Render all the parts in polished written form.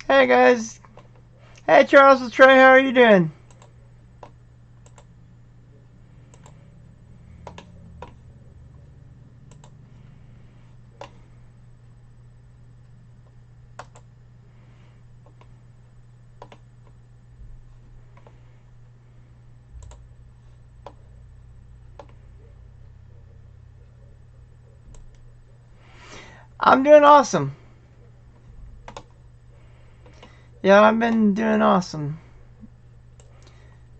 Hey guys. Hey Charles and Trey, how are you doing? I'm doing awesome. Yeah, I've been doing awesome.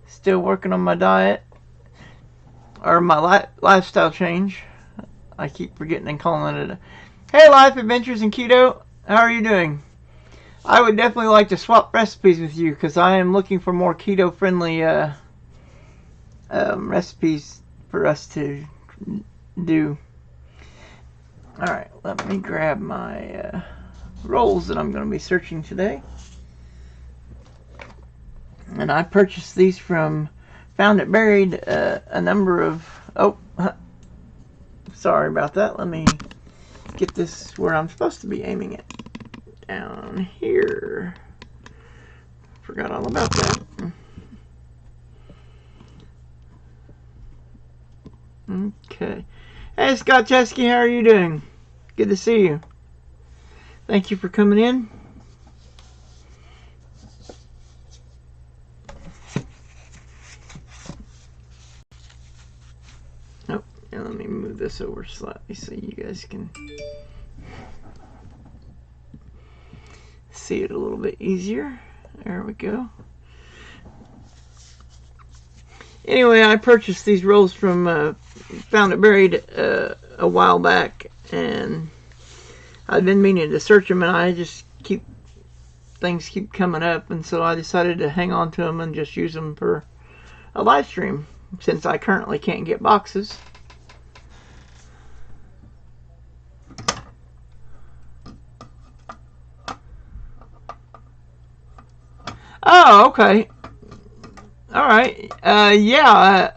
Still working on my diet. Or my lifestyle change. I keep forgetting and calling it a... Hey Life Adventures in Keto. How are you doing? I would definitely like to swap recipes with you because I am looking for more keto friendly recipes for us to do. Alright, let me grab my rolls that I'm going to be searching today. And I purchased these from Found It Buried a number of... Oh, sorry about that. Let me get this where I'm supposed to be aiming it. Down here. Forgot all about that. Okay. Hey Scott Chesky, how are you doing? Good to see you. Thank you for coming in. Oh, and let me move this over slightly so you guys can see it a little bit easier. There we go. Anyway, I purchased these rolls from Found It Buried a while back, and I've been meaning to search them, and I just things keep coming up, and so I decided to hang on to them and just use them for a live stream since I currently can't get boxes. Oh, okay. All right. Yeah.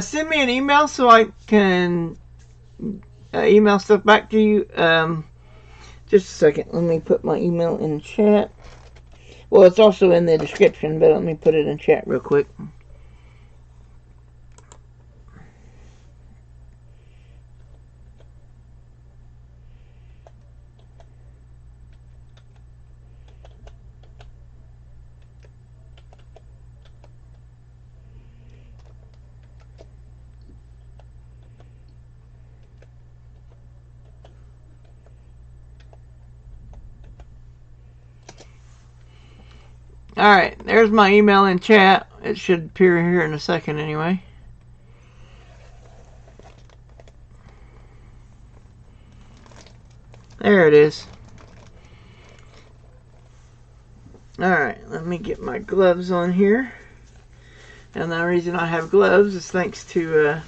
Send me an email so I can email stuff back to you. Just a second. Let me put my email in chat. Well, it's also in the description, but let me put it in chat real quick. Alright, there's my email in chat. It should appear here in a second anyway. There it is. Alright, let me get my gloves on here. And the reason I have gloves is thanks to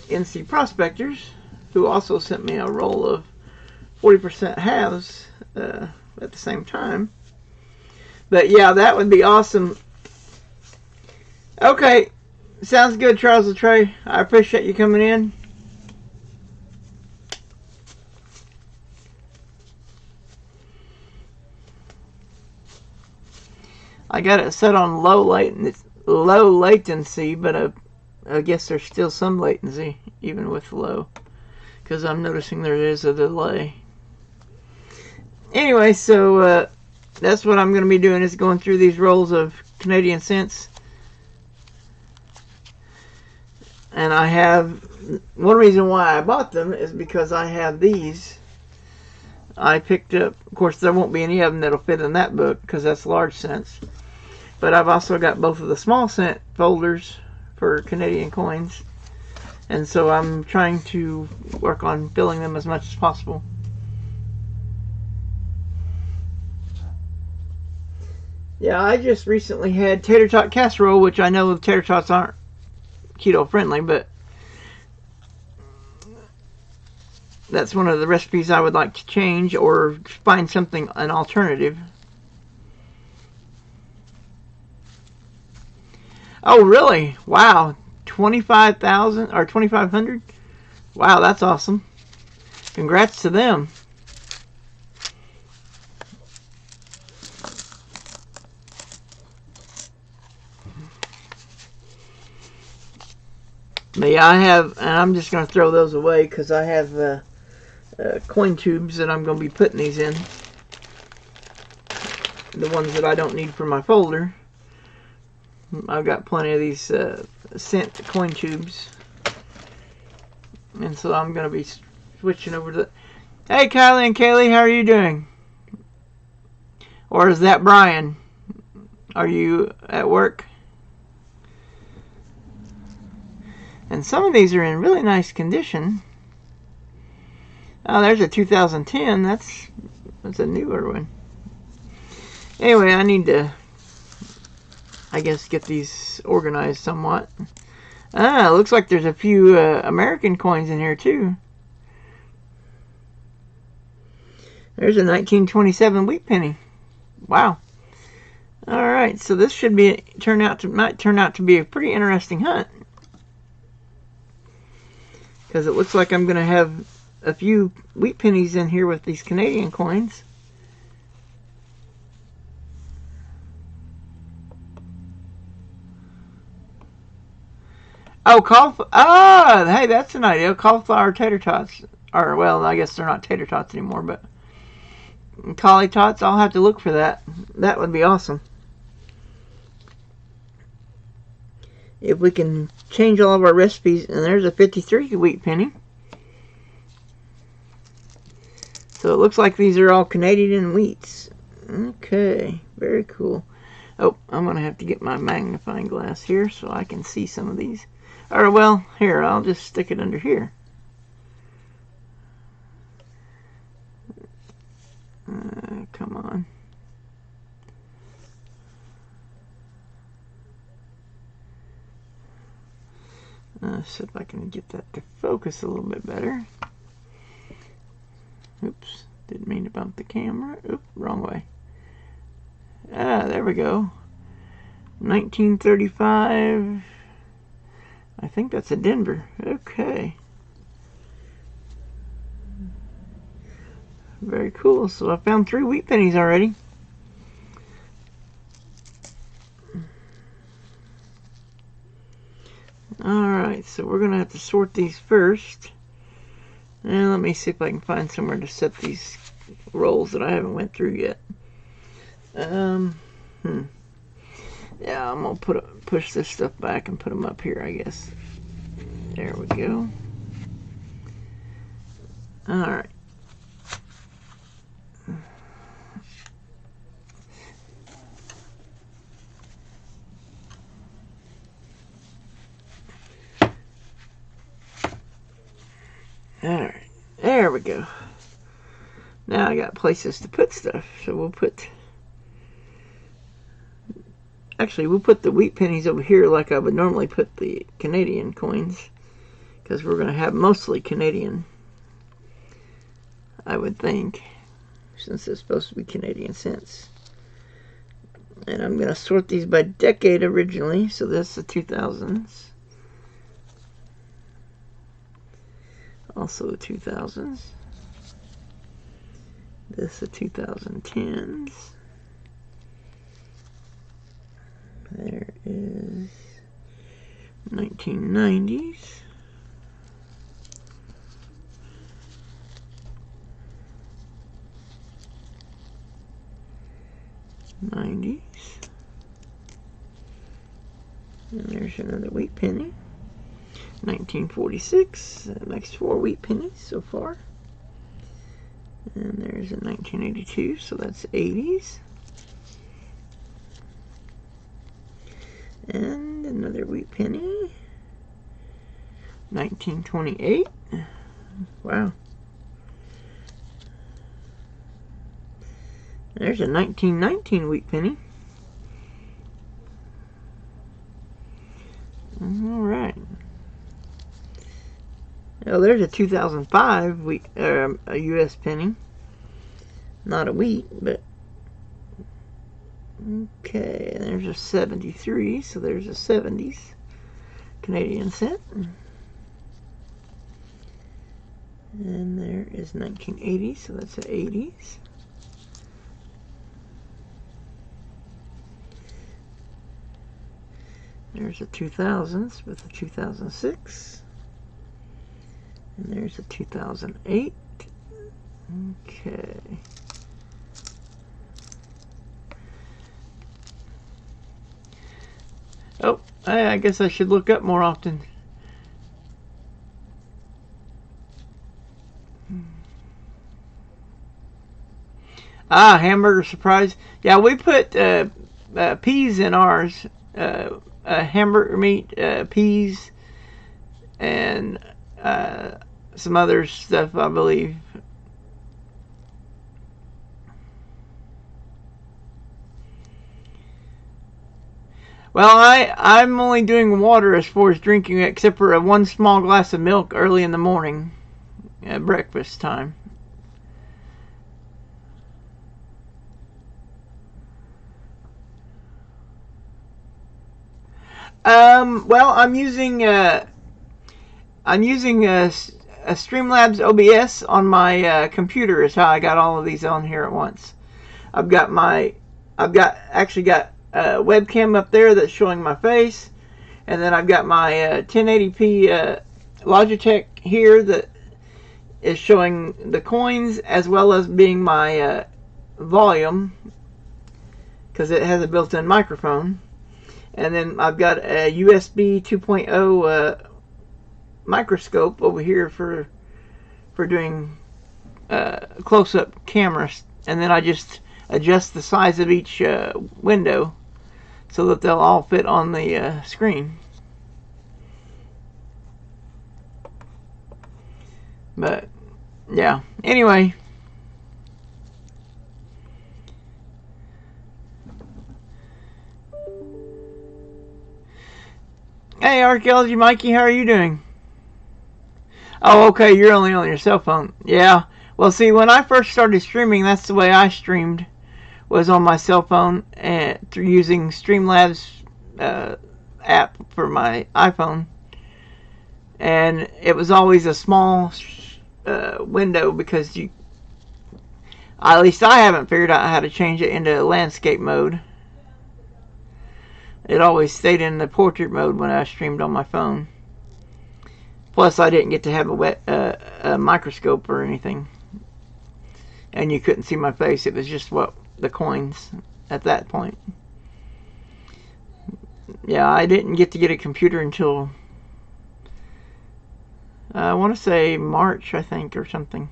NC Prospectors, who also sent me a roll of 40% halves at the same time. But yeah, that would be awesome. Okay, sounds good, Charles and Trey. I appreciate you coming in. I got it set on low latency, but I guess there's still some latency even with low, because I'm noticing there is a delay. Anyway, so that's what I'm going to be doing, is going through these rolls of Canadian cents. And I have, one reason why I bought them is because I have these. I picked up, of course there won't be any of them that'll fit in that book because that's large cents. But I've also got both of the small cent folders for Canadian coins. And so I'm trying to work on filling them as much as possible. Yeah, I just recently had tater tot casserole, which I know the tater tots aren't keto friendly, but that's one of the recipes I would like to change or find something, an alternative. Oh, really? Wow. 25,000 or 2,500? Wow, that's awesome. Congrats to them. But yeah, I have, and I'm just going to throw those away because I have coin tubes that I'm going to be putting these in. The ones that I don't need for my folder. I've got plenty of these cent coin tubes. And so I'm going to be switching over to... Hey, Kylie and Kaylee, how are you doing? Or is that Brian? Are you at work? And some of these are in really nice condition. Oh, there's a 2010. That's a newer one. Anyway, I need to, I guess, get these organized somewhat. Ah, looks like there's a few American coins in here too. There's a 1927 wheat penny. Wow. All right, so this should be might turn out to be a pretty interesting hunt, because it looks like I'm going to have a few wheat pennies in here with these Canadian coins. Oh, hey, that's an idea. Cauliflower tater tots. Or, well, I guess they're not tater tots anymore, but cauli tots. I'll have to look for that. That would be awesome. If we can change all of our recipes. And there's a 53 wheat penny. So it looks like these are all Canadian wheats. Okay, very cool. Oh, I'm going to have to get my magnifying glass here so I can see some of these. Or, well, here, I'll just stick it under here. Come on. See if I can get that to focus a little bit better. Oops, didn't mean to bump the camera. Oop, wrong way. Ah, there we go. 1935. I think that's a Denver. Okay. Very cool. So I found 3 wheat pennies already. Alright, so we're going to have to sort these first. And let me see if I can find somewhere to set these rolls that I haven't went through yet. Yeah, I'm going to push this stuff back and put them up here, I guess. There we go. Alright. Alright, there we go. Now I got places to put stuff, so we'll put... Actually, we'll put the wheat pennies over here like I would normally put the Canadian coins, because we're going to have mostly Canadian, I would think, since it's supposed to be Canadian cents. And I'm going to sort these by decade originally, so that's the 2000s. Also the 2000s. This the 2010s. There is 1990s. '90s. And there's another wheat penny. 1946. That makes 4 wheat pennies so far. And there's a 1982, so that's 80s. And another wheat penny. 1928. Wow. There's a 1919 wheat penny. Alright. Oh, there's a 2005 wheat, a U.S. penny. Not a wheat, but... Okay, there's a 73, so there's a 70s Canadian cent. And there is 1980, so that's a 80s. There's a 2000s with a 2006. And there's a 2008. Okay. Oh, I guess I should look up more often. Ah, hamburger surprise. Yeah, we put peas in ours. Hamburger meat, peas, and some other stuff, I believe. Well, I'm only doing water as far as drinking, except for one small glass of milk early in the morning at breakfast time. Well, I'm using a Streamlabs OBS on my computer. Is how I got all of these on here at once. I've actually got a webcam up there that's showing my face, and then I've got my 1080p Logitech here that is showing the coins as well as being my volume, because it has a built-in microphone. And then I've got a USB 2.0 microscope over here for doing close-up cameras. And then I just adjust the size of each window so that they'll all fit on the screen. But yeah, anyway. Hey, Archaeology Mikey, how are you doing? Oh, okay, you're only on your cell phone. Yeah. Well, see, when I first started streaming, that's the way I streamed, was on my cell phone and through using Streamlabs app for my iPhone. And it was always a small window because at least I haven't figured out how to change it into landscape mode. It always stayed in the portrait mode when I streamed on my phone. Plus, I didn't get to have a microscope or anything. And you couldn't see my face. It was just the coins at that point. Yeah, I didn't get a computer until I want to say March, I think, or something.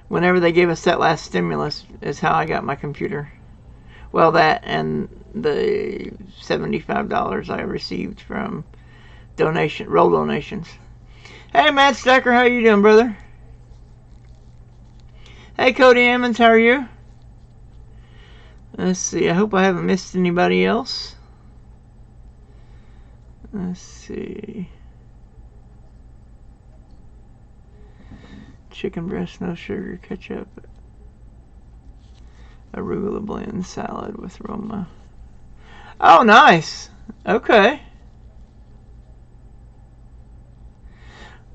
Whenever they gave us that last stimulus is how I got my computer. Well, that and the $75 I received from roll donations. Hey, Matt Stacker, how you doing, brother? Hey, Cody Emmons, how are you? Let's see, I hope I haven't missed anybody else. Let's see. Chicken breast, no sugar, ketchup. Arugula blend salad with Roma. Oh, nice. Okay.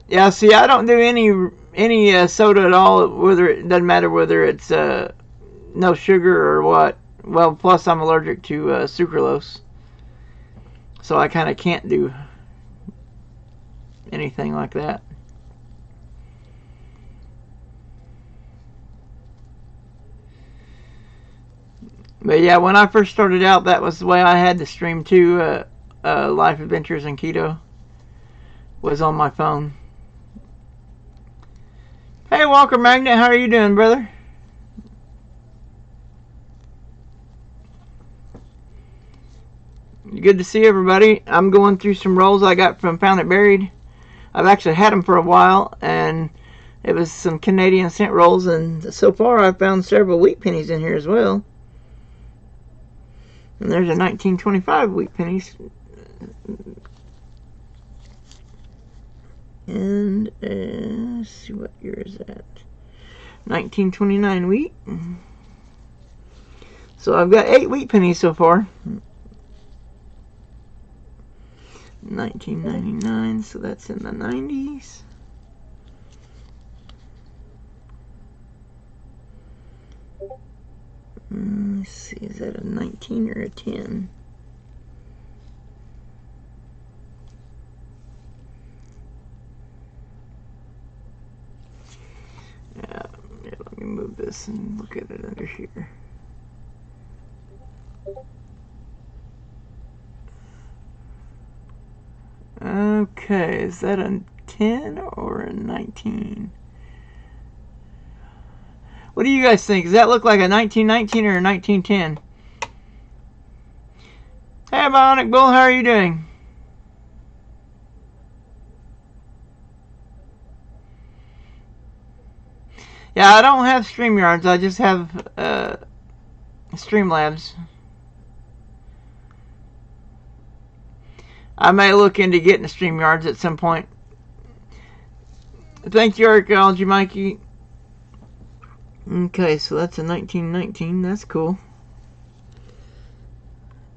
Yeah, see, I don't do any soda at all. It doesn't matter whether it's no sugar or what. Well, plus I'm allergic to sucralose, so I kind of can't do anything like that. But yeah, when I first started out, that was the way I had to stream too. Life Adventures in Keto was on my phone. Hey, Walker Magnet, how are you doing, brother? Good to see everybody. I'm going through some rolls I got from Found It Buried. I've actually had them for a while, and it was some Canadian cent rolls, and so far I've found several wheat pennies in here as well. And there's a 1925 wheat pennies. And let's see, what year is that? 1929 wheat. So I've got 8 wheat pennies so far. 1999, so that's in the 90s. Let's see, is that a 19 or a 10? this and look at it under here. Okay, is that a 10 or a 19? What do you guys think? Does that look like a 1919 or a 1910? Hey, Bionic Bull, how are you doing? Yeah, I don't have StreamYards. I just have Streamlabs. I may look into getting StreamYards at some point. Thank you, Archaeology Mikey. Okay, so that's a 1919. That's cool.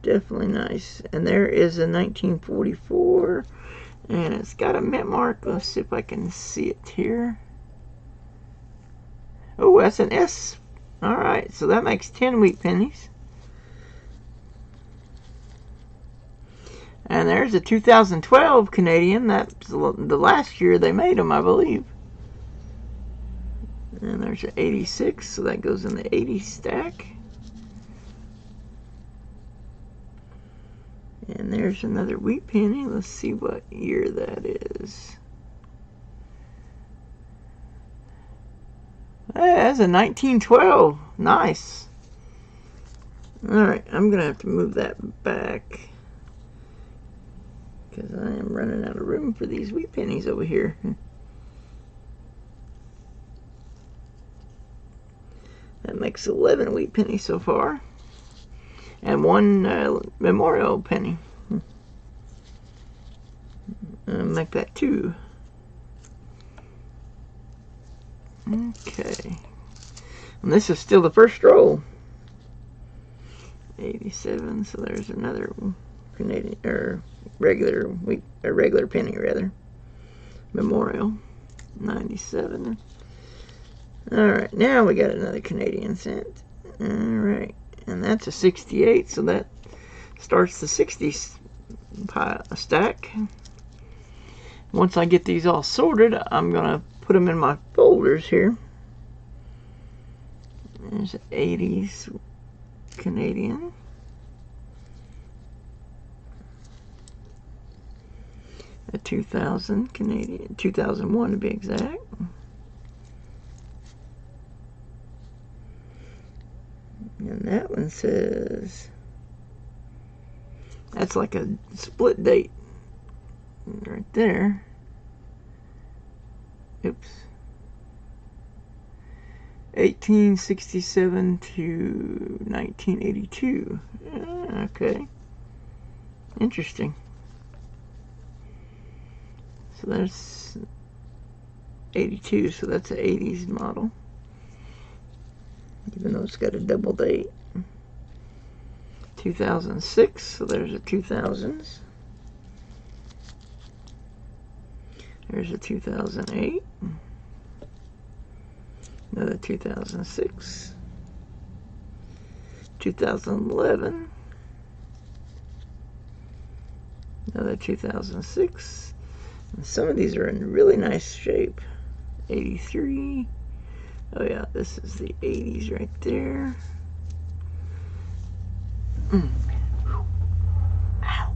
Definitely nice. And there is a 1944. And it's got a mint mark. Let's see if I can see it here. Oh, that's an S. Alright, so that makes 10 wheat pennies. And there's a 2012 Canadian. That's the last year they made them, I believe. And there's an 86, so that goes in the 80 stack. And there's another wheat penny. Let's see what year that is. Hey, that's a 1912. Nice. Alright, I'm going to have to move that back, because I am running out of room for these wheat pennies over here. That makes 11 wheat pennies so far. And one memorial penny. Make that 2. Okay. And this is still the first roll. 87, so there's another Canadian, or regular wheat, or regular penny rather. Memorial. 97. Alright, now we got another Canadian cent. Alright, and that's a 68, so that starts the 60s stack. Once I get these all sorted, I'm going to put them in my folders here. There's an 80s Canadian. A 2000 Canadian, 2001 to be exact. And that one says, that's like a split date right there. Oops. 1867 to 1982. Okay. Interesting. So that's 82, so that's an 80s model. Even though it's got a double date. 2006, so there's a 2000s. There's a 2008. Another 2006. 2011. Another 2006. And some of these are in really nice shape. 83. Oh yeah, this is the 80s right there. Ow.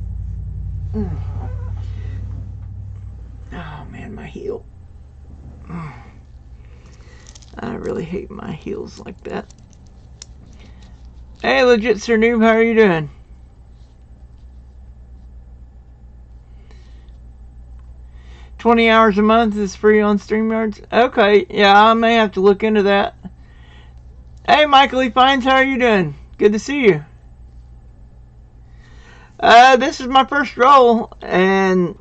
Oh man, my heel. I really hate my heels like that. Hey, Legit Sir Noob, how are you doing? $20 hours a month is free on StreamYards. Okay, yeah, I may have to look into that. Hey, Michael E. Fines, how are you doing? Good to see you. This is my first roll, and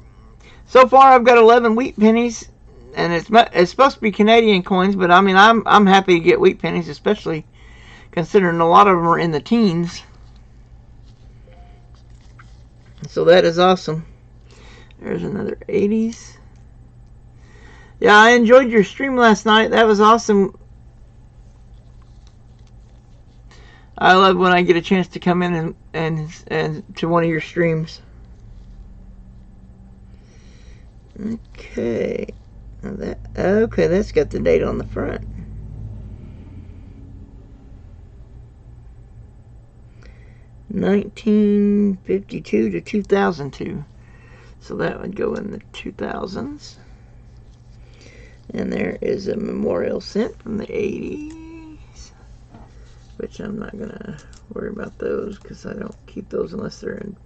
so far I've got 11 wheat pennies, and it's supposed to be Canadian coins, but I mean I'm happy to get wheat pennies, especially considering a lot of them are in the teens. So that is awesome. There's another 80s. Yeah, I enjoyed your stream last night. That was awesome. I love when I get a chance to come in and to one of your streams. Okay. Now okay, that's got the date on the front. 1952 to 2002. So that would go in the 2000s. And there is a memorial cent from the 80s, which I'm not going to worry about those because I don't keep those unless they're in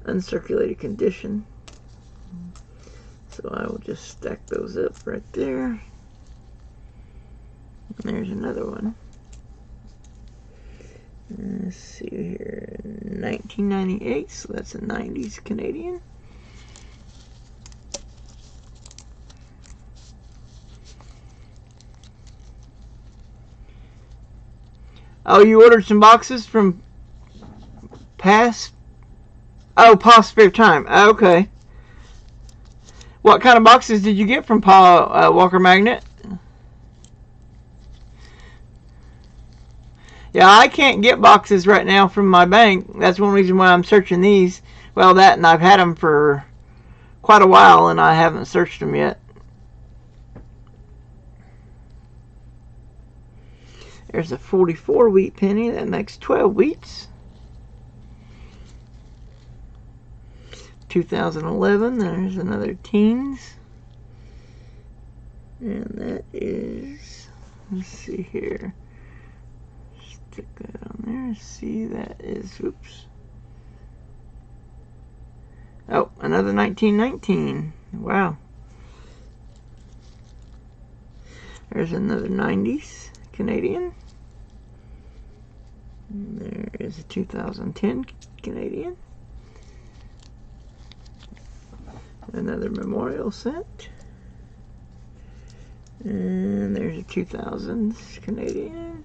uncirculated condition. So I will just stack those up right there. And there's another one. Let's see here, 1998, so that's a 90s Canadian. Oh, you ordered some boxes from past? Oh, past spare time. Okay. What kind of boxes did you get from Paul Walker Magnet? Yeah, I can't get boxes right now from my bank. That's one reason why I'm searching these. Well, that and I've had them for quite a while and I haven't searched them yet. There's a 44 wheat penny. That makes 12 wheats. 2011. There's another teens. And that is, let's see here. Stick that on there. See, that is, oops. Oh, another 1919. Wow. There's another 90s Canadian. And there is a 2010 Canadian. Another memorial cent. And there's a 2000s Canadian.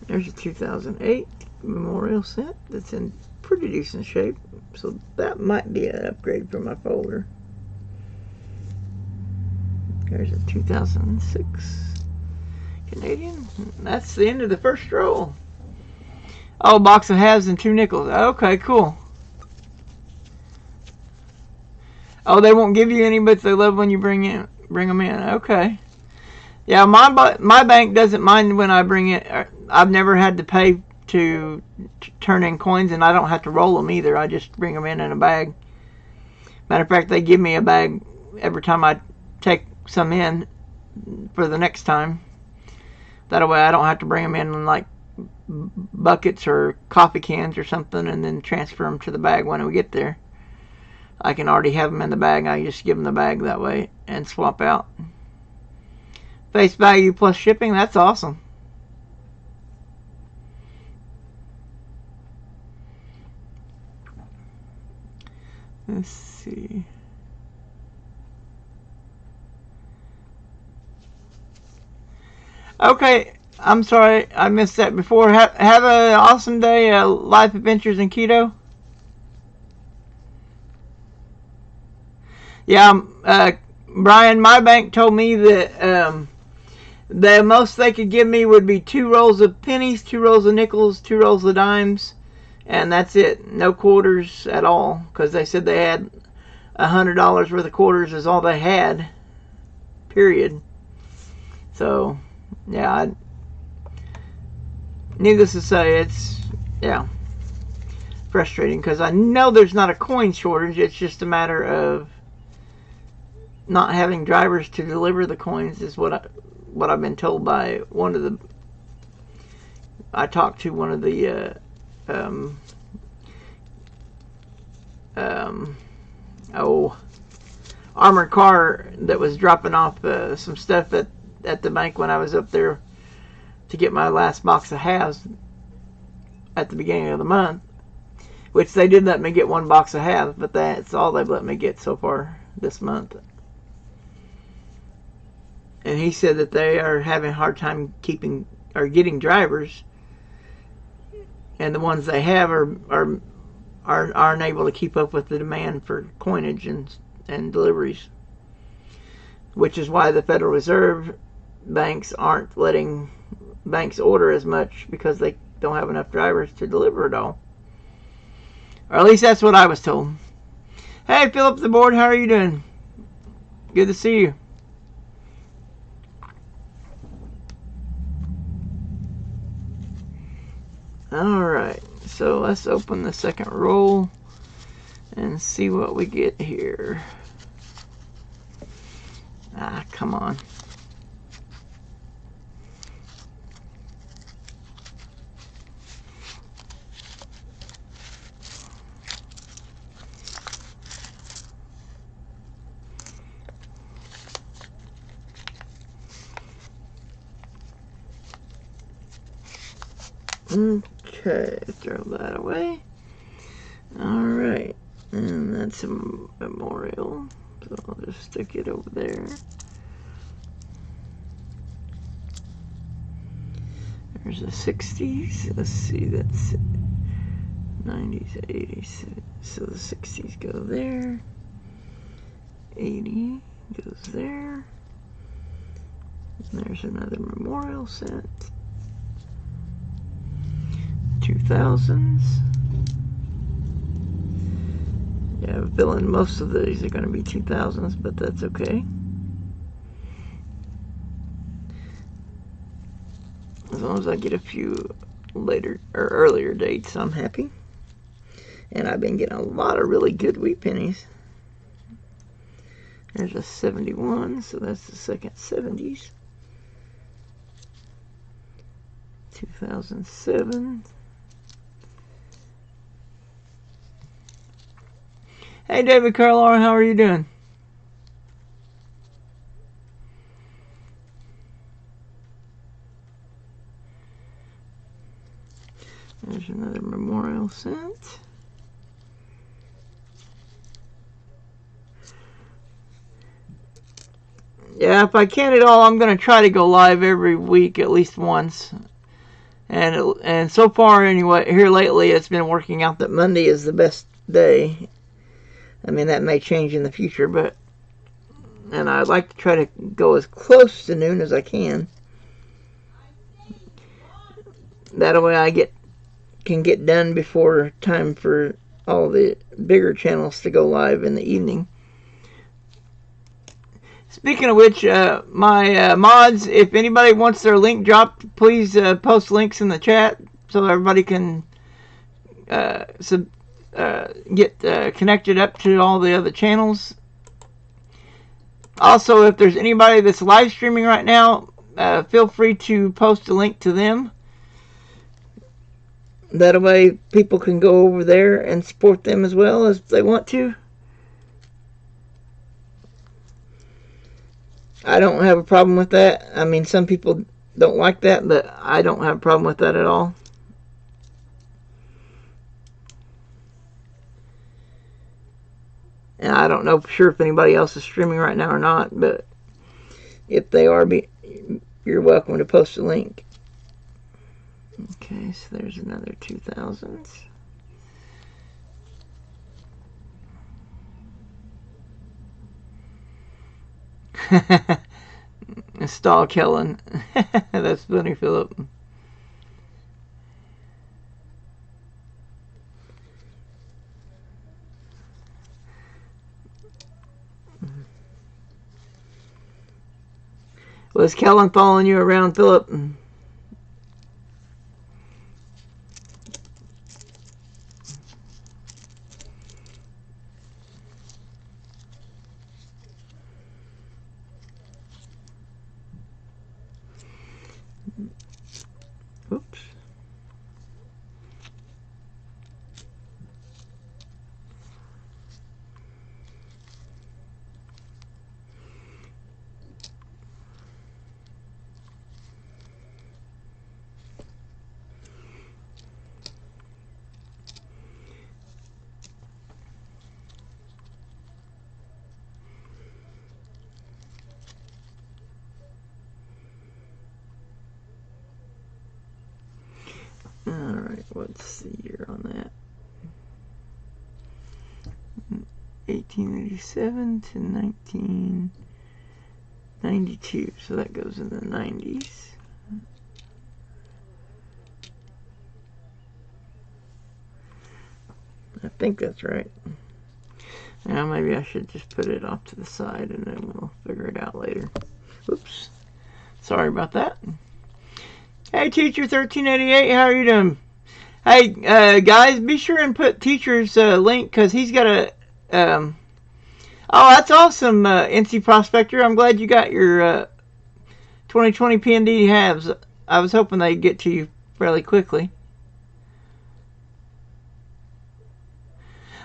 There's a 2008 memorial cent that's in pretty decent shape, so that might be an upgrade for my folder. There's a 2006 Canadian. That's the end of the first roll. Oh, box of halves and 2 nickels. Okay, cool. Oh, they won't give you any, but they love when you bring them in. Okay. Yeah, my bank doesn't mind when I bring it. I've never had to pay to turn in coins, and I don't have to roll them either. I just bring them in a bag. Matter of fact, they give me a bag every time I take some in for the next time. That way I don't have to bring them in like buckets or coffee cans or something and then transfer them to the bag when we get there. I can already have them in the bag. I just give them the bag that way and swap out. Face value plus shipping, that's awesome. Let's see. Okay, I'm sorry I missed that before. Have an awesome day. Life Adventures in Keto. Yeah, Brian, my bank told me that the most they could give me would be 2 rolls of pennies, 2 rolls of nickels, 2 rolls of dimes, and that's it. No quarters at all, because they said they had $100 worth of quarters is all they had, period. So, yeah, needless to say, it's, yeah, frustrating, because I know there's not a coin shortage. It's just a matter of not having drivers to deliver the coins is what I've been told by one of the, I talked to one of the armored car that was dropping off some stuff at the bank when I was up there to get my last box of halves at the beginning of the month, which they did let me get 1 box of halves, but that's all they've let me get so far this month. And he said that they are having a hard time getting drivers, and the ones they have aren't able to keep up with the demand for coinage and deliveries, which is why the Federal Reserve banks aren't letting banks order as much, because they don't have enough drivers to deliver it all. Or at least that's what I was told. Hey, Philip the board, how are you doing? Good to see you. Alright, so let's open the second roll and see what we get here. Ah, come on. Okay, throw that away. Alright, and that's a memorial, so I'll just stick it over there. There's the 60s. Let's see, that's 90s, 80s. So the 60s go there. 80 goes there. And there's another memorial sent. 2000s. Yeah, I have a feeling most of these are going to be 2000s, but that's okay. As long as I get a few later or earlier dates, I'm happy. And I've been getting a lot of really good wheat pennies. There's a 71, so that's the second 70s. 2007. Hey, David Carlar, how are you doing? There's another memorial sent. Yeah, if I can at all, I'm going to try to go live every week at least once. And so far, anyway, here lately, it's been working out that Monday is the best day. I mean, that may change in the future, but... And I'd like to try to go as close to noon as I can. That way I can get done before time for all the bigger channels to go live in the evening. Speaking of which, my mods, if anybody wants their link dropped, please post links in the chat so everybody can get connected up to all the other channels. Also, if there's anybody that's live streaming right now, feel free to post a link to them. That way people can go over there and support them as well as they want to. I don't have a problem with that. I mean, some people don't like that, but I don't have a problem with that at all. And I don't know for sure if anybody else is streaming right now or not, but if they are, you're welcome to post a link. Okay, so there's another 2000s. Stall Kellen. That's funny, Philip. Was Kellen following you around, Philip? Oops. Alright, what's the year on that? 1887 to 1992, so that goes in the 90s. I think that's right. Now maybe I should just put it off to the side and then we'll figure it out later. Oops. Sorry about that. Hey, Teacher 1388, how are you doing? Hey, guys, be sure and put teacher's link, because he's got a... oh, that's awesome, NC Prospector. I'm glad you got your 2020 PND halves. I was hoping they'd get to you fairly quickly.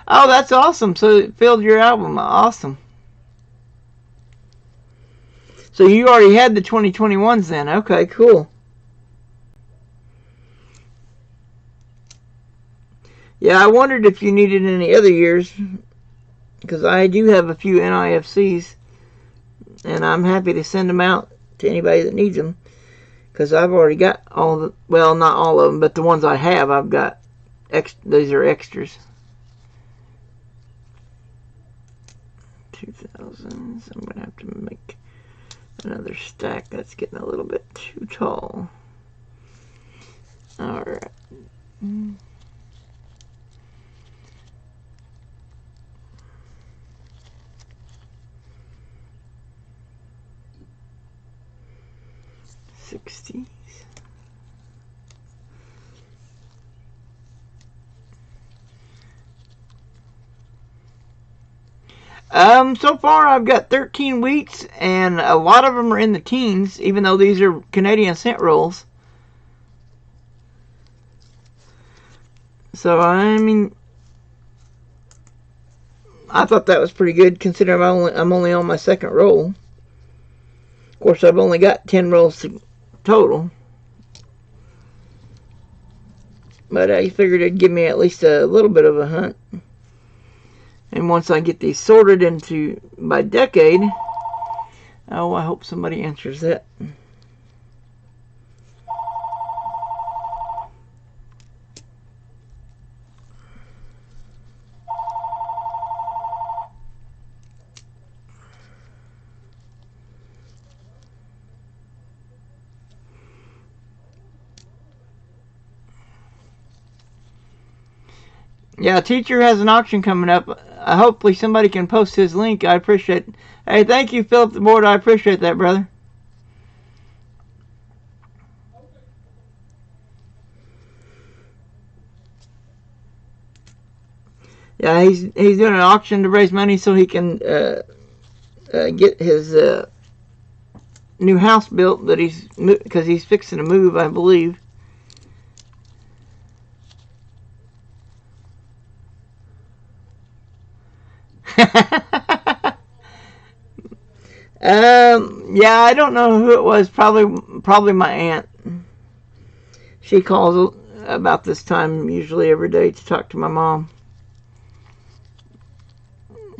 Oh, that's awesome. So it filled your album. Awesome. So you already had the 2021s then. Okay, cool. Yeah, I wondered if you needed any other years, because I do have a few NIFCs, and I'm happy to send them out to anybody that needs them, because I've already got all the, well, not all of them, but the ones I have, I've got, these are extras. 2000s, I'm going to have to make another stack. That's getting a little bit too tall. Alright. '60s. So far I've got 13 wheats, and a lot of them are in the teens, even though these are Canadian cent rolls. So, I mean, I thought that was pretty good, considering I'm only on my second roll. Of course, I've only got 10 rolls total. But I figured it'd give me at least a little bit of a hunt. And once I get these sorted into by decade, oh, I hope somebody answers that. Yeah, teacher has an auction coming up. Hopefully somebody can post his link. I appreciate it. Hey, thank you, Philip the Board. I appreciate that, brother. Yeah, he's doing an auction to raise money so he can get his new house built that because he's fixing to move, I believe. Yeah, I don't know who it was. Probably my aunt. She calls about this time usually every day to talk to my mom.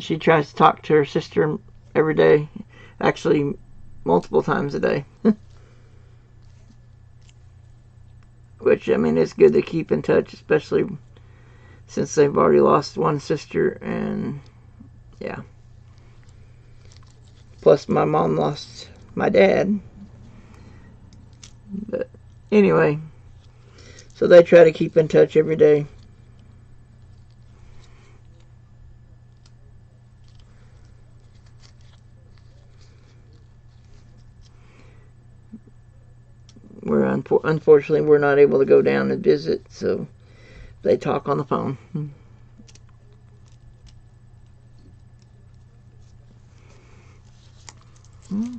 She tries to talk to her sister every day, actually multiple times a day. Which, I mean, it's good to keep in touch, especially since they've already lost one sister, and yeah. Plus, my mom lost my dad. But anyway, so they try to keep in touch every day. Unfortunately, we're not able to go down and visit, so they talk on the phone.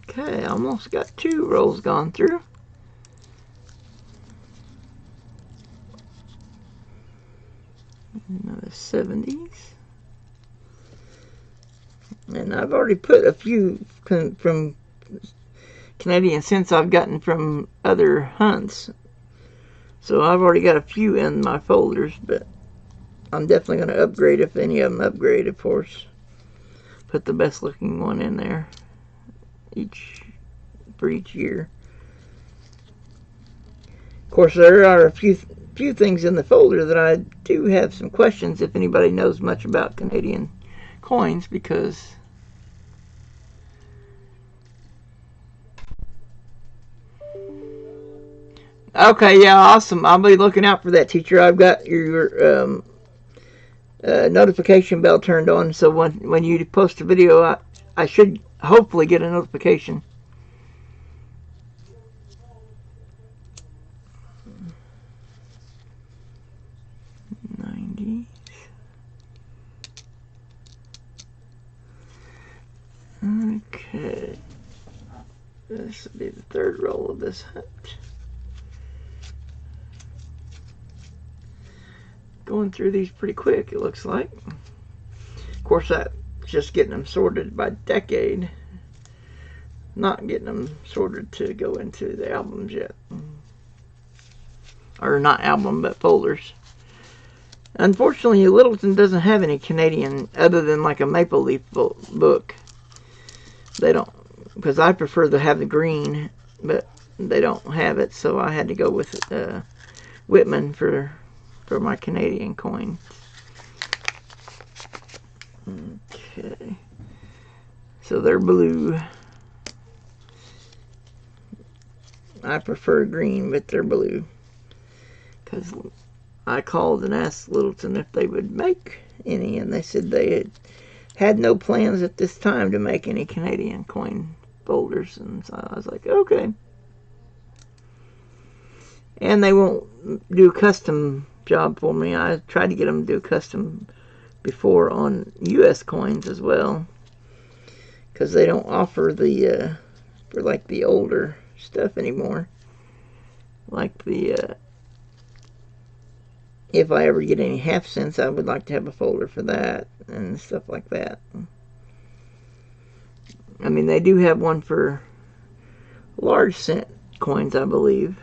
Okay, almost got 2 rolls gone through. Another 70s. And I've already put a few from Canadian cents I've gotten from other hunts. So I've already got a few in my folders, but I'm definitely going to upgrade if any of them upgrade, of course. Put the best looking one in there for each year. Of course, there are a few things in the folder that I do have some questions if anybody knows much about Canadian coins, because okay, yeah, awesome. I'll be looking out for that, teacher. I've got your notification bell turned on, so when you post a video, I should hopefully get a notification. Okay. This will be the third roll of this hunt. Going through these pretty quick, it looks like. Of course, that's just getting them sorted by decade. Not getting them sorted to go into the albums yet. Or not album, but folders. Unfortunately, Littleton doesn't have any Canadian other than like a Maple Leaf book. They don't, because I prefer to have the green, but they don't have it, so I had to go with Whitman for my Canadian coin. Okay, so they're blue. I prefer green, but they're blue. Because I called and asked Littleton if they would make any, and they said they had no plans at this time to make any Canadian coin folders. And so I was like, okay. And they won't do a custom job for me. I tried to get them to do custom before on U.S. coins as well, because they don't offer the for like the older stuff anymore. Like the if I ever get any half cents, I would like to have a folder for that and stuff like that. I mean, they do have one for large cent coins, I believe.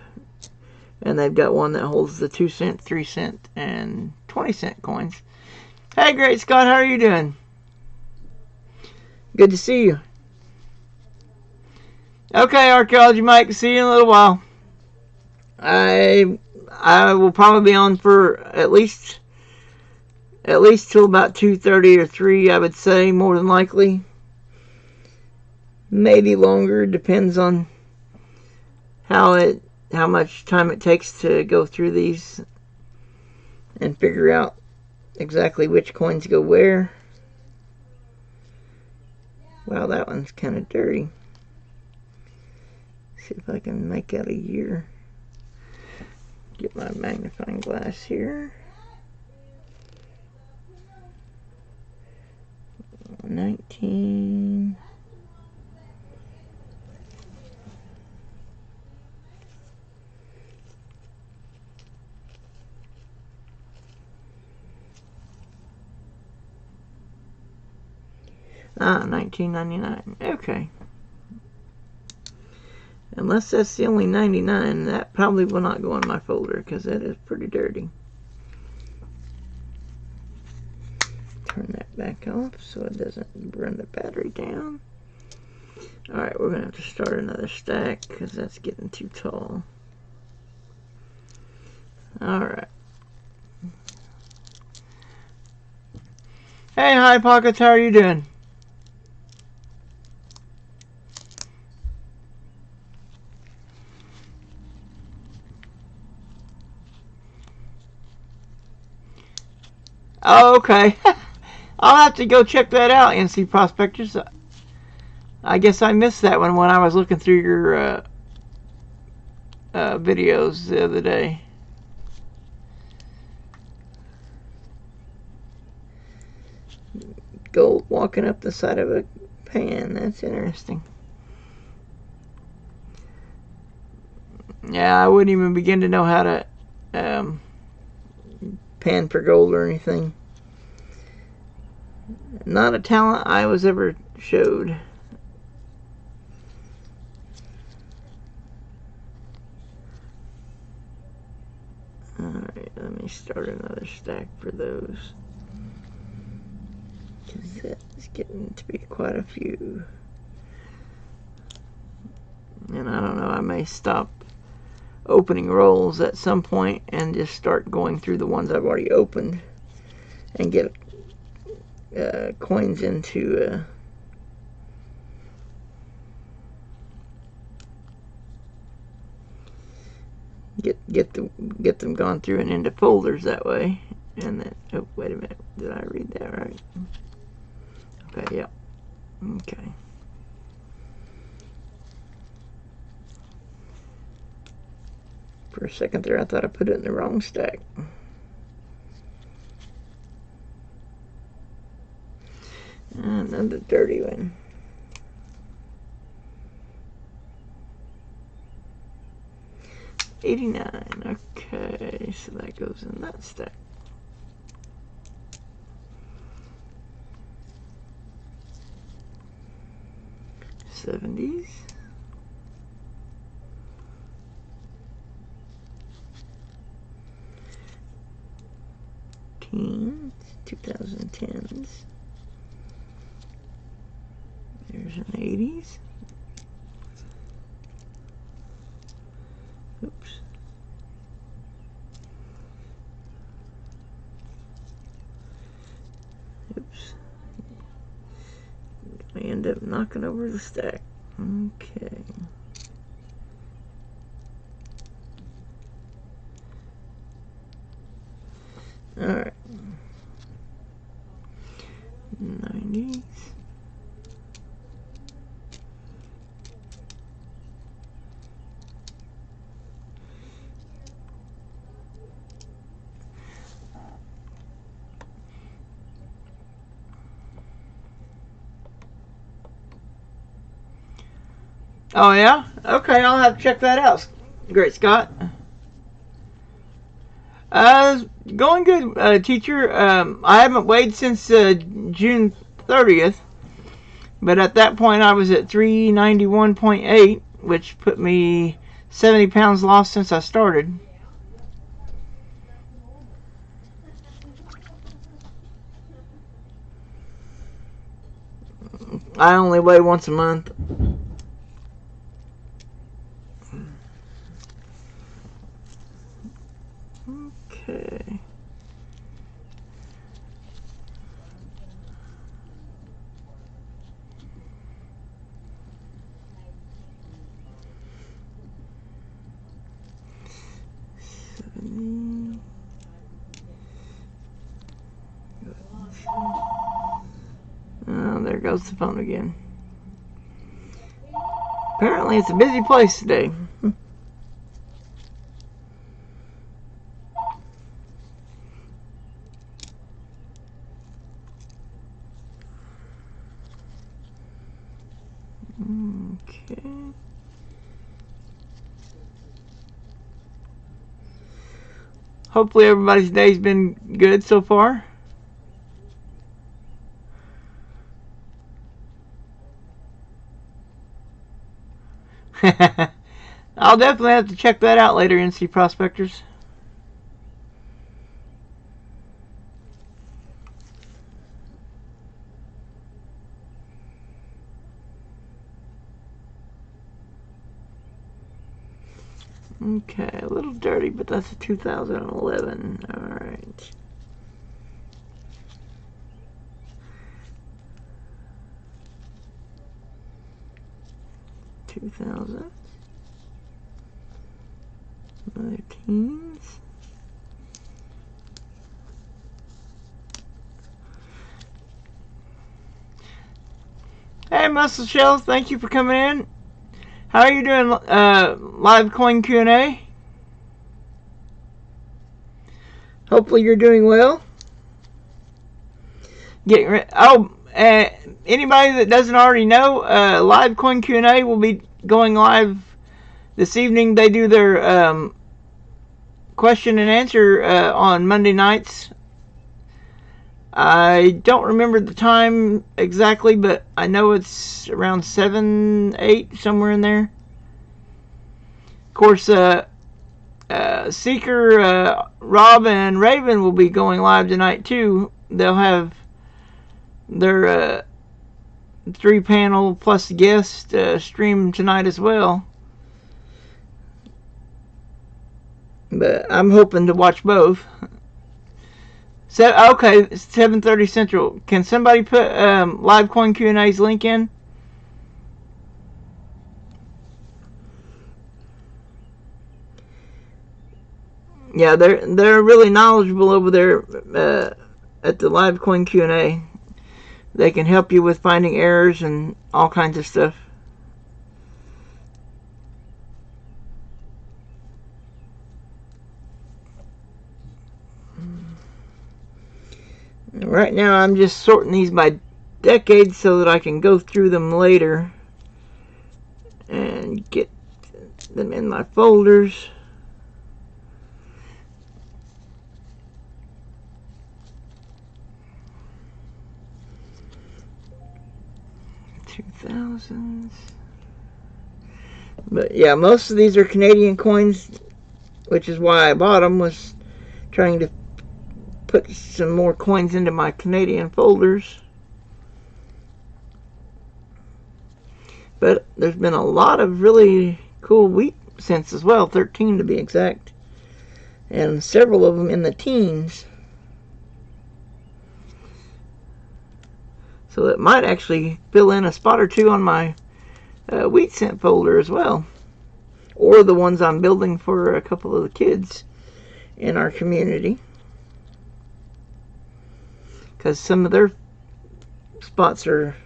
And they've got one that holds the 2 cent, 3 cent, and 20 cent coins. Hey, Great Scott, how are you doing? Good to see you. Okay, Archaeology Mike, see you in a little while. I will probably be on for at least till about 2:30 or 3, I would say, more than likely. Maybe longer, depends on how much time it takes to go through these and figure out exactly which coins go where. Wow, that one's kind of dirty. See if I can make out a year. Get my magnifying glass here. 19. $19.99. Okay. Unless that's the only 99, that probably will not go in my folder because that is pretty dirty. Turn that back off so it doesn't run the battery down. Alright, we're going to have to start another stack because that's getting too tall. Alright. Hey, Hi Pockets, how are you doing? Oh, okay. I'll have to go check that out, NC Prospectors. I guess I missed that one when I was looking through your videos the other day. Gold walking up the side of a pan. That's interesting. Yeah, I wouldn't even begin to know how to pan for gold or anything. Not a talent I was ever showed. Alright, let me start another stack for those. Because that's getting to be quite a few. And I don't know, I may stop opening rolls at some point and just start going through the ones I've already opened and get coins into get them gone through and into folders that way. And then, oh, wait a minute, did I read that right? Okay, yeah, okay. For a second there, I thought I put it in the wrong stack. Another dirty one. 89. Okay, so that goes in that stack. '70s. Teens, 2010s. There's an '80s. Oops. Oops. I end up knocking over the stack. Okay. Alright. '90s. Oh yeah? Okay, I'll have to check that out. Great Scott. Going good, teacher. I haven't weighed since June 30th, but at that point I was at 391.8, which put me 70 pounds lost since I started. I only weigh once a month. Okay. Oh, there goes the phone again. Apparently it's a busy place today. Okay. Hopefully everybody's day's been good so far. I'll definitely have to check that out later, NC Prospectors. Okay, a little dirty, but that's a 2011. Alright. $2,000. Another teens. Hey, Muscle Shells, thank you for coming in. How are you doing, live coin Q&A? Hopefully you're doing well. Anybody that doesn't already know, live coin Q&A will be going live this evening. They do their question and answer on Monday nights. I don't remember the time exactly, but I know it's around 7, 8, somewhere in there. Of course, Seeker, Rob, and Raven will be going live tonight too. They'll have their 3-panel plus guest stream tonight as well. But I'm hoping to watch both. So, okay, 7:30 Central. Can somebody put live coin Q&A's link in? Yeah, they're really knowledgeable over there at the live coin Q&A. They can help you with finding errors and all kinds of stuff. Right now I'm just sorting these by decades so that I can go through them later and get them in my folders. 2000s. But yeah, most of these are Canadian coins, which is why I bought them, was trying to put some more coins into my Canadian folders. But there's been a lot of really cool wheat cents as well, 13 to be exact, and several of them in the teens. So it might actually fill in a spot or two on my wheat cent folder as well, or the ones I'm building for a couple of the kids in our community, because some of their spots are,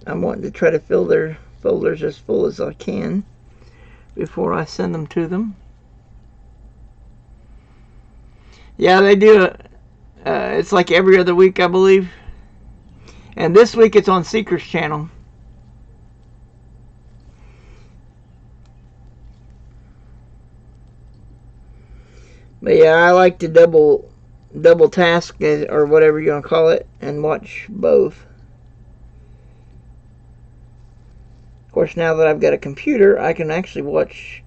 I'm wanting to try to fill their folders as full as I can before I send them to them. Yeah, they do. It's like every other week, I believe. And this week it's on Seeker's channel. But yeah, I like to double task, or whatever you're going to call it, and watch both. Of course, now that I've got a computer, I can actually watch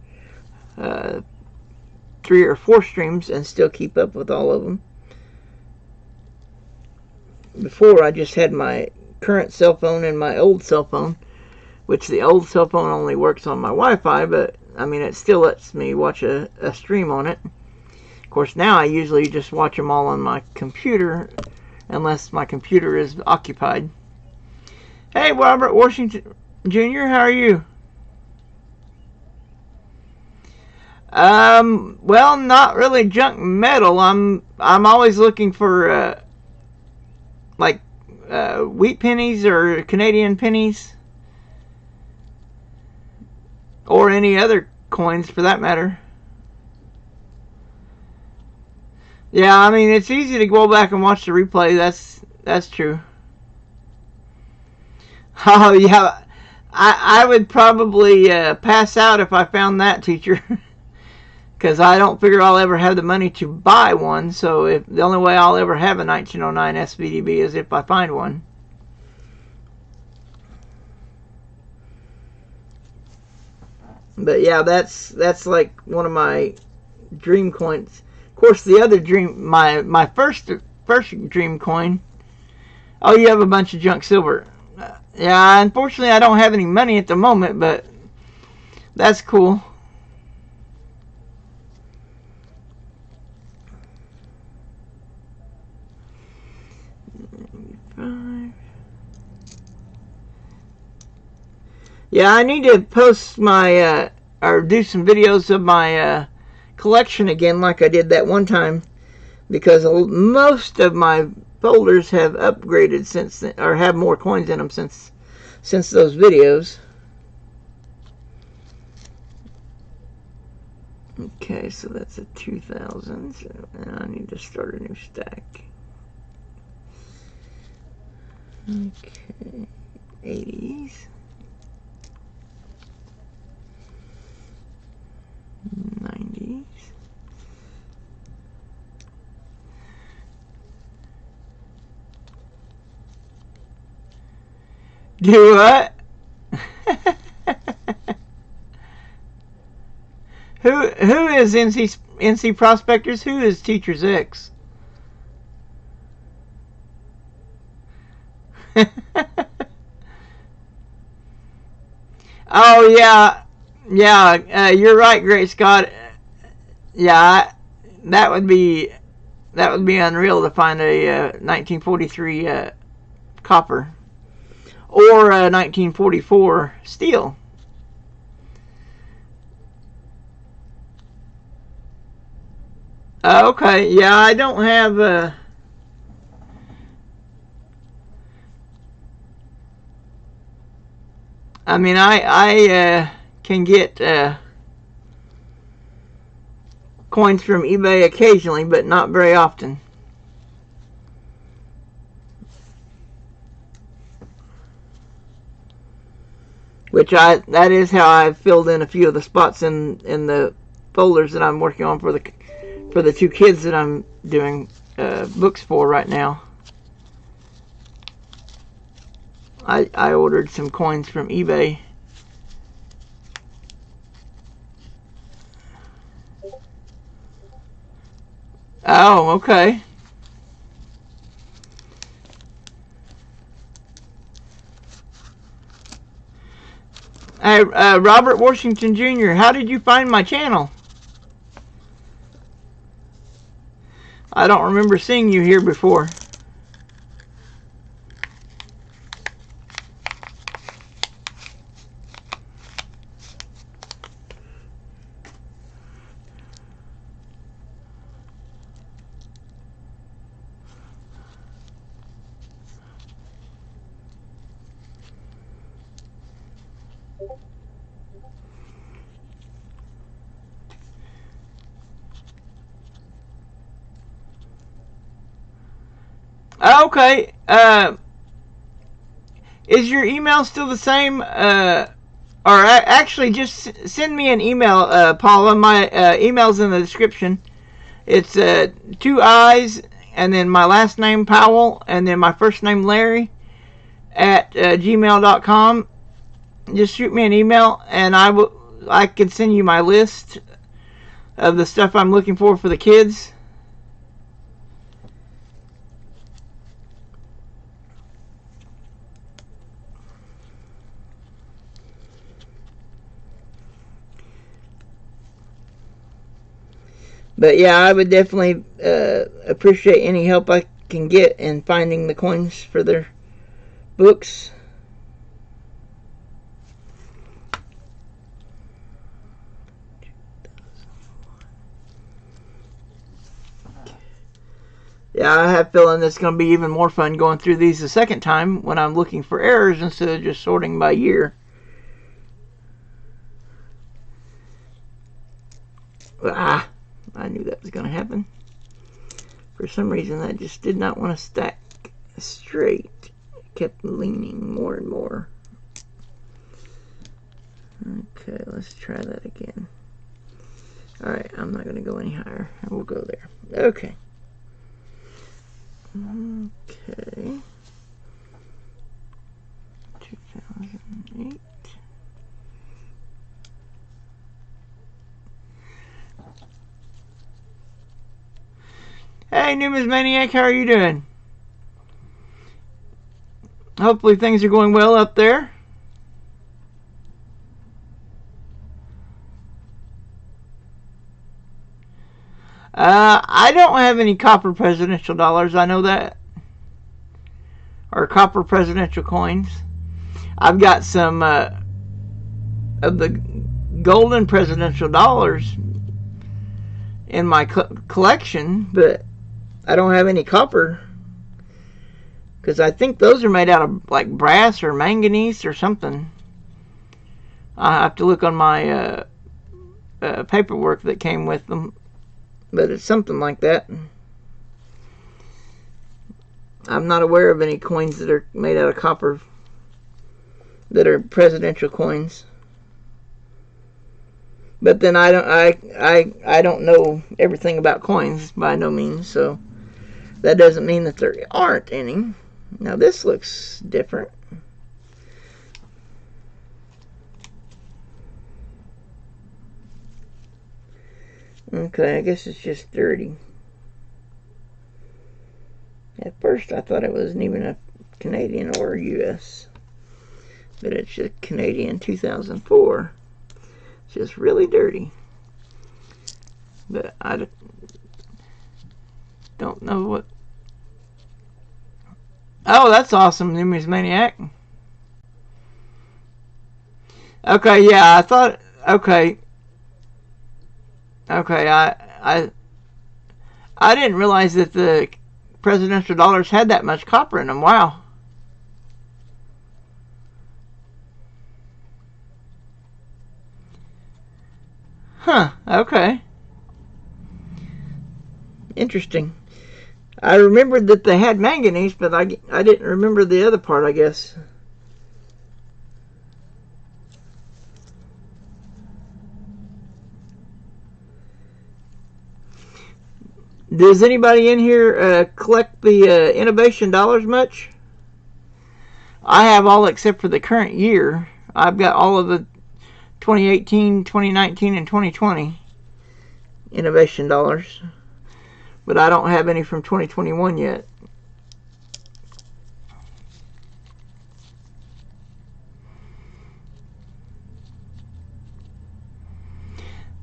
3 or 4 streams and still keep up with all of them. Before, I just had my current cell phone and my old cell phone, which the old cell phone only works on my Wi-Fi, but I mean, it still lets me watch a stream on it. Of course, now I usually just watch them all on my computer, unless my computer is occupied. Hey, Robert Washington Jr., how are you? Well, not really junk metal. I'm always looking for like wheat pennies or Canadian pennies, or any other coins for that matter. Yeah, I mean, it's easy to go back and watch the replay. That's true. Oh yeah, I would probably pass out if I found that, teacher. Because I don't figure I'll ever have the money to buy one. So if the only way I'll ever have a 1909 SVDB is if I find one. But yeah, that's like one of my dream coins. Of course, the other dream, my first dream coin. Oh, you have a bunch of junk silver. Yeah, unfortunately, I don't have any money at the moment, but that's cool. Yeah, I need to post my, or do some videos of my collection again like I did that one time, because most of my folders have upgraded since then, or have more coins in them since those videos. Okay, so that's a 2000, and I need to start a new stack. Okay, 80s. 90s. Do what? Who is NC Prospectors? Who is Teachers X? Oh yeah, you're right, Great Scott. Yeah, that would be unreal to find a 1943 copper or a 1944 steel. Okay, yeah, I don't have I mean, I can get coins from eBay occasionally, but not very often. Which that is how I've filled in a few of the spots in the folders that I'm working on for the 2 kids that I'm doing books for right now. I ordered some coins from eBay. Oh, okay. Hey, Robert Washington Jr., how did you find my channel? I don't remember seeing you here before. Okay. Is your email still the same? Or actually, just send me an email, Paula. My email's in the description. It's 2 I's and then my last name Powell and then my first name Larry at gmail.com. Just shoot me an email and I can send you my list of the stuff I'm looking for the kids. But yeah, I would definitely appreciate any help I can get in finding the coins for their books. Yeah, I have a feeling it's going to be even more fun going through these the second time when I'm looking for errors instead of just sorting by year. I knew that was going to happen. For some reason, I just did not want to stack straight. It kept leaning more and more. Okay, let's try that again. Alright, I'm not going to go any higher. We'll go there. Okay. Okay. 2008. Hey, Numismaniac, how are you doing? Hopefully things are going well up there. I don't have any copper presidential dollars, I know that. Or copper presidential coins. I've got some of the golden presidential dollars in my collection, but I don't have any copper. Because I think those are made out of like brass or manganese or something. I have to look on my paperwork that came with them. But it's something like that. I'm not aware of any coins that are made out of copper that are presidential coins. But then I don't know everything about coins by no means, so that doesn't mean that there aren't any. Now this looks different. Okay, I guess it's just dirty. At first I thought it wasn't even a Canadian or US. But it's just Canadian 2004. It's just really dirty. But I don't know what... Oh, that's awesome, Numismaniac. Okay, yeah, I thought... Okay. Okay, I didn't realize that the presidential dollars had that much copper in them. Wow. Huh, okay. Interesting. I remembered that they had manganese, but I didn't remember the other part, I guess. Does anybody in here collect the innovation dollars much? I have all except for the current year. I've got all of the 2018, 2019, and 2020 innovation dollars. But I don't have any from 2021 yet.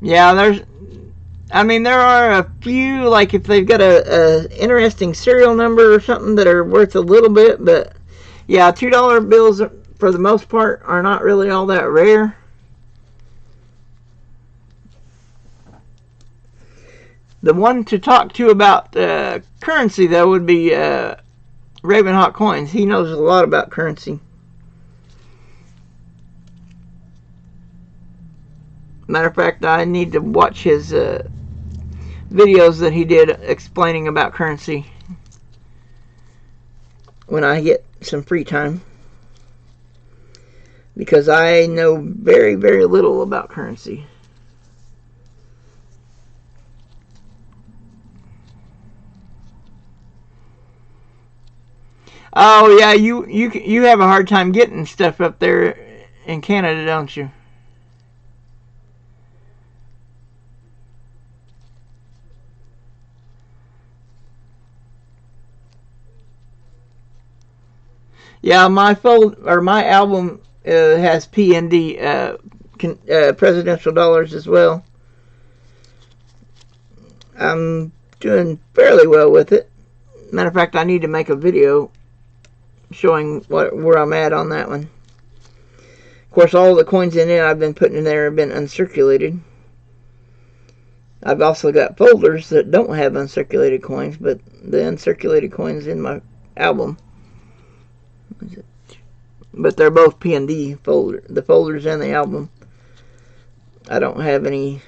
Yeah, there are a few, like if they've got a interesting serial number or something that are worth a little bit, but yeah, $2 bills for the most part are not really all that rare. The one to talk to about currency, though, would be Ravenhawk Coins. He knows a lot about currency. Matter of fact, I need to watch his videos that he did explaining about currency when I get some free time, because I know very, very little about currency. Oh yeah, you have a hard time getting stuff up there in Canada, don't you? Yeah, my album has PND presidential dollars as well. I'm doing fairly well with it. Matter of fact, I need to make a video showing where I'm at on that one. Of course, all the coins in it I've been putting in there have been uncirculated. I've also got folders that don't have uncirculated coins, but the uncirculated coins in my album. But they're both PND folder, the folders and the album. I don't have any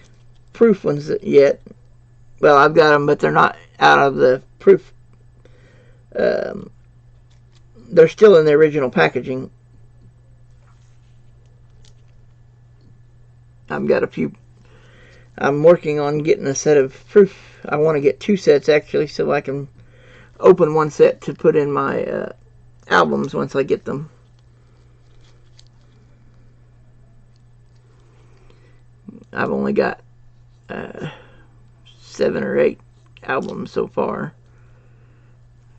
proof ones yet. Well, I've got them, but they're not out of the proof. They're still in the original packaging. I've got a few. I'm working on getting a set of proof. I want to get 2 sets actually, so I can open 1 set to put in my albums once I get them. I've only got 7 or 8 albums so far.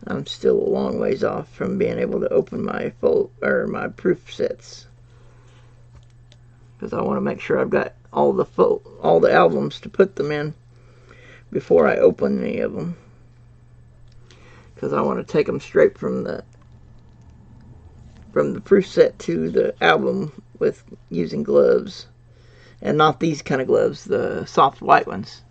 I'm still a long ways off from being able to open my my proof sets, because I want to make sure I've got all the albums to put them in before I open any of them, because I want to take them straight from the proof set to the album with using gloves, and not these kind of gloves, the soft white ones.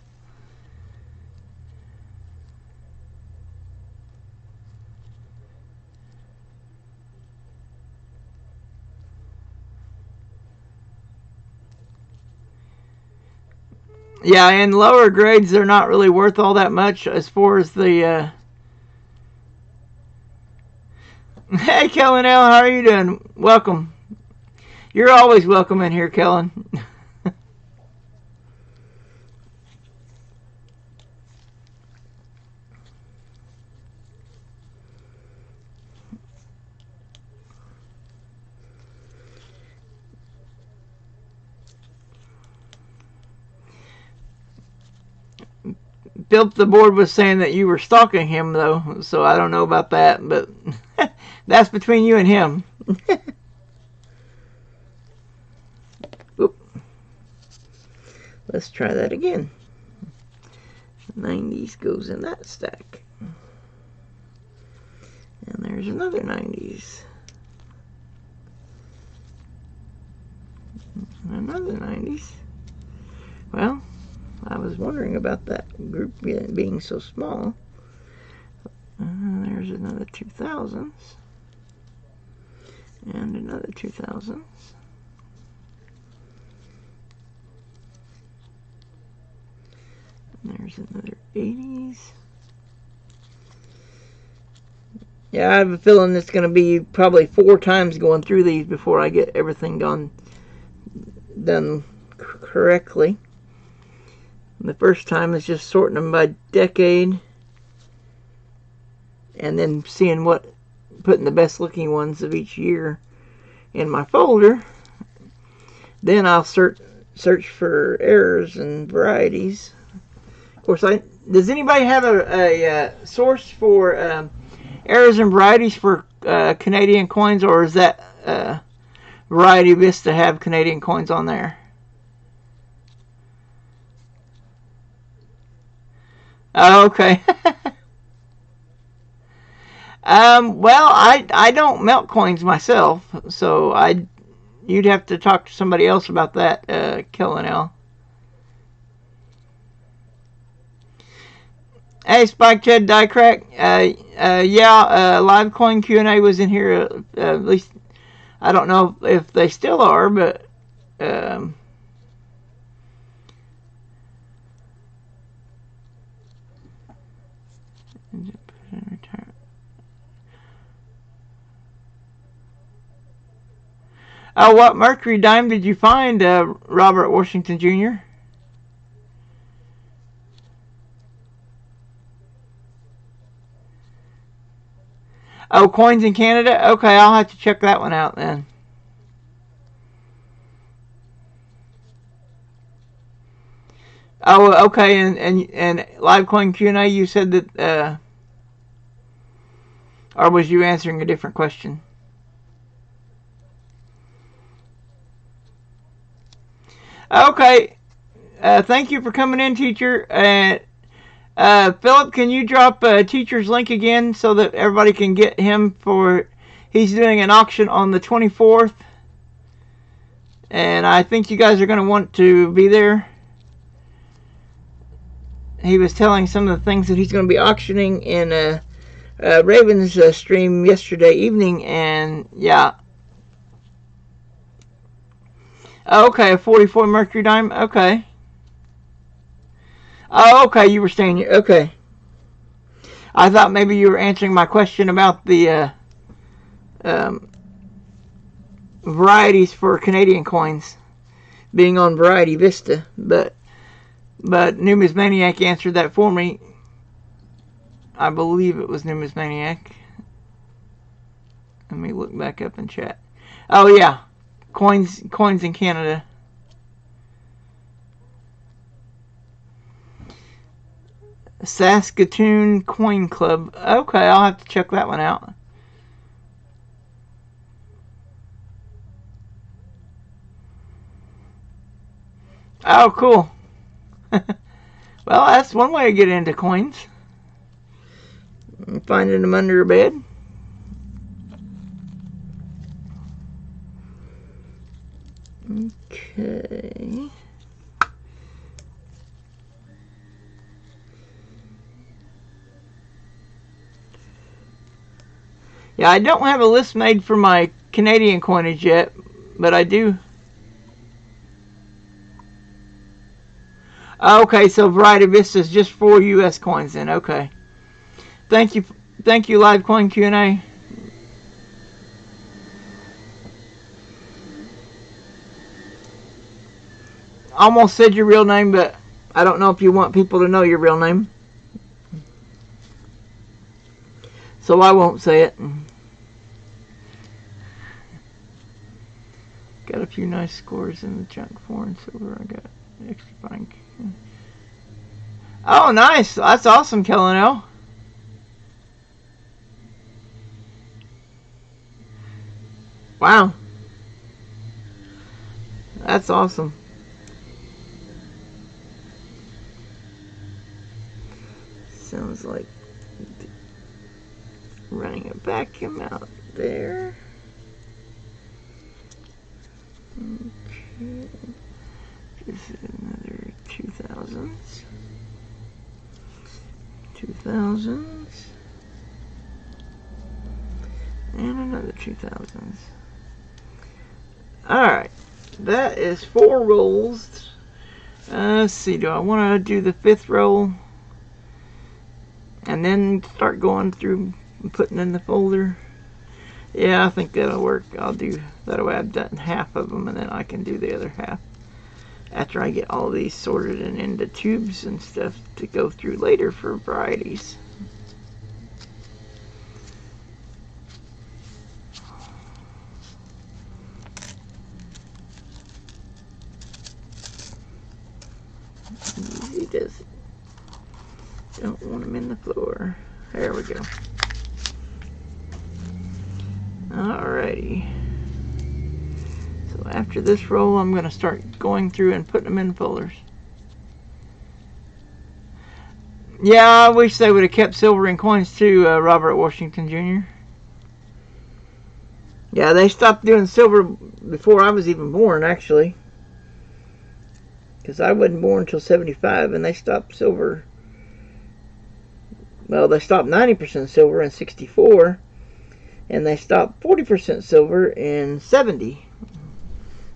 Yeah, in lower grades, they're not really worth all that much as far as the... Hey, Kellen L., how are you doing? Welcome. You're always welcome in here, Kellen. Built the board was saying that you were stalking him, though, so I don't know about that, but that's between you and him. Oop. Let's try that again. 90s goes in that stack. And there's another 90s. Another 90s. Well, I was wondering about that group being so small. There's another 2000s. And another 2000s. And there's another 80s. Yeah, I have a feeling it's going to be probably 4 times going through these before I get everything done correctly. The first time is just sorting them by decade, and then seeing what putting the best looking ones of each year in my folder. Then I'll search for errors and varieties. Of course, does anybody have a source for errors and varieties for Canadian coins, or is that Variety Vista have Canadian coins on there? Oh, okay. Well, I don't melt coins myself, so you'd have to talk to somebody else about that, Killinell. Hey, Spike Chad Diecrack. Yeah, Live Coin Q&A was in here. At least I don't know if they still are, but oh, what Mercury dime did you find, Robert Washington Jr.? Oh, coins in Canada? Okay, I'll have to check that one out then. Oh, okay, and Live Coin Q&A, you said that, or was you answering a different question? Okay, thank you for coming in, teacher. Philip, can you drop teacher's link again so that everybody can get him for... He's doing an auction on the 24th. And I think you guys are going to want to be there. He was telling some of the things that he's going to be auctioning in Raven's stream yesterday evening. And yeah. Okay, a 44 Mercury dime. Okay. Oh, okay, you were saying... Okay. I thought maybe you were answering my question about the varieties for Canadian coins being on Variety Vista, but Numismaniac answered that for me. I believe it was Numismaniac. Let me look back up in chat. Oh yeah, coins in Canada. Saskatoon Coin Club. Okay, I'll have to check that one out. Oh, cool. Well, that's one way to get into coins. Finding them under your bed. Okay. Yeah, I don't have a list made for my Canadian coinage yet, but I do. Okay, so Variety Vista is just for U.S. coins then. Okay. Thank you, Live Coin Q&A. Almost said your real name, but I don't know if you want people to know your real name. So I won't say it. Got a few nice scores in the junk foreign silver. I got extra fine. Oh, nice. That's awesome, Kellano. Wow. That's awesome. Sounds like running a vacuum out there. Okay. This is another 2000s. 2000s. And another 2000s. Alright. That is 4 rolls. Let's see. Do I want to do the 5th roll? And then start going through and putting in the folder? Yeah, I think that'll work. I'll do that way. I've done half of them, and then I can do the other half after I get all these sorted and into tubes and stuff to go through later for varieties. Alrighty. So after this roll, I'm going to start going through and putting them in folders. Yeah, I wish they would have kept silver and coins too, Robert Washington Jr. Yeah, they stopped doing silver before I was even born, actually. Because I wasn't born until 75, and they stopped silver. Well, they stopped 90% silver in 64, and they stopped 40% silver in 70.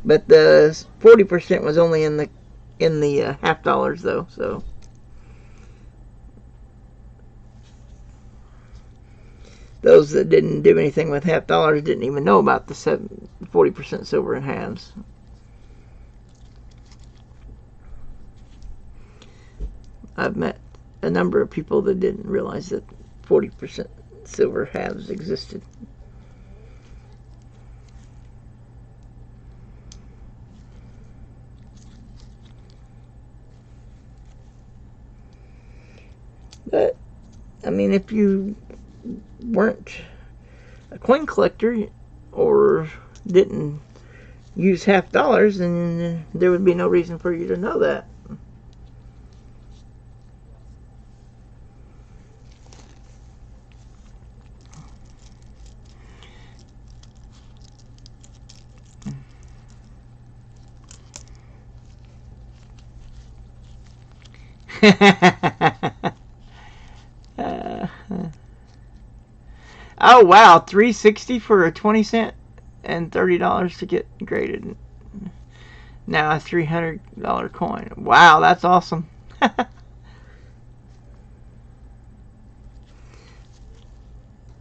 But the 40% was only in the half dollars, though. So those that didn't do anything with half dollars didn't even know about the 40% silver in halves. I've met a number of people that didn't realize that 40% silver halves existed. But, I mean, if you weren't a coin collector or didn't use half dollars, then there would be no reason for you to know that. Oh wow, $3.60 for a 20-cent and $30 to get graded. Now a $300 coin. Wow, that's awesome.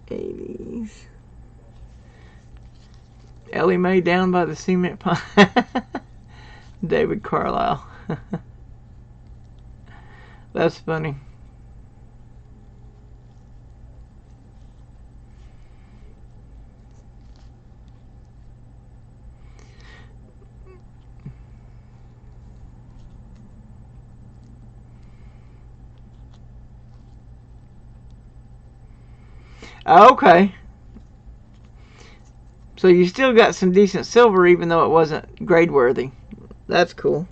80s. Ellie Mae down by the cement pile. David Carlisle. That's funny. Okay. So you still got some decent silver even though it wasn't grade worthy. That's cool.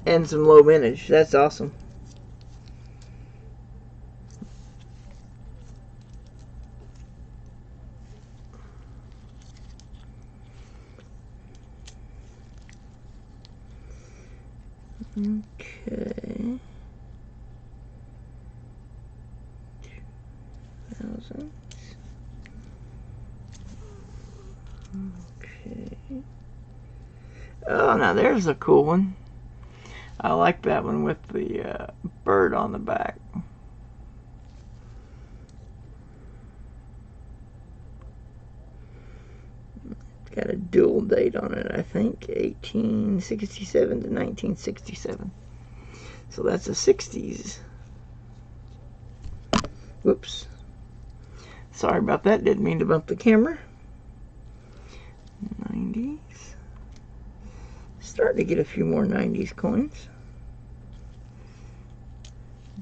And some low mintage. That's awesome. Okay. 2000s. Okay. Oh, now there's a cool one. I like that one with the bird on the back. It's got a dual date on it, I think. 1867 to 1967. So that's the 60s. Whoops. Sorry about that. Didn't mean to bump the camera. 90s. Starting to get a few more 90s coins.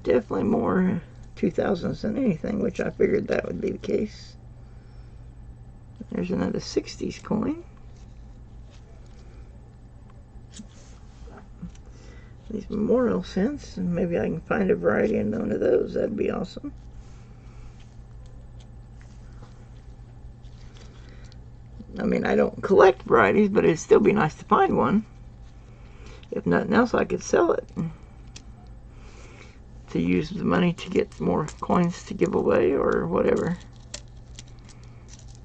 Definitely more 2000s than anything, which I figured that would be the case. There's another 60s coin. These memorial cents, and maybe I can find a variety unknown of those. That'd be awesome. I mean, I don't collect varieties, but it'd still be nice to find one. If nothing else, I could sell it to use the money to get more coins to give away or whatever.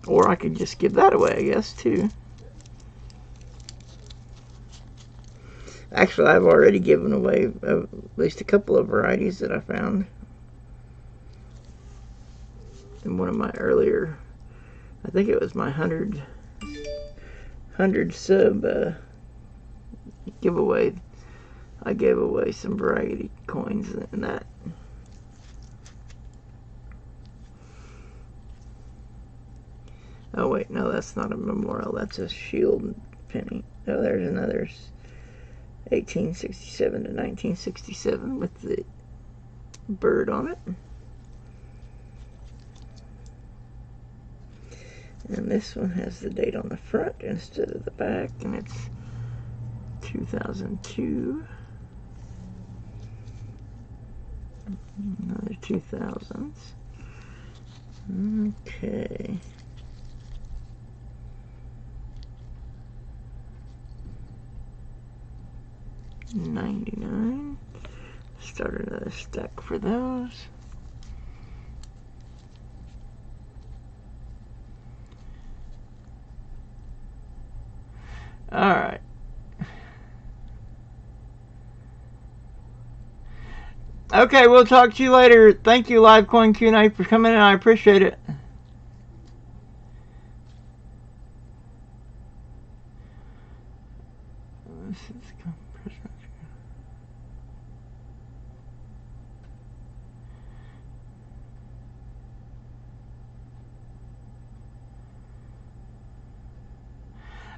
Or I could just give that away, I guess, too. Actually, I've already given away at least a couple of varieties that I found in one of my earlier, I think it was my 100 sub giveaway. I gave away some variety coins in that. Oh wait, no, that's not a memorial. That's a shield penny. Oh, there's another 1867 to 1967 with the bird on it. And this one has the date on the front instead of the back, and it's 2002. Another 2000s. Okay. $99. Start another stack for those. All right. Okay, we'll talk to you later. Thank you, LiveCoin Q&A, for coming in. I appreciate it.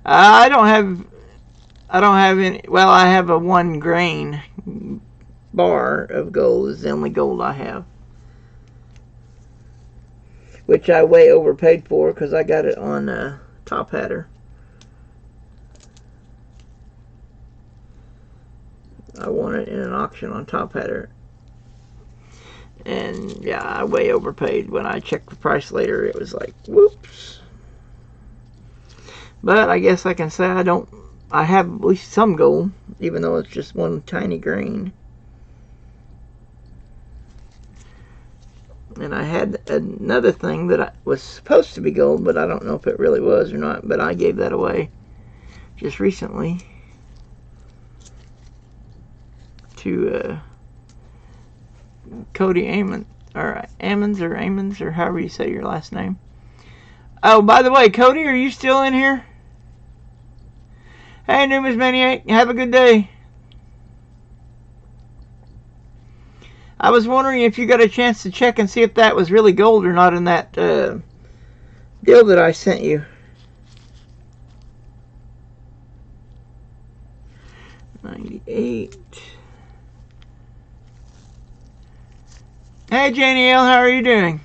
I don't have any. Well, I have a 1 grain bar of gold. Is the only gold I have, which I way overpaid for because I got it on Top Hatter. I won it in an auction on Top Hatter, and yeah, I way overpaid. When I checked the price later, it was like, whoops. But I guess I can say I have at least some gold, even though it's just 1 tiny grain. And I had another thing that was supposed to be gold, but I don't know if it really was or not. But I gave that away just recently to Cody Ammons, or Ammons, or however you say your last name. Oh, by the way, Cody, are you still in here? Hey, Numas Maniac, have a good day. I was wondering if you got a chance to check and see if that was really gold or not in that deal that I sent you. $98. Hey, Janie L, how are you doing?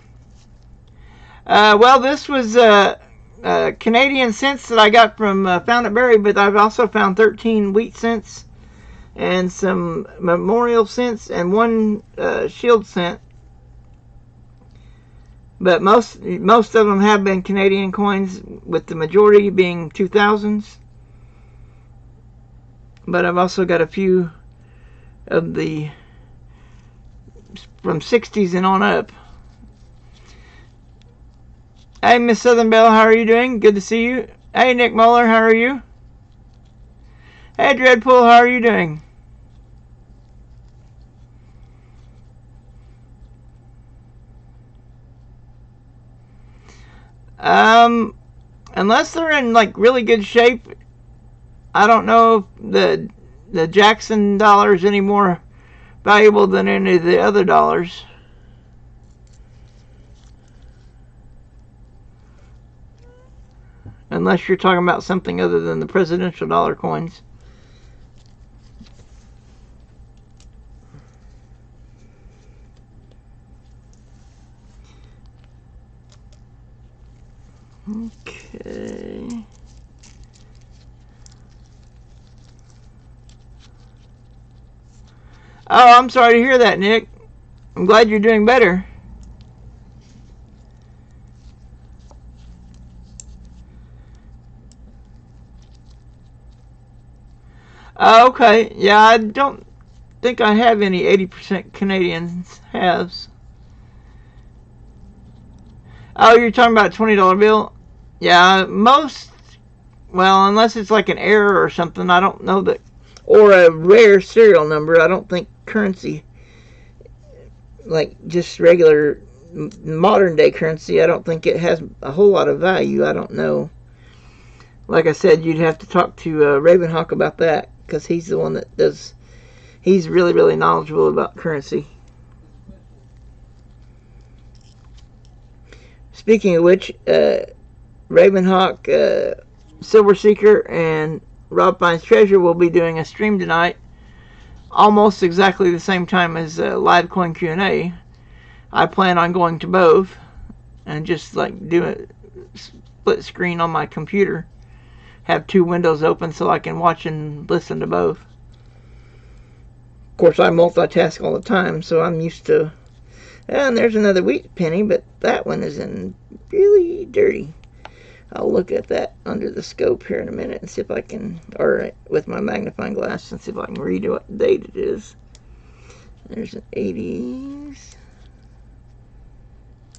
Well, this was Canadian cents that I got from Found It Berry, but I've also found 13 wheat cents and some memorial cents and 1 shield cent. But most of them have been Canadian coins, with the majority being 2000s. But I've also got a few of the from 60s and on up. Hey, Miss Southern Belle, how are you doing? Good to see you. Hey, Nick Muller, how are you? Hey, Dreadpool, how are you doing? Unless they're in like really good shape, I don't know if the Jackson dollar is any more valuable than any of the other dollars. Unless you're talking about something other than the presidential dollar coins. Okay. Oh, I'm sorry to hear that, Nick. I'm glad you're doing better. Okay, yeah, I don't think I have any 80% Canadians halves. Oh, you're talking about a $20 bill? Yeah, most, well, unless it's like an error or something, I don't know that, or a rare serial number, I don't think currency, like just regular modern day currency, I don't think it has a whole lot of value. I don't know. Like I said, you'd have to talk to Ravenhawk about that, because he's the one that does, he's really, really knowledgeable about currency. Speaking of which, Ravenhawk, Silver Seeker, and Rob Finds Treasure will be doing a stream tonight, almost exactly the same time as LiveCoin Q&A. I plan on going to both and just like split screen on my computer. Have two windows open so I can watch and listen to both. Of course, I multitask all the time, so I'm used to... And there's another wheat penny, but that one is in really dirty. I'll look at that under the scope here in a minute and see if I can... Or with my magnifying glass and see if I can read what date it is. There's an 80s.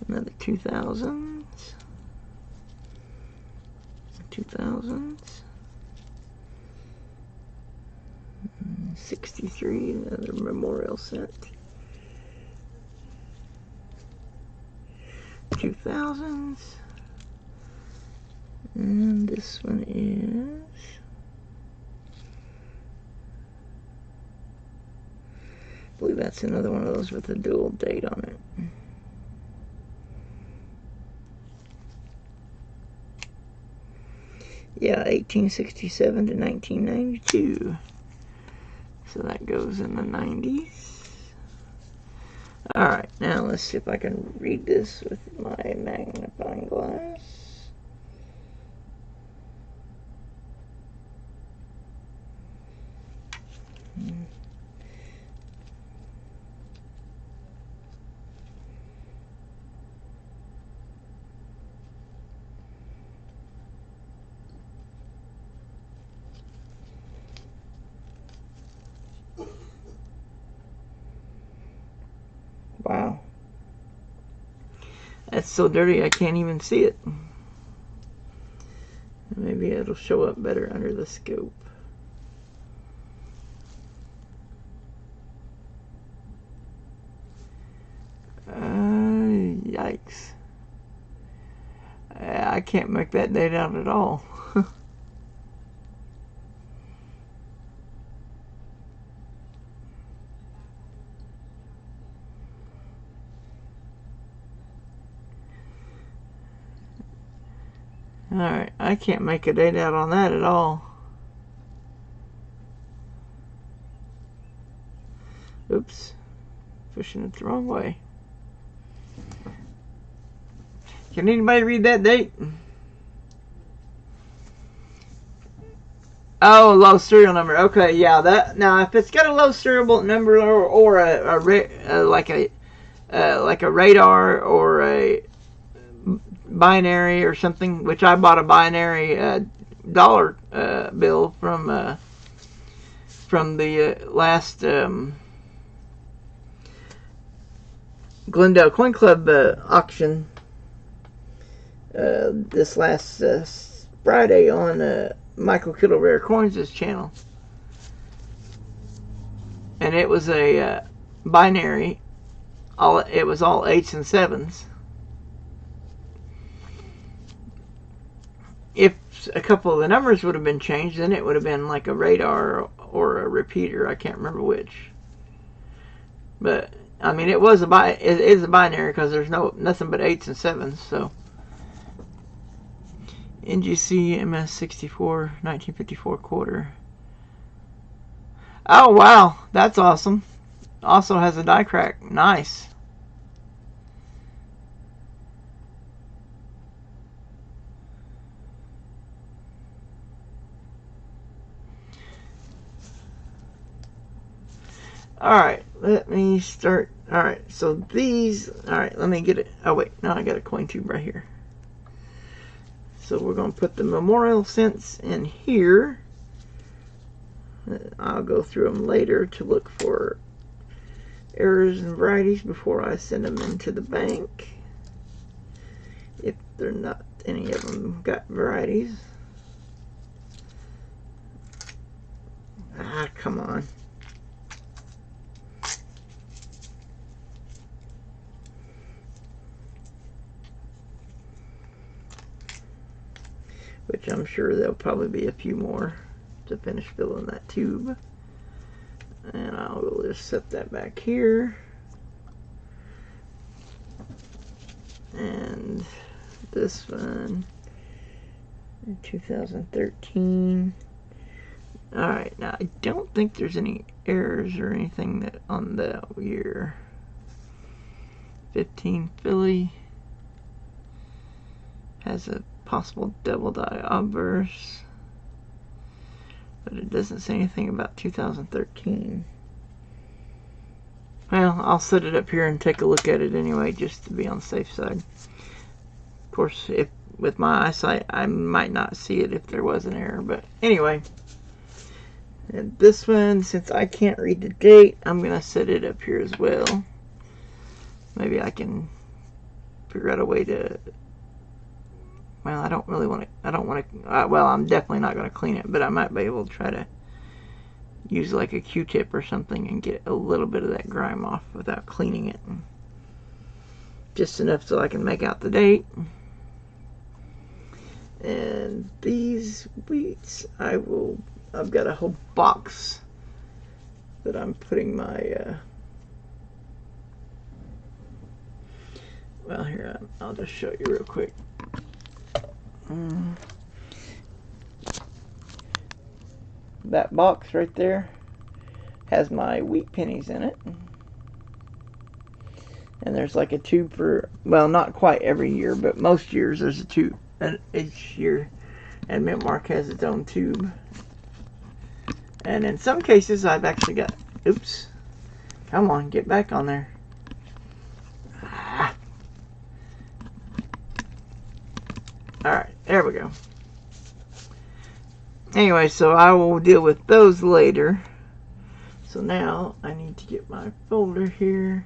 Another 2000s. 2000s. 63, another memorial cent. 2000s. And this one is... I believe that's another one of those with a dual date on it. Yeah, 1867 to 1992. So that goes in the 90s. Alright, now let's see if I can read this with my magnifying glass. Wow. That's so dirty I can't even see it. Maybe it'll show up better under the scope. Yikes. I can't make that date out at all. Alright, I can't make a date out on that at all. Oops. Pushing it the wrong way. Can anybody read that date? Oh, low serial number. Okay, yeah. That now, if it's got a low serial number or like a radar or a binary or something, which I bought a binary dollar bill from the last Glendale Coin Club auction this last Friday on Michael Kittle Rare Coins' channel, and it was a binary. It was all 8s and 7s. If a couple of the numbers would have been changed, then it would have been like a radar or a repeater. I can't remember which. But I mean, it is a binary because there's nothing but 8s and 7s. So NGC MS64 1954 quarter. Oh wow, that's awesome. Also has a die crack. Nice. Alright, let me start. Alright, so these. Alright, let me get it. Oh, wait. No, I got a coin tube right here. So we're going to put the memorial cents in here. I'll go through them later to look for errors and varieties before I send them into the bank. If they're not, any of them got varieties. Ah, come on. Which I'm sure there'll probably be a few more to finish filling that tube. And I'll just set that back here. And this one, 2013. Alright, now I don't think there's any errors or anything that on that year. 15 Philly has a possible double die obverse. But it doesn't say anything about 2013. Well, I'll set it up here and take a look at it anyway, just to be on the safe side. Of course, if with my eyesight, I might not see it if there was an error. But anyway, and this one, since I can't read the date, I'm going to set it up here as well. Maybe I can figure out a way to... Well, I don't really want to... I don't want to... well, I'm definitely not going to clean it, but I might be able to try to use like a Q-tip or something and get a little bit of that grime off without cleaning it. Just enough so I can make out the date. And these wheats, I've got a whole box that I'm putting my, well, here, I'll just show you real quick. That box right there has my wheat pennies in it. And there's like a tube for, well, not quite every year, but most years there's a tube. And each year, and Mint Mark has its own tube. And in some cases, I've actually got, oops, come on, get back on there. Ah. Alright, there we go. Anyway, so I will deal with those later. So now I need to get my folder here.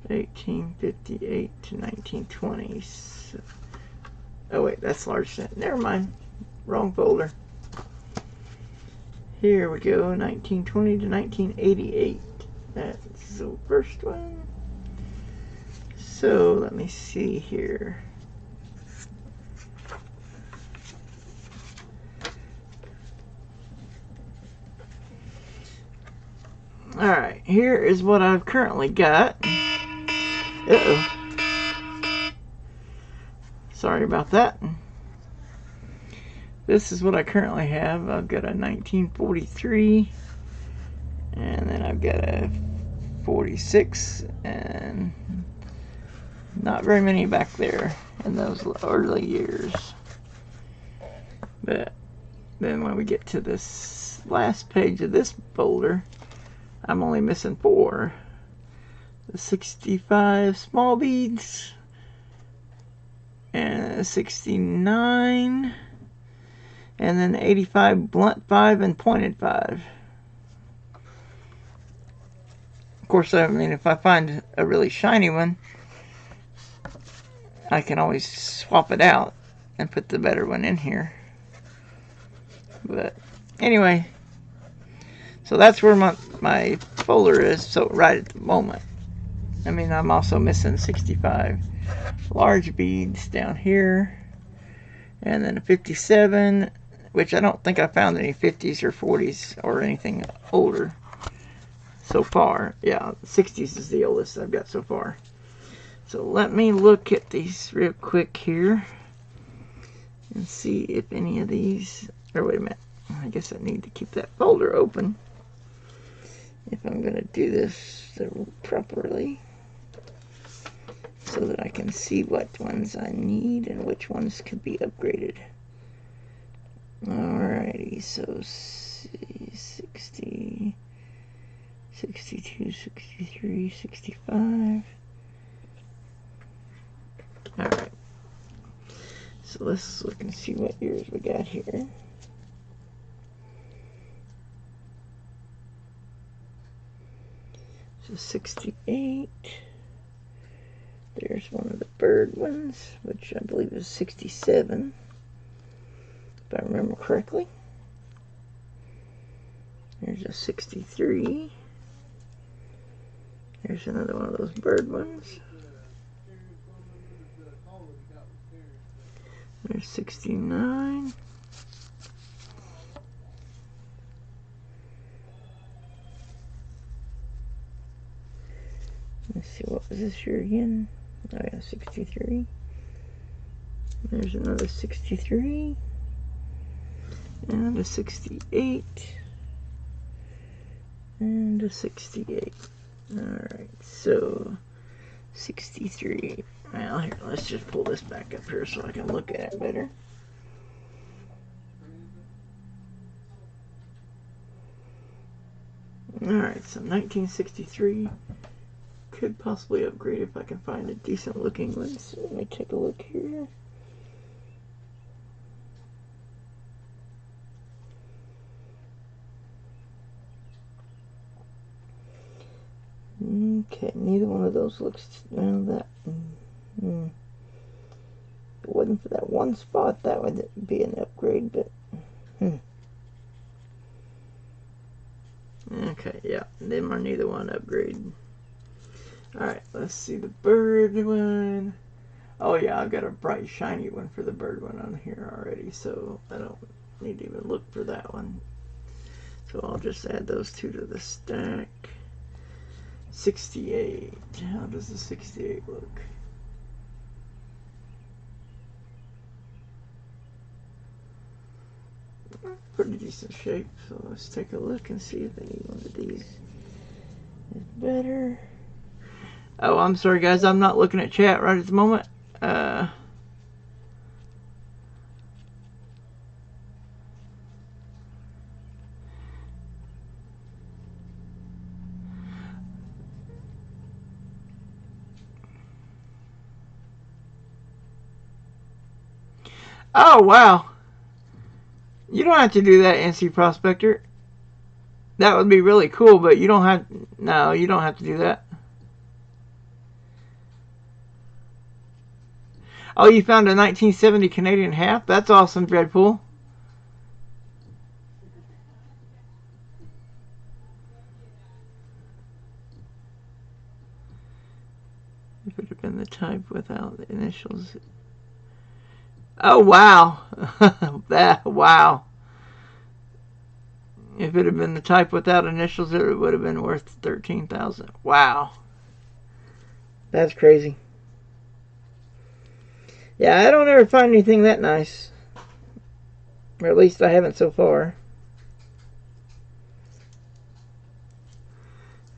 1858 to 1920. So, oh wait, that's large cent. Never mind. Wrong folder. Here we go. 1920 to 1988. That's the first one. So let me see here. Alright, here is what I've currently got. Uh-oh. Sorry about that. This is what I currently have. I've got a 1943, and then I've got a 46, and not very many back there in those early years. But then when we get to this last page of this folder, I'm only missing 4. The 65 small beads, and 69, and then 85 blunt 5 and pointed 5. Of course, I mean, if I find a really shiny one, I can always swap it out and put the better one in here. But anyway, so that's where my folder is, so right at the moment. I mean, I'm also missing 65 large beads down here, and then a 57, which I don't think I found any 50s or 40s or anything older so far. Yeah, 60s is the oldest I've got so far. So let me look at these real quick here and see if any of these, or wait a minute, I guess I need to keep that folder open if I'm going to do this properly, so that I can see what ones I need and which ones could be upgraded. Alrighty, so 60, 62, 63, 65. Alright, so let's look and see what years we got here. So 68. There's one of the bird ones, which I believe is 67, if I remember correctly. There's a 63. There's another one of those bird ones. There's 69. Let's see, what was this year again? Oh yeah, 63. There's another 63. And a 68. And a 68. Alright, so 63. Well, here, let's just pull this back up here so I can look at it better. Alright, so 1963 could possibly upgrade if I can find a decent looking one. So let me take a look here. Okay, neither one of those looks, well, that, if it wasn't for that one spot, that would be an upgrade, but, Okay, yeah, them are neither one upgrade. Alright, let's see the bird one. Oh yeah, I've got a bright shiny one for the bird one on here already, so I don't need to even look for that one. So I'll just add those two to the stack. 68. How does the 68 look? Pretty decent shape, so let's take a look and see if any one of these is better. Oh, I'm sorry guys, I'm not looking at chat right at the moment. Oh, wow. You don't have to do that, NC Prospector. That would be really cool, but you don't have... No, you don't have to do that. Oh, you found a 1970 Canadian half? That's awesome, Dreadpool. It would have been the type without the initials. Oh, wow. Wow. If it had been the type without initials, it would have been worth $13,000. Wow. That's crazy. Yeah, I don't ever find anything that nice. Or at least I haven't so far.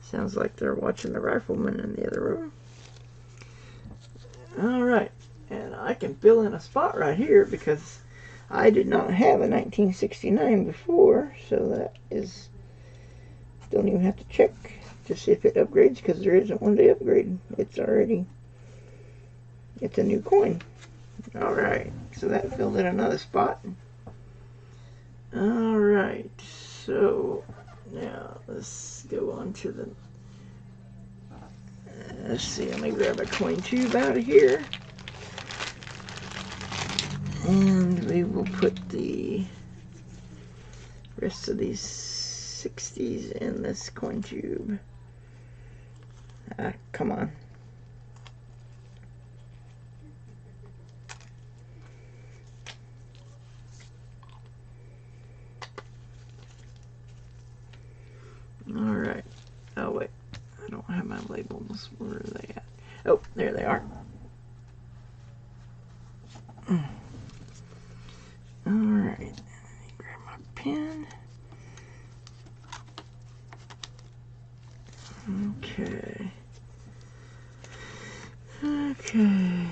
Sounds like they're watching the rifleman in the other room. Alright. And I can fill in a spot right here because I did not have a 1969 before, so that is, don't even have to check to see if it upgrades because there isn't one to upgrade. It's already, it's a new coin. Alright, so that filled in another spot. Alright, so now let's go on to the, let's see, let me grab a coin tube out of here. And we will put the rest of these 60s in this coin tube. Ah, come on. Alright. Oh, wait. I don't have my labels. Where are they at? Oh, there they are. Alright, let me grab my pen. Okay. Okay.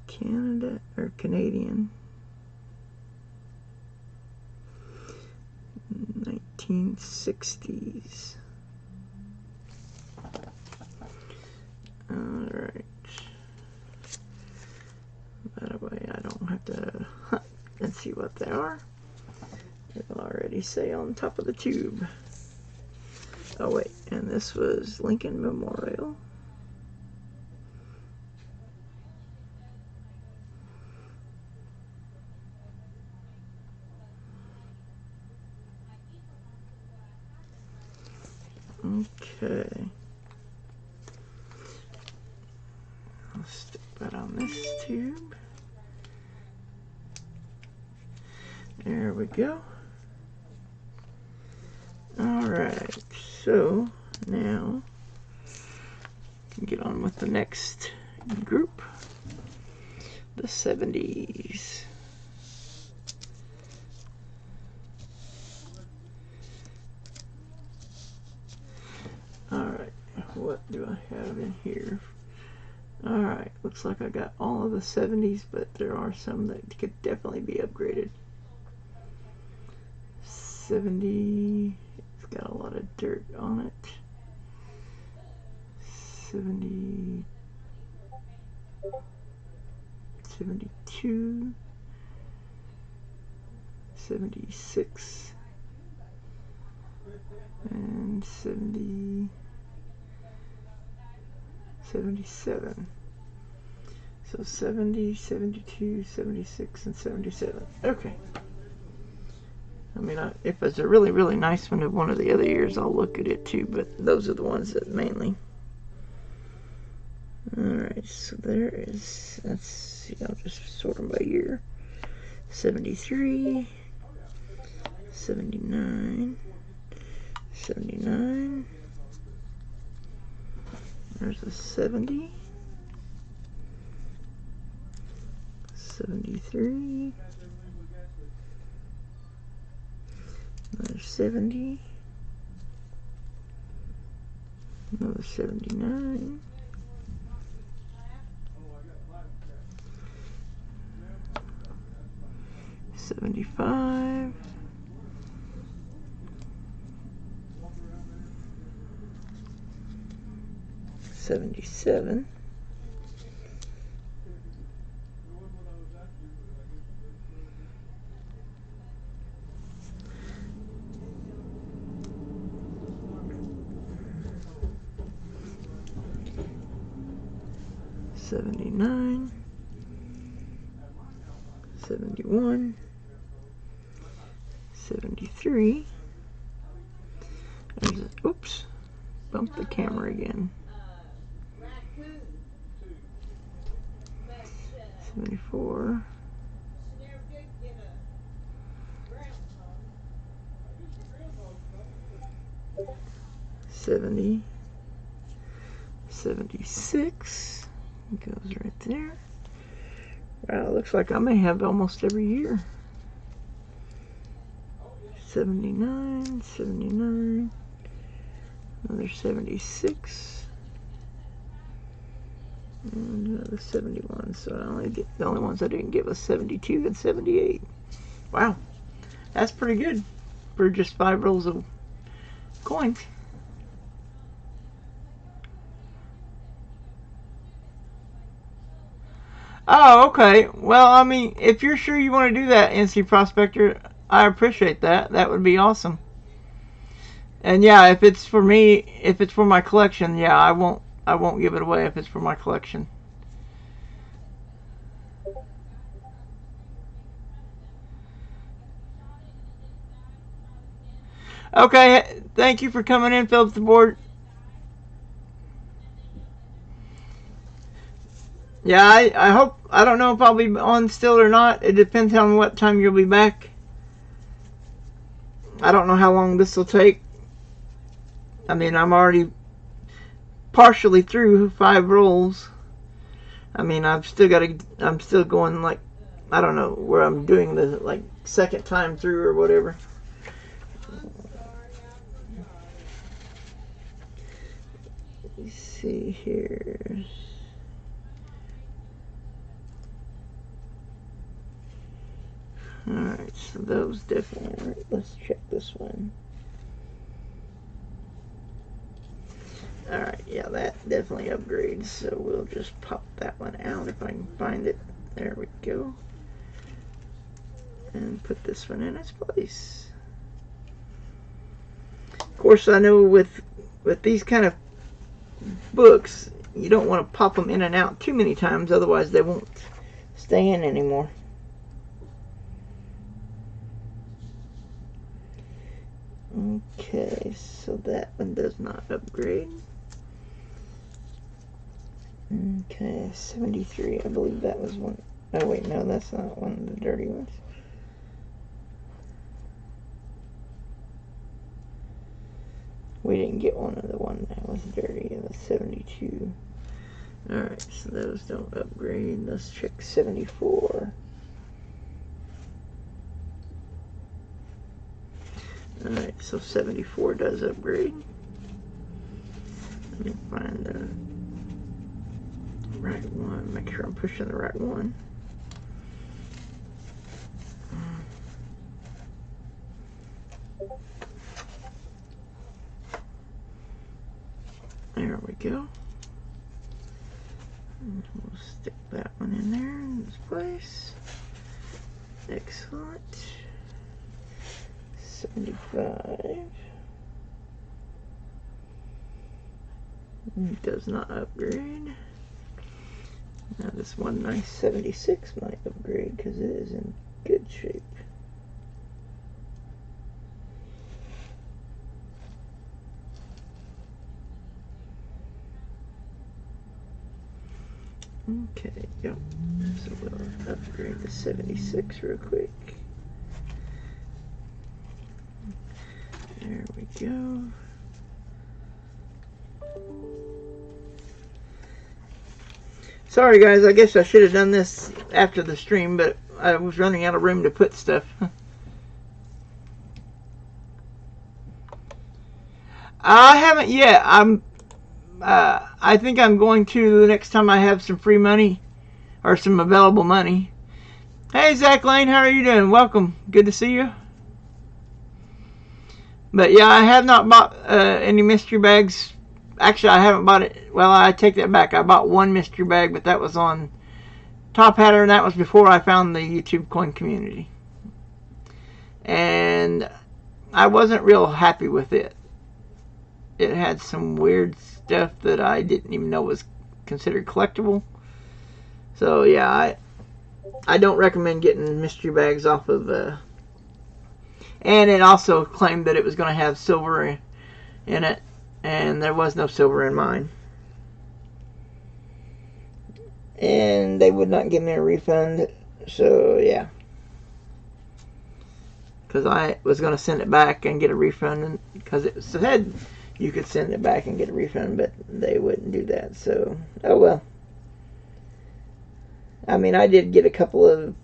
Canada or Canadian. 1960s. Alright. That way I don't have to hunt and see what they are. It'll already say on top of the tube. Oh wait, and this was Lincoln Memorial. Okay. I'll stick that on this tube. There we go. Alright, so now we can get on with the next group, the 70s. What do I have in here? Alright, looks like I got all of the 70s, but there are some that could definitely be upgraded. 70, it's got a lot of dirt on it. 70, 72, 76, and 70, 77. So 70, 72, 76, and 77. Okay. I mean, if it's a really, really nice one of one of the other years, I'll look at it too, but those are the ones that mainly. Alright, so there is, let's see, I'll just sort them by year. 73, 79, 79. There's a 70, 73, another 70, another 79, 75, 77, 79, 71, 73. There's a, oops, bumped the camera again. 74. 70. 76. Goes right there. Wow, it looks like I may have almost every year. 79, 79, another 76, and another 71. So the only ones I didn't get was 72 and 78. Wow, that's pretty good for just 5 rolls of coins. Oh, okay. Well, I mean, if you're sure you want to do that, NC Prospector, I appreciate that. That would be awesome. And yeah, if it's for me, if it's for my collection, yeah, I won't give it away if it's for my collection. Okay, thank you for coming in, Philip the Board. Yeah, I hope, I don't know if I'll be on still or not. It depends on what time you'll be back. I don't know how long this will take. I mean, I'm already partially through 5 rolls. I mean, I'm still going like, I don't know, where I'm doing the like second time through or whatever. Let's see here. Alright, so those definitely, alright, let's check this one. Alright, yeah, that definitely upgrades, so we'll just pop that one out if I can find it. There we go. And put this one in its place. Of course, I know with these kind of books, you don't want to pop them in and out too many times, otherwise they won't stay in anymore. Okay, so that one does not upgrade. Okay, 73, I believe that was one. Oh wait, no, that's not one of the dirty ones. We didn't get one of the one that was dirty. It was 72. Alright, so those don't upgrade. Let's check 74. Alright, so 74 does upgrade. Let me find the right one. Make sure I'm pushing the right one. There we go. And we'll stick that one in there in this place. Excellent. 75. Does not upgrade. Now this one nice 76 might upgrade because it is in good shape. Okay, yep. So we'll upgrade to 76 real quick. There we go. Sorry guys, I guess I should have done this after the stream, but I was running out of room to put stuff. I haven't yet. I think I'm going to the next time I have some free money or some available money. Hey Zach Lane, how are you doing? Welcome. Good to see you. But yeah, I have not bought any mystery bags. Actually, I haven't bought it. Well, I take that back. I bought one mystery bag, but that was on Top Hatter, and that was before I found the YouTube coin community. And I wasn't real happy with it. It had some weird stuff that I didn't even know was considered collectible. So yeah, I don't recommend getting mystery bags off of and it also claimed that it was going to have silver in it, and there was no silver in mine. And they would not give me a refund, so yeah. Because I was going to send it back and get a refund, because it said you could send it back and get a refund, but they wouldn't do that, so oh well. I mean, I did get a couple of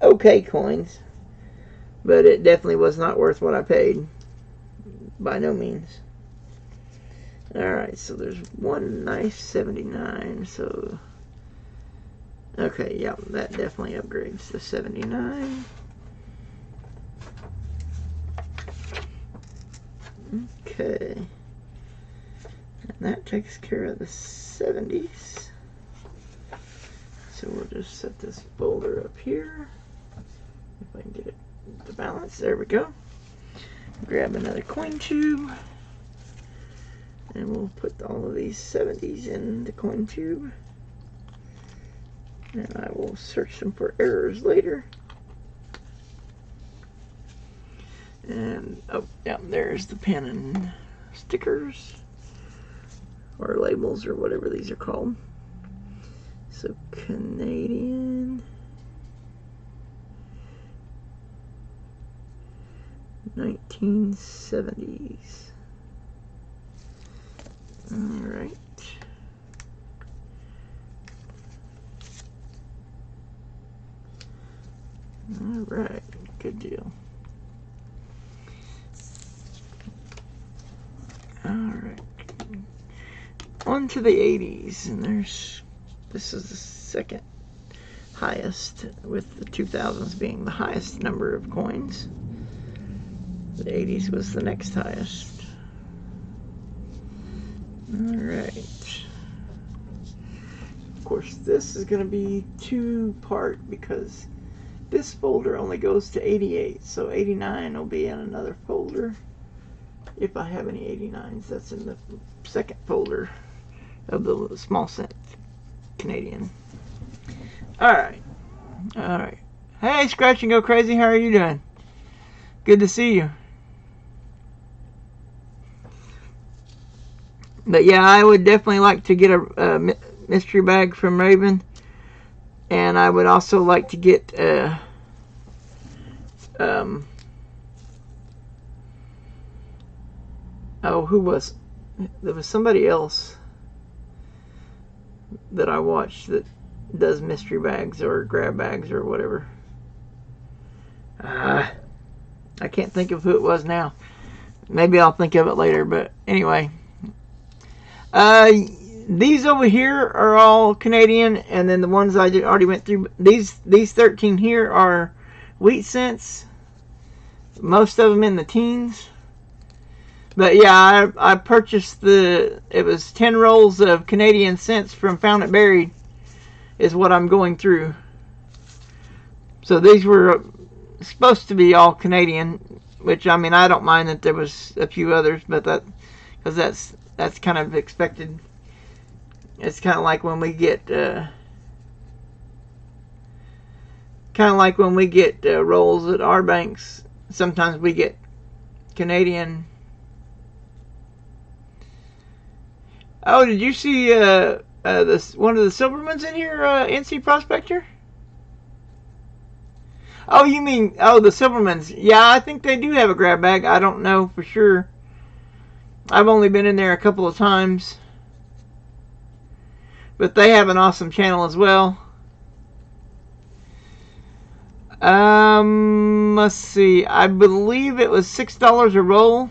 okay coins, but it definitely was not worth what I paid. By no means. Alright, so there's one nice 79, so okay, yeah, that definitely upgrades to 79. Okay. And that takes care of the 70s. So we'll just set this folder up here. If I can get it to balance. There we go. Grab another coin tube. And we'll put all of these 70s in the coin tube. And I will search them for errors later. And, oh, yeah, there's the pin and stickers. Or labels, or whatever these are called. So, Canadian. 1970s. Alright. Alright, good deal. Alright. On to the 80s, and this is the second highest, with the 2000s being the highest number of coins. The 80s was the next highest. Alright. Of course, this is going to be two-part because this folder only goes to 88, so 89 will be in another folder. If I have any 89s, that's in the second folder of the small cent Canadian. Alright. Alright. Hey, Scratch and Go Crazy, how are you doing? Good to see you. But yeah, I would definitely like to get a mystery bag from Raven. And I would also like to get oh, who was there was somebody else that I watched that does mystery bags or grab bags or whatever. I can't think of who it was now. Maybe I'll think of it later, but anyway. These over here are all Canadian, and then the ones I already went through. These 13 here are wheat cents. Most of them in the teens. But yeah, I purchased it was 10 rolls of Canadian cents from Found It Buried is what I'm going through. So these were supposed to be all Canadian, which, I mean, I don't mind that there was a few others, but because that's kind of expected. It's kind of like when we get rolls at our banks. Sometimes we get Canadian. Oh, did you see one of the Silvermans in here, NC Prospector? Oh, you mean, the Silvermans. Yeah, I think they do have a grab bag. I don't know for sure. I've only been in there a couple of times. But they have an awesome channel as well. Let's see. I believe it was $6 a roll.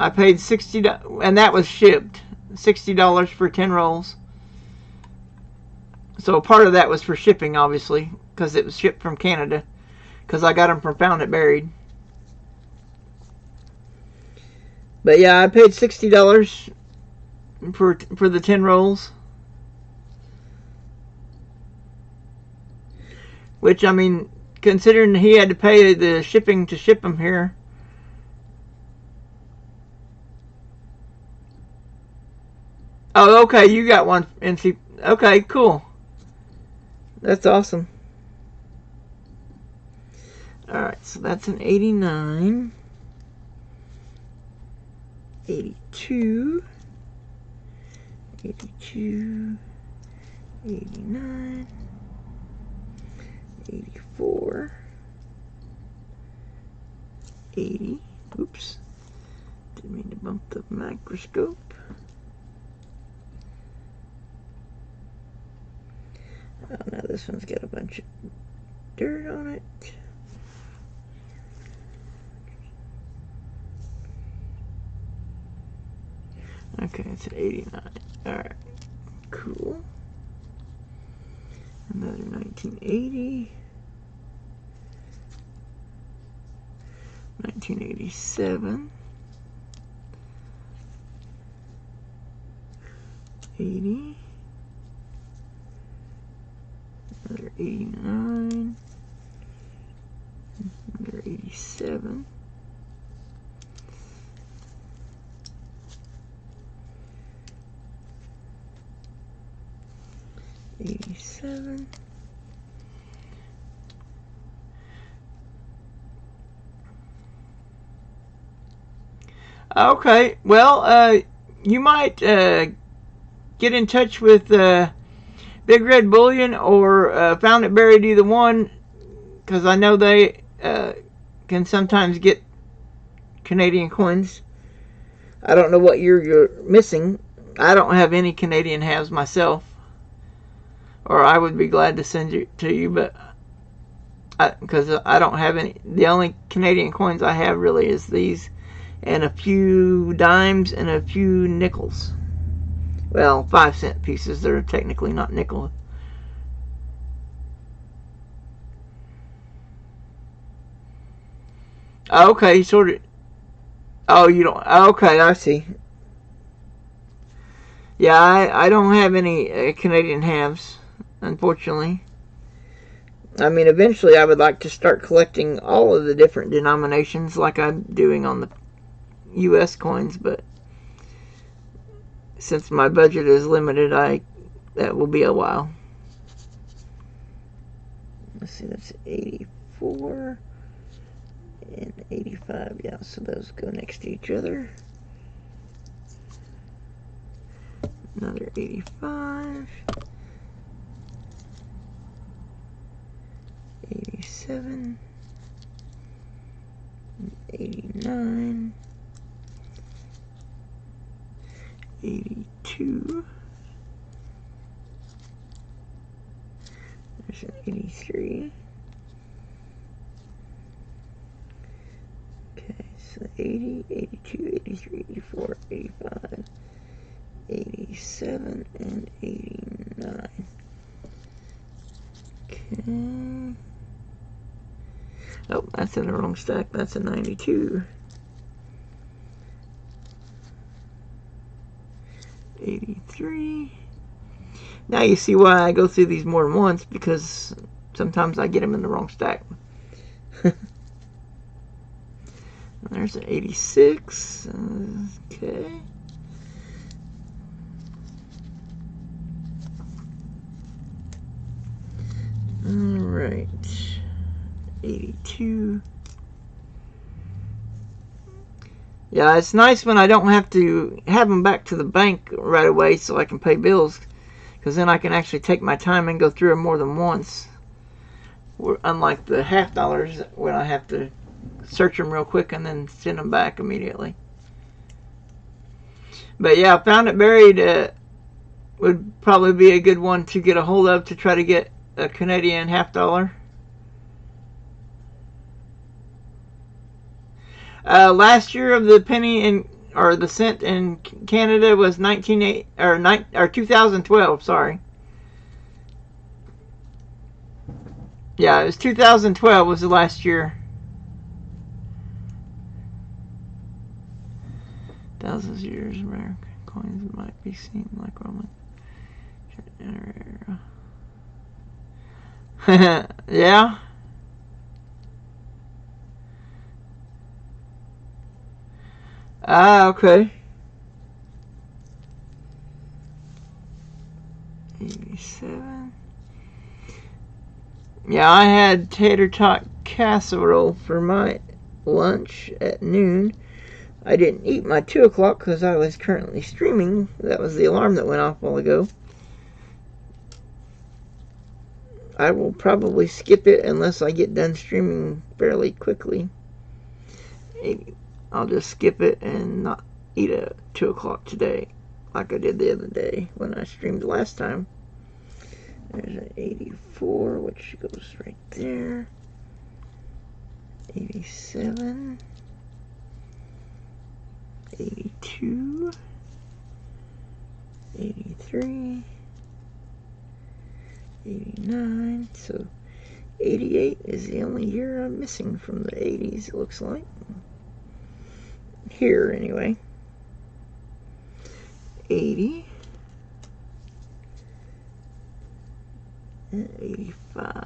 I paid $60, and that was shipped. $60 for 10 rolls. So part of that was for shipping, obviously, because it was shipped from Canada. Because I got them from Found It Buried. But yeah, I paid $60 for the 10 rolls. Which, I mean, considering he had to pay the shipping to ship them here. Oh, okay, you got one, NC. Okay, cool. That's awesome. Alright, so that's an 89. 82. 82. 89. 84. 80. Oops. Didn't mean to bump the microscope. Oh, now this one's got a bunch of dirt on it. Okay, it's at 89. Alright, cool. Another 1980. 1987. 80. Another 89. Another 87. 87. Okay, well, you might get in touch with Big Red Bullion or Found It Buried, either one, because I know they can sometimes get Canadian coins. I don't know what you're missing. I don't have any Canadian halves myself, or I would be glad to send it to you, but because I don't have any. The only Canadian coins I have really is these, and a few dimes and a few nickels. Well, 5-cent pieces. They're technically not nickel. Okay, sort of. Oh, you don't. Okay, I see. Yeah, I don't have any Canadian halves, unfortunately. I mean, eventually I would like to start collecting all of the different denominations like I'm doing on the U.S. coins, but since my budget is limited, that will be a while. Let's see, that's 84 and 85. Yeah, so those go next to each other. Another 85. 87. 89. 82. There's an 83. Okay, So 80, 82, 83, 84, 85, 87, and 89. Okay. Oh, that's in the wrong stack. That's a 92. 83. Now you see why I go through these more than once, because sometimes I get them in the wrong stack. There's an 86. Okay. Alright. 82. Yeah, it's nice when I don't have to have them back to the bank right away so I can pay bills, because then I can actually take my time and go through them more than once. Unlike the $half when I have to search them real quick and then send them back immediately. But yeah, found it buried would probably be a good one to get a hold of to try to get a Canadian $half. Last year of the penny or the cent in Canada was 2012. Sorry. Yeah, it was 2012 was the last year. Thousands of years American coins might be seen like Roman. Yeah. Ah, okay. 87. Yeah, I had tater tot casserole for my lunch at noon. I didn't eat my 2 o'clock because I was currently streaming. That was the alarm that went off a while ago. I will probably skip it unless I get done streaming fairly quickly. I'll just skip it and not eat at 2 o'clock today, like I did the other day when I streamed last time. There's an 84, which goes right there. 87. 82. 83. 89. So 88 is the only year I'm missing from the 80s, it looks like. Here, anyway. 80. And 85.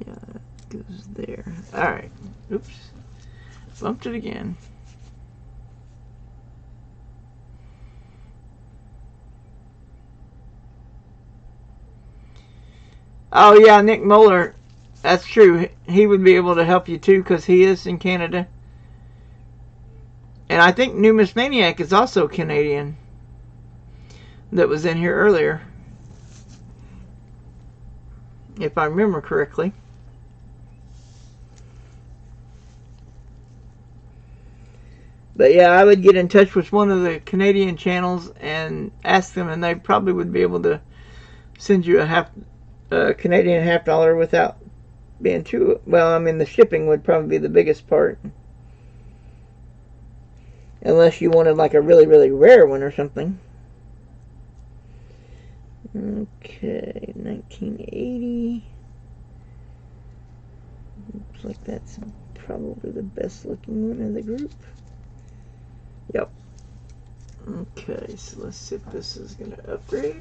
Yeah, that goes there. Alright. Oops. Bumped it again. Oh, yeah, Nick Moeller. That's true. He would be able to help you, too, because he is in Canada. And I think Numismaniac is also Canadian. That was in here earlier. If I remember correctly. But yeah, I would get in touch with one of the Canadian channels and ask them, and they probably would be able to send you a Canadian $half without being too, well, I mean, the shipping would probably be the biggest part. Unless you wanted like a really, really rare one or something. Okay, 1980. Looks like that's probably the best looking one in the group. Yep. Okay, so let's see if this is going to upgrade.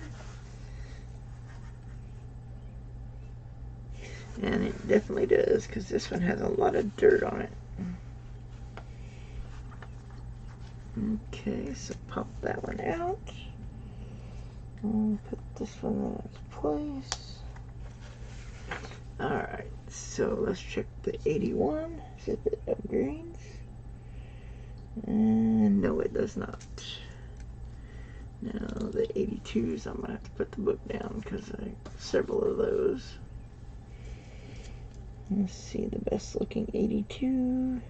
And it definitely does, because this one has a lot of dirt on it. Okay, so pop that one out. And put this one in its place. Alright, so let's check the 81. See if it upgrades. And no, it does not. Now the 82s, I'm going to have to put the book down because I have several of those. Let's see the best looking 82.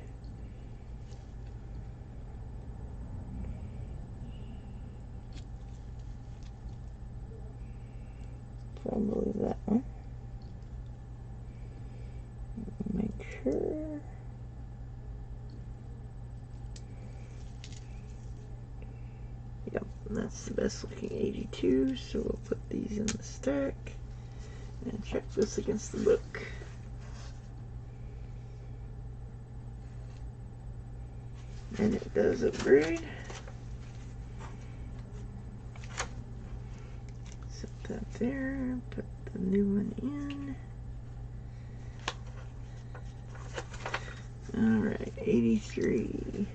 Probably that one. Make sure. That's the best looking 82, so we'll put these in the stack and check this against the book. And it does upgrade. Set that there, put the new one in. Alright, 83.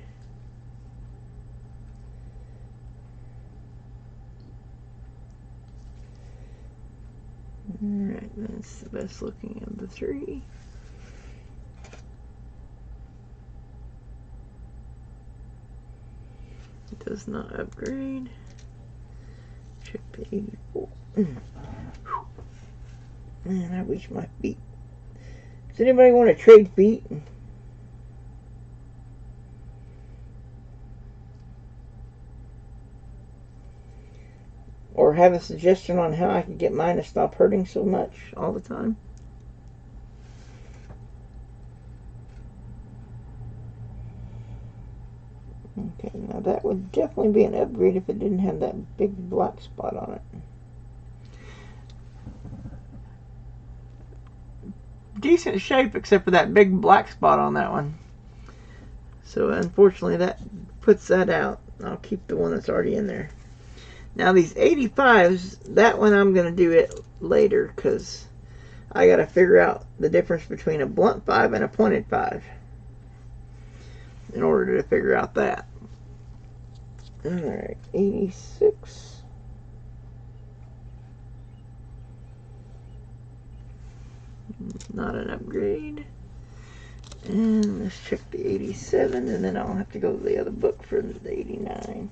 Alright, that's the best looking of the three. It does not upgrade. Check the 84. Man, I wish my feet. Does anybody want to trade feet? Or have a suggestion on how I can get mine to stop hurting so much all the time? Okay, now that would definitely be an upgrade if it didn't have that big black spot on it. Decent shape except for that big black spot on that one. So unfortunately that puts that out. I'll keep the one that's already in there. Now these 85s, that one I'm going to do it later because I got to figure out the difference between a blunt 5 and a pointed 5 in order to figure out that. Alright, 86. Not an upgrade. And let's check the 87, and then I'll have to go to the other book for the 89.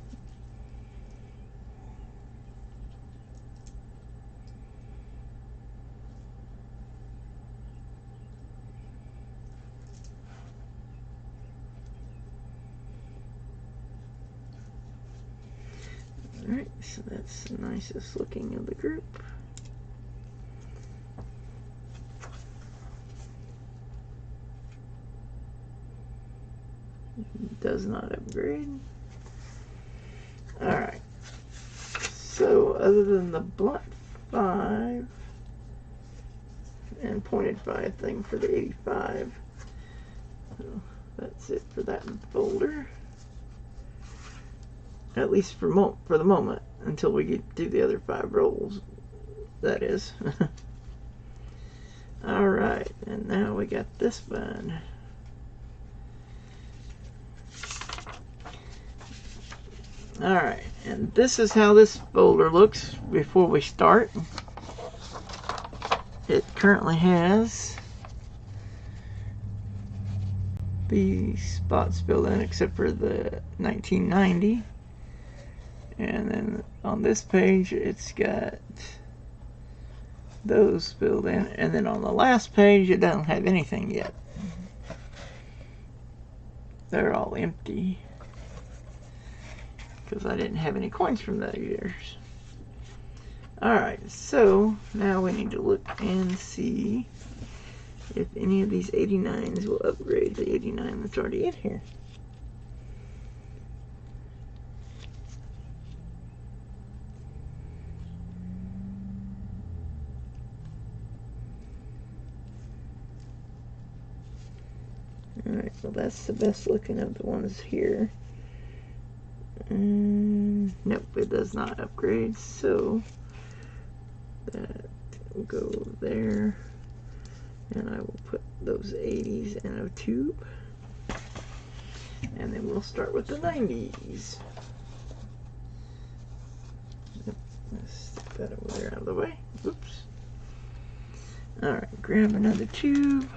Alright, so that's the nicest looking of the group. Does not upgrade. Alright. So, other than the blunt 5 and pointed 5 thing for the 85, so that's it for that folder. At least for the moment, until we get to the other 5 rolls, that is. Alright, and now we got this one. Alright, and this is how this folder looks before we start. It currently has these spots filled in except for the 1990. And then on this page it's got those filled in. And then on the last page it doesn't have anything yet. They're all empty, because I didn't have any coins from those years. Alright, so now we need to look and see if any of these 89s will upgrade the 89 that's already in here. Alright, well that's the best looking of the ones here. Nope, it does not upgrade, so that will go there, and I will put those 80s in a tube, and then we'll start with the 90s. Yep, let's stick that over there out of the way. Oops. Alright, grab another tube.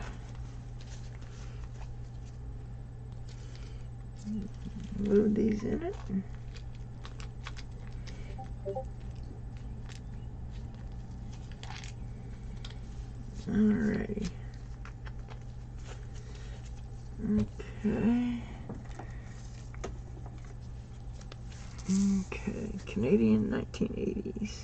Move these in it. Alrighty. Okay. Okay, Canadian 1980s.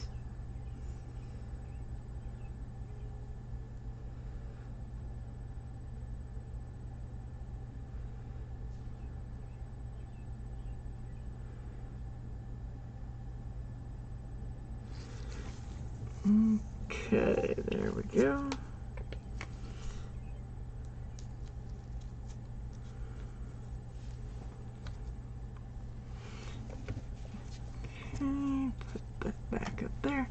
Okay, there we go. Okay, put that back up there.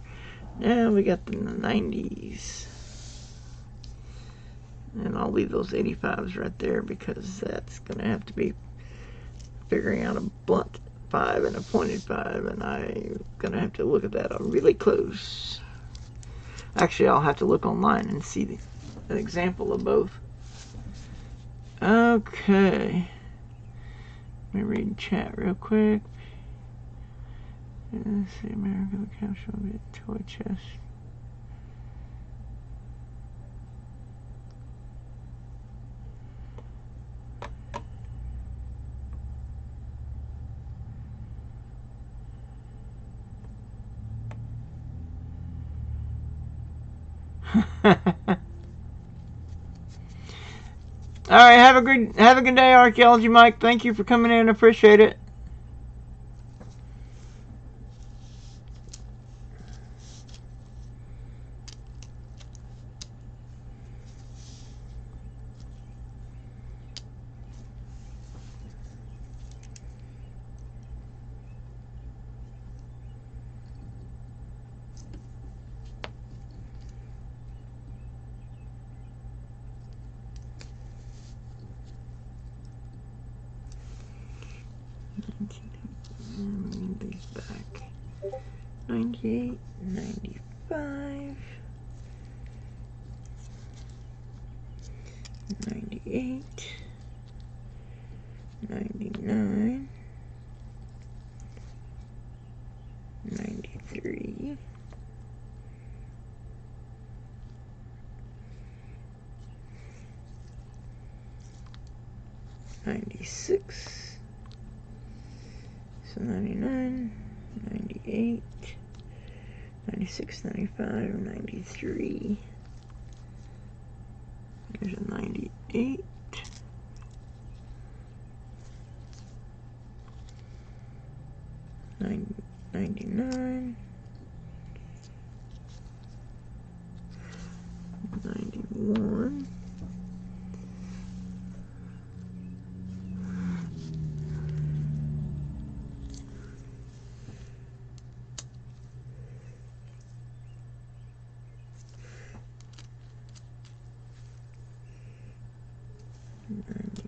Now we got the 90s. And I'll leave those 85s right there because that's going to have to be figuring out a blunt 5 and a pointed 5, and I'm going to have to look at that really close. Actually, I'll have to look online and see an example of both. Okay. Let me read chat real quick. Let's see, America, the capsule will be a toy chest. All right, have a good day, Archaeology Mike. Thank you for coming in. Appreciate it. These back. 98, 95, 98, 99, 93, 96, so 99, 98, 96, 95, 93. There's a 98. 99. 91.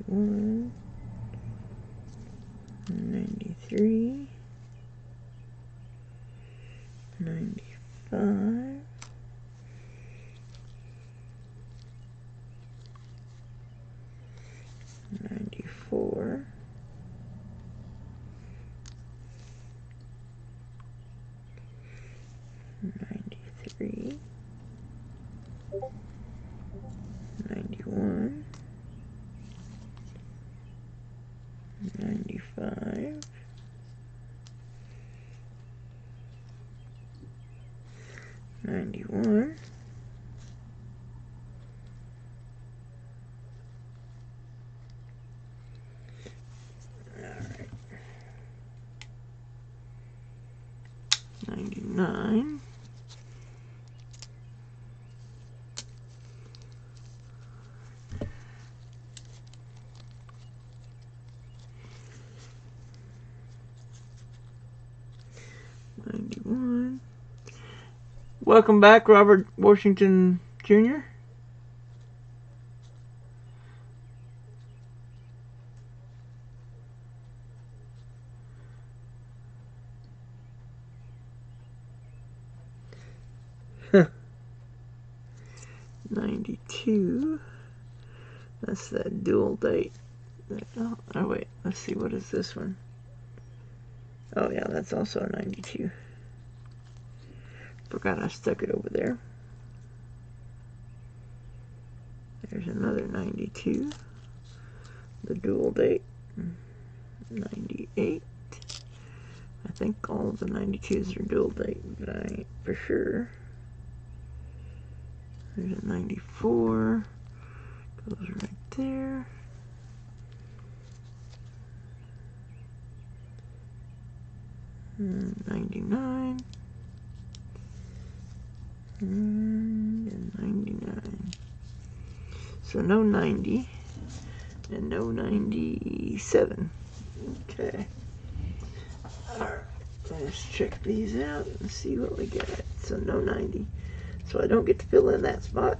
91, 93, 95, 94, 93, 91, 95, 91, 99, 91. Welcome back, Robert Washington Jr. '92. That's that dual date. Oh wait, let's see, what is this one? Oh yeah, that's also a 92. Forgot I stuck it over there. There's another 92. The dual date. 98. I think all of the 92s are dual date, but I ain't for sure. There's a 94. Goes right there. And 99. And 99. So no 90 and no 97. Okay. Alright, let's check these out and see what we got. So no 90. So I don't get to fill in that spot.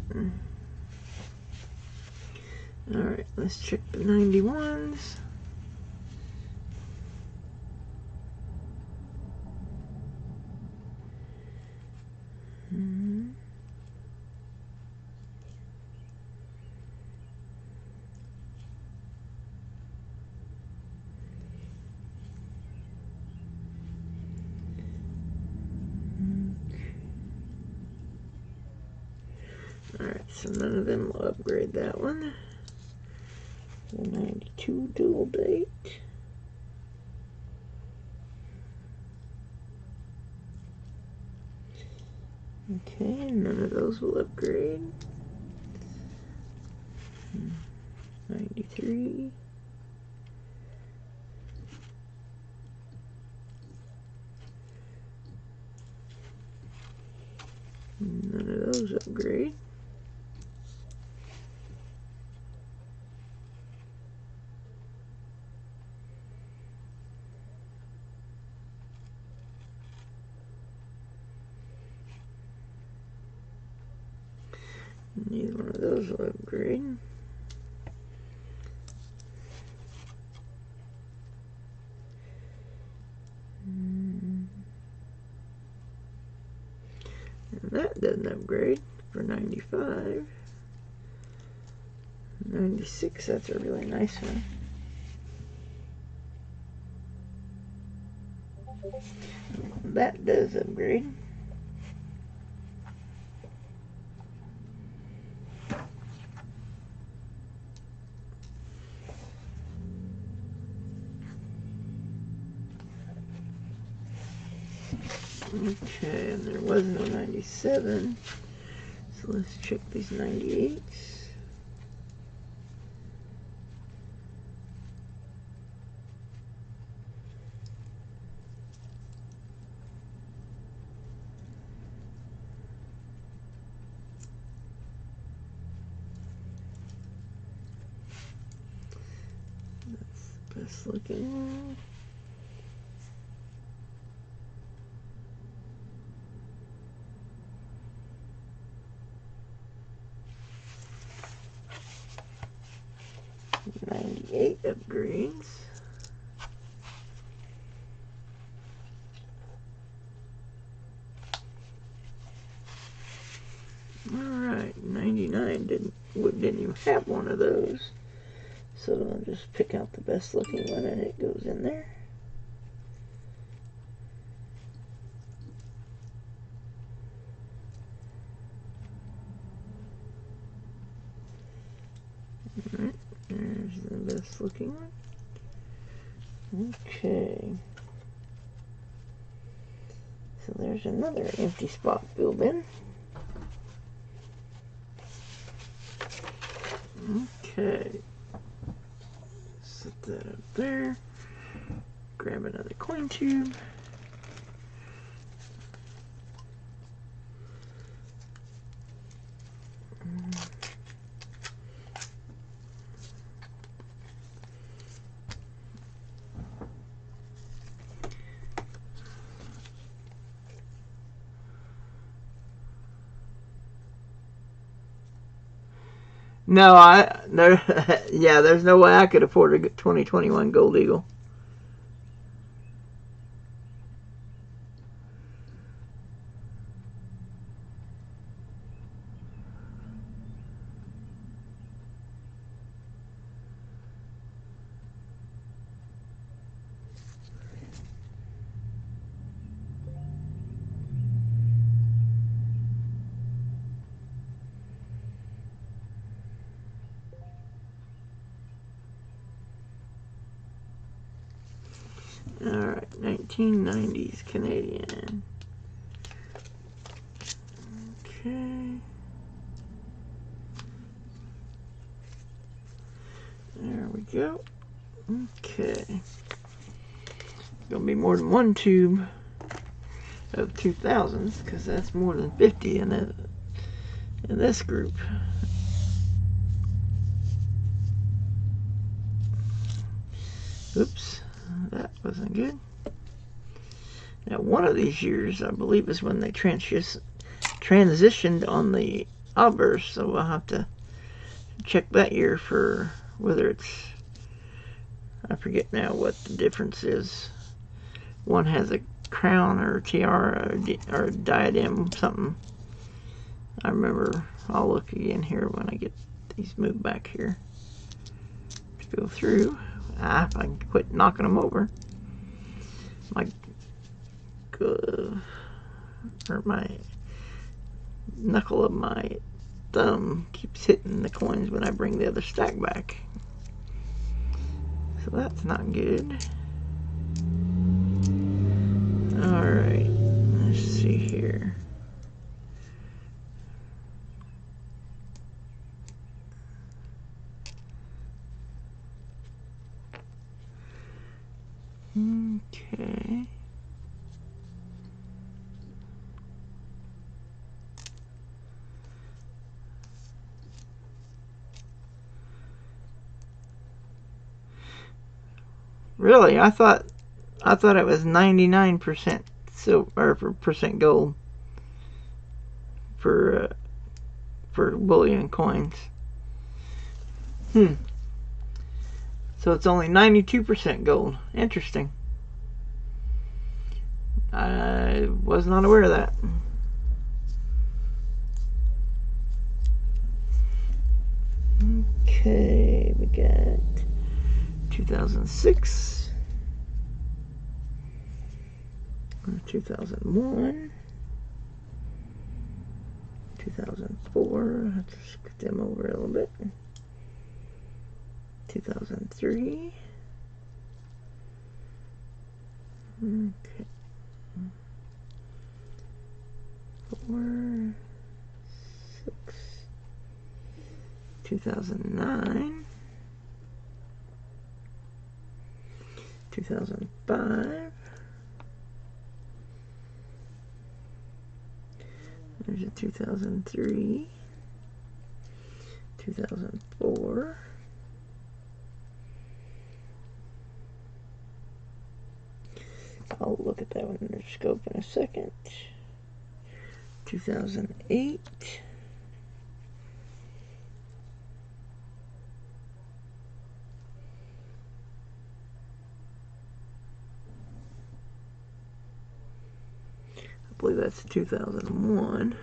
Alright, let's check the 91s. Alright, so none of them will upgrade that one. The 92 dual date. Okay, none of those will upgrade. 93. None of those upgrade. Neither one of those will upgrade. And that doesn't upgrade for 95. 96, that's a really nice one. That does upgrade. Okay, and there was no 97, so let's check these 98s. That's the best looking one. Upgrades. Alright, 99 didn't even have one of those. So I'll just pick out the best looking one and it goes in there. Alright, there's the best looking one. Okay. So there's another empty spot filled in. Okay. Set that up there. Grab another coin tube. No, yeah, there's no way I could afford a 2021 Gold Eagle. Alright, 1990s Canadian. Okay. There we go. Okay. Gonna be more than one tube of 2000s, because that's more than 50 in this group. Oops, that wasn't good. Now, one of these years, I believe, is when they transitioned on the adheres, so we'll have to check that year for whether it's, I forget now what the difference is. One has a crown or tiara or a diadem, something. I remember. I'll look again here when I get these moved back here to go through. If I can quit knocking them over. My knuckle of my thumb keeps hitting the coins when I bring the other stack back. So that's not good. Alright, let's see here. Okay. Really, I thought it was 99% silver or percent gold for bullion coins. So it's only 92% gold. Interesting. I was not aware of that. Okay, we got 2006, 2001, 2004. Let's scoot them over a little bit. 2003. Okay. 4, 6. 2009. 2005. There's a 2003. 2004. I'll look at that one under scope in a second. 2008. I believe that's 2001,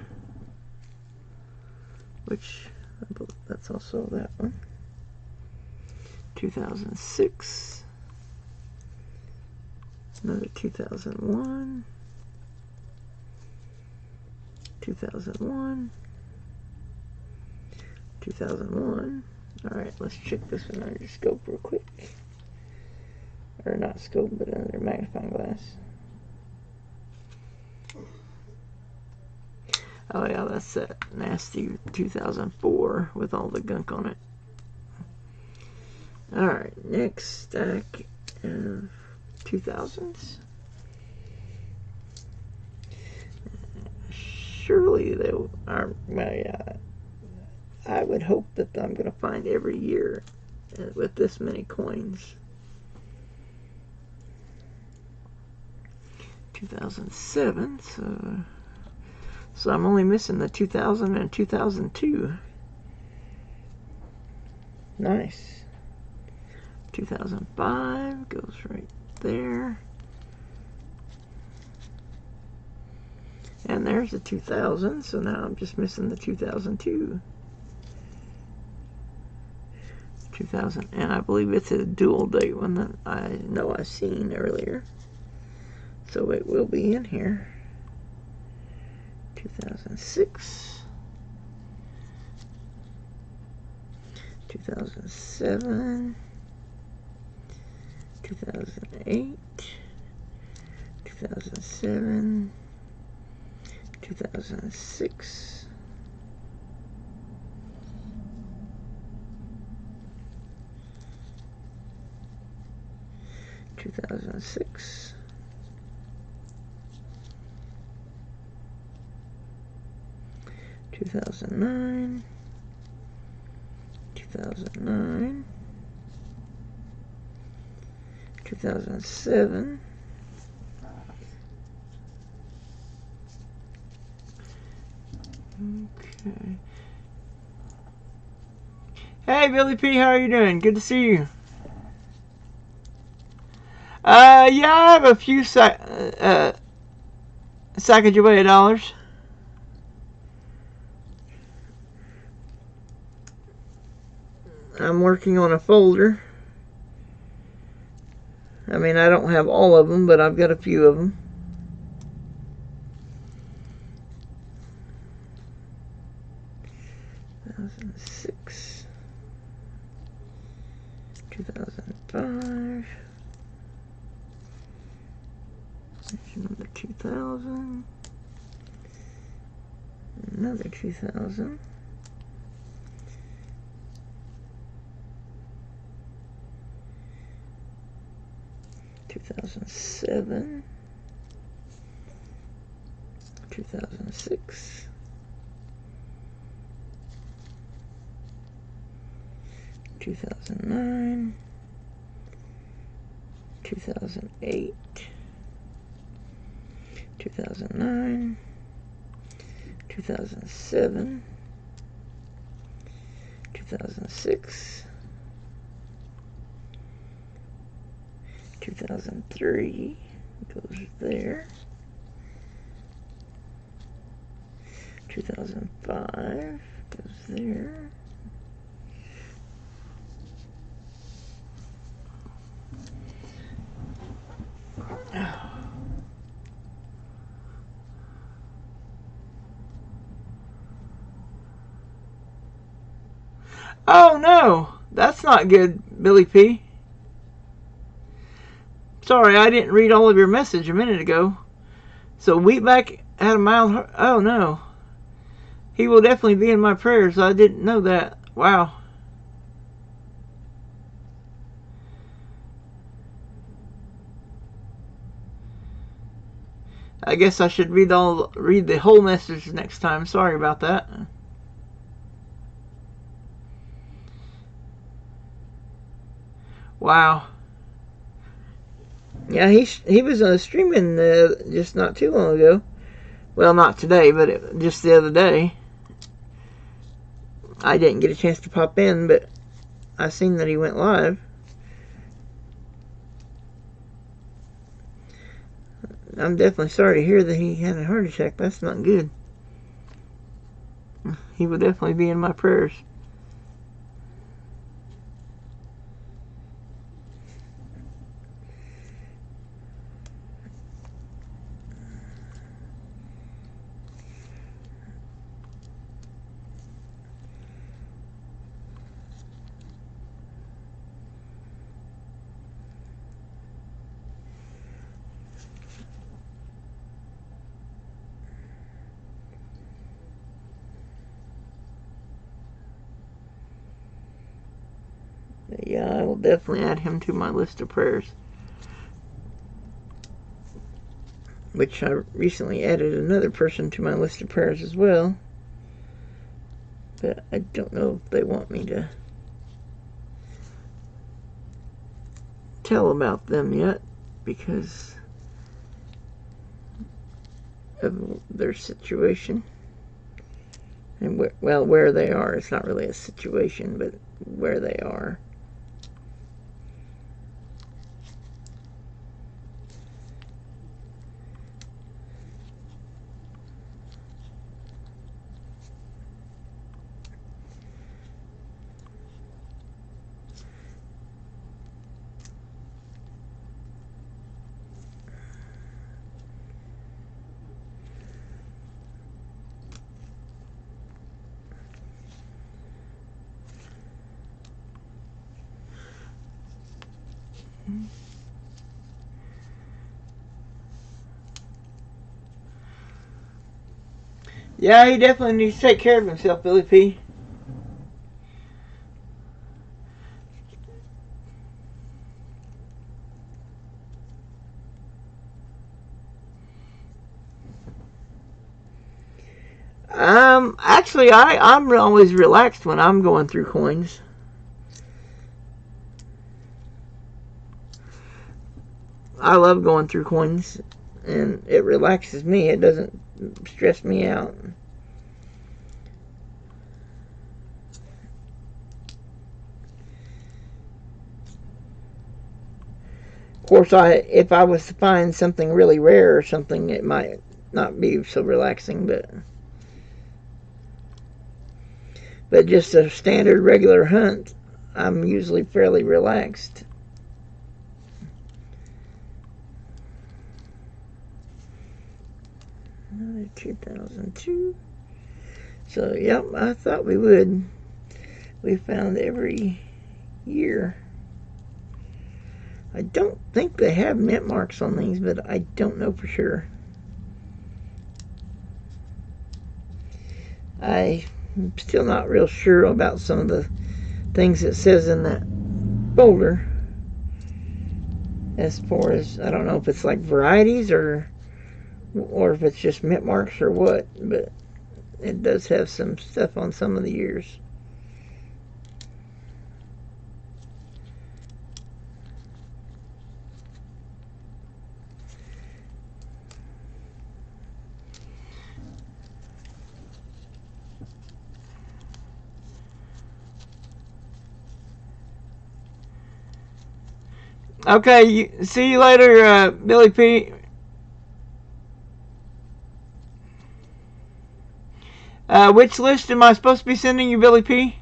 which I believe that's also that one. 2006, another 2001, 2001, 2001. All right, let's check this one under scope real quick, or not scope, but under magnifying glass. Oh yeah, that's that nasty 2004 with all the gunk on it. Alright, next stack of 2000s. Surely they are, I would hope that I'm going to find every year with this many coins. 2007, so I'm only missing the 2000 and 2002. Nice. 2005 goes right there. And there's the 2000, so now I'm just missing the 2002. 2000, and I believe it's a dual date one that I know I've seen earlier. So it will be in here. 2006, 2007, 2008, 2007, 2006, 2006, 2009, 2009, 2007, okay. Hey Billy P, how are you doing? Good to see you. Yeah, I have a few Sacagawea dollars. I'm working on a folder. I mean, I don't have all of them, but I've got a few of them. (2006), 2005, another 2000, another 2000, 2007, 2006, 2009, 2008, 2009, 2007, 2006, 2003 goes there, 2005 goes there, oh no, that's not good, Billy P. Sorry, I didn't read all of your message a minute ago. So Wheatback had a mild heart. Oh no. He will definitely be in my prayers. I didn't know that. Wow. I guess I should read the whole message next time. Sorry about that. Wow. Yeah, he was streaming just not too long ago. Well, not today, but just the other day. I didn't get a chance to pop in, but I seen that he went live. I'm definitely sorry to hear that he had a heart attack. That's not good. He will definitely be in my prayers. Yeah, I will definitely add him to my list of prayers. Which I recently added another person to my list of prayers as well. But I don't know if they want me to tell about them yet because of their situation. And where they are. It's not really a situation, but where they are. Yeah, he definitely needs to take care of himself, Billy P. Actually, I'm always relaxed when I'm going through coins. I love going through coins, and it relaxes me. It doesn't stress me out. Of course, if I was to find something really rare or something, it might not be so relaxing, but just a standard regular hunt, I'm usually fairly relaxed. Another 2002. So, yep, I thought we would. We found every year. I don't think they have mint marks on these, but I don't know for sure. I'm still not real sure about some of the things it says in that folder. As far as, I don't know if it's like varieties or if it's just mint marks or what, but it does have some stuff on some of the years. Okay, see you later, Billy P. Which list am I supposed to be sending you, Billy P?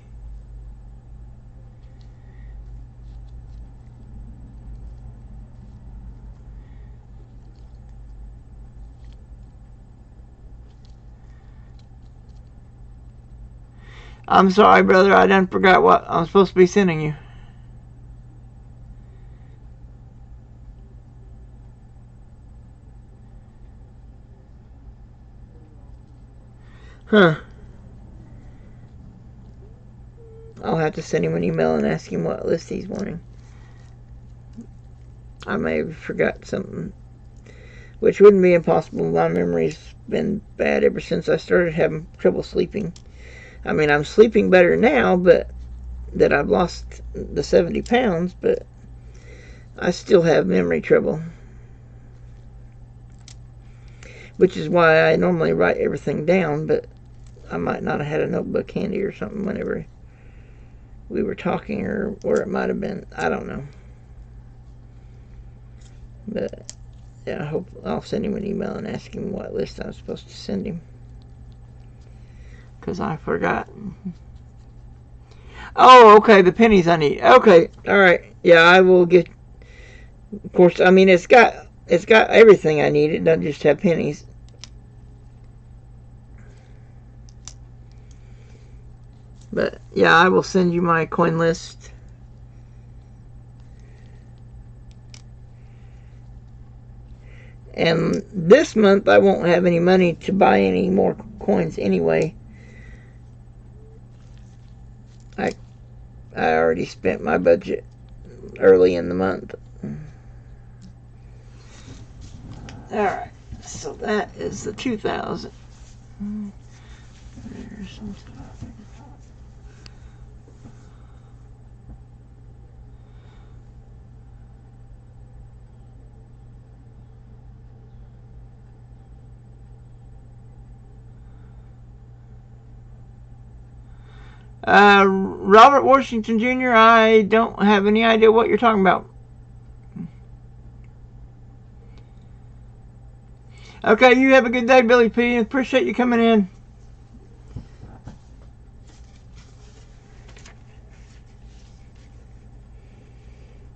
I'm sorry, brother. I done forgot what I'm supposed to be sending you. Huh. I'll have to send him an email and ask him what list he's wanting. I may have forgot something, which wouldn't be impossible. My memory's been bad ever since I started having trouble sleeping. I mean, I'm sleeping better now, but that I've lost the 70 pounds, but I still have memory trouble. Which is why I normally write everything down, but I might not have had a notebook handy or something whenever we were talking, or it might have been, I don't know. But yeah, I hope I'll send him an email and ask him what list I'm supposed to send him, because I forgot. Oh, okay, the pennies I need. Okay, all right. Yeah, I will get. Of course, I mean it's got everything I need. It doesn't just have pennies. But yeah, I will send you my coin list. And this month I won't have any money to buy any more coins anyway. I already spent my budget early in the month. Alright, so that is the 2000. There's some stuff. Robert Washington Jr., I don't have any idea what you're talking about. Okay, you have a good day, Billy P. Appreciate you coming in.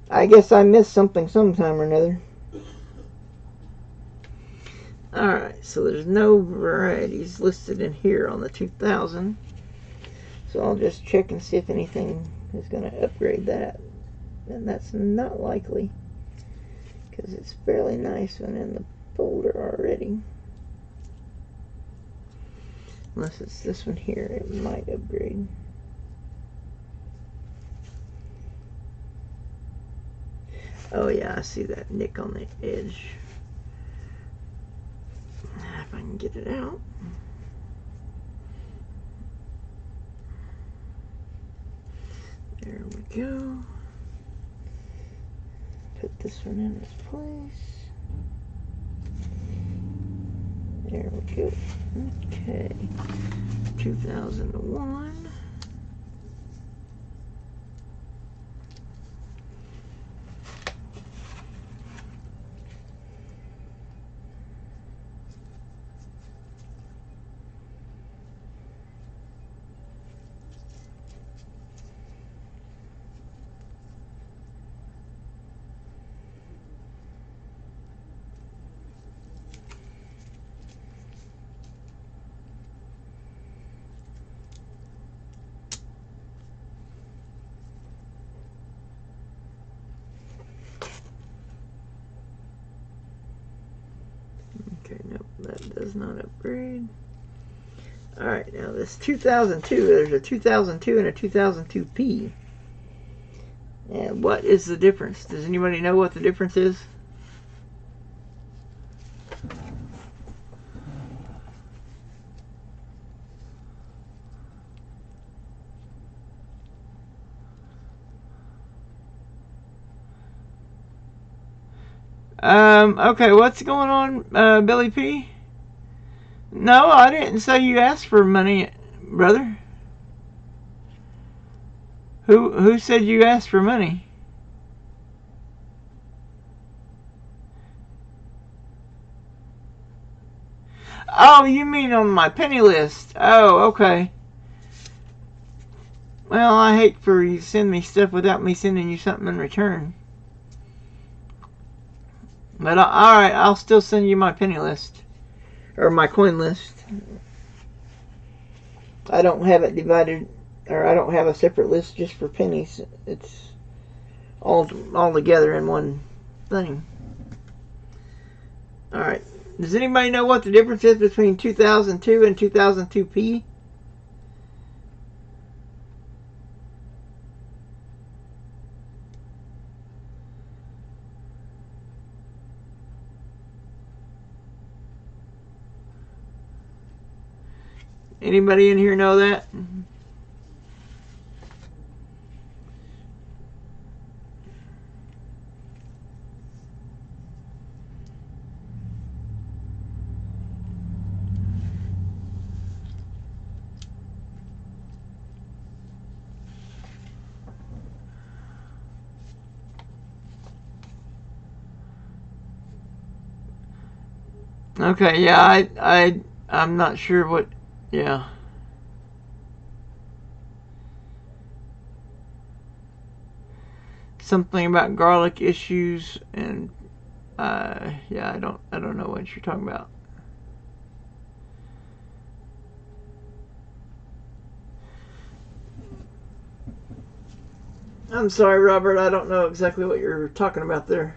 I guess I missed something sometime or another. Alright, so there's no varieties listed in here on the 2000. So I'll just check and see if anything is going to upgrade that. And that's not likely, because it's a fairly nice one in the folder already. Unless it's this one here, it might upgrade. Oh yeah, I see that nick on the edge. If I can get it out. There we go. Put this one in its place. There we go. Okay. 2001. Okay, nope, that does not upgrade. Alright, now this 2002, there's a 2002 and a 2002P. And what is the difference? Does anybody know what the difference is? Okay, what's going on, Billy P? No, I didn't say you asked for money, brother. Who said you asked for money? Oh, you mean on my penny list? Oh, okay. Well, I hate for you to send me stuff without me sending you something in return. But alright, I'll still send you my penny list. Or my coin list. I don't have it divided, or I don't have a separate list just for pennies. It's all together in one thing. Alright. Does anybody know what the difference is between 2002 and 2002P? Anybody in here know that? Okay, yeah, I'm not sure what, yeah. Something about garlic issues, and yeah, I don't know what you're talking about. I'm sorry, Robert, I don't know exactly what you're talking about there.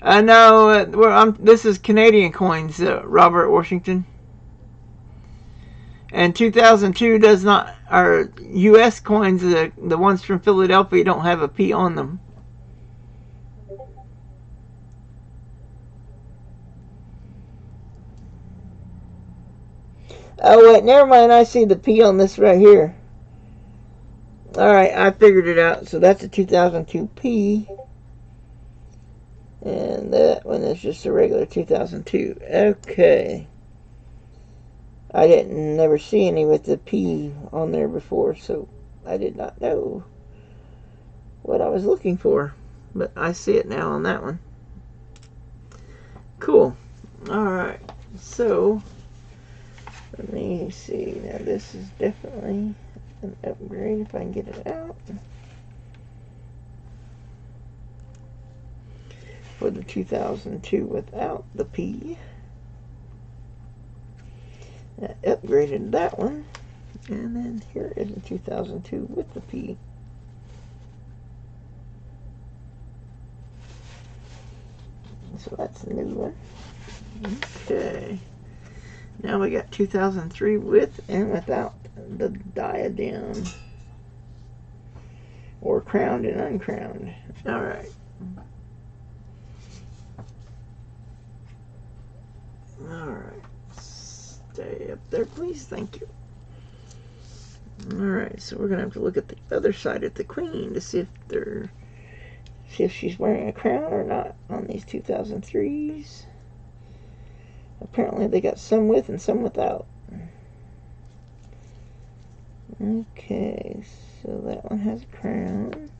No, this is Canadian coins, Robert Washington. And 2002 does not, our U.S. coins, the ones from Philadelphia, don't have a P on them. Oh, wait, never mind. I see the P on this right here. Alright, I figured it out. So that's a 2002P. And that one is just a regular 2002. Okay. I didn't never see any with the P on there before, so I did not know what I was looking for. But I see it now on that one. Cool. Alright. So, let me see. Now this is definitely an upgrade if I can get it out. For the 2002 without the P. I upgraded that one. And then here is the 2002 with the P. So that's the new one. Okay. Now we got 2003 with and without the diadem. Or crowned and uncrowned. Alright. Alright. Stay up there, please. Thank you. Alright, so we're going to have to look at the other side at the queen to see if she's wearing a crown or not on these 2003s. Apparently they got some with and some without. Okay, so that one has a crown.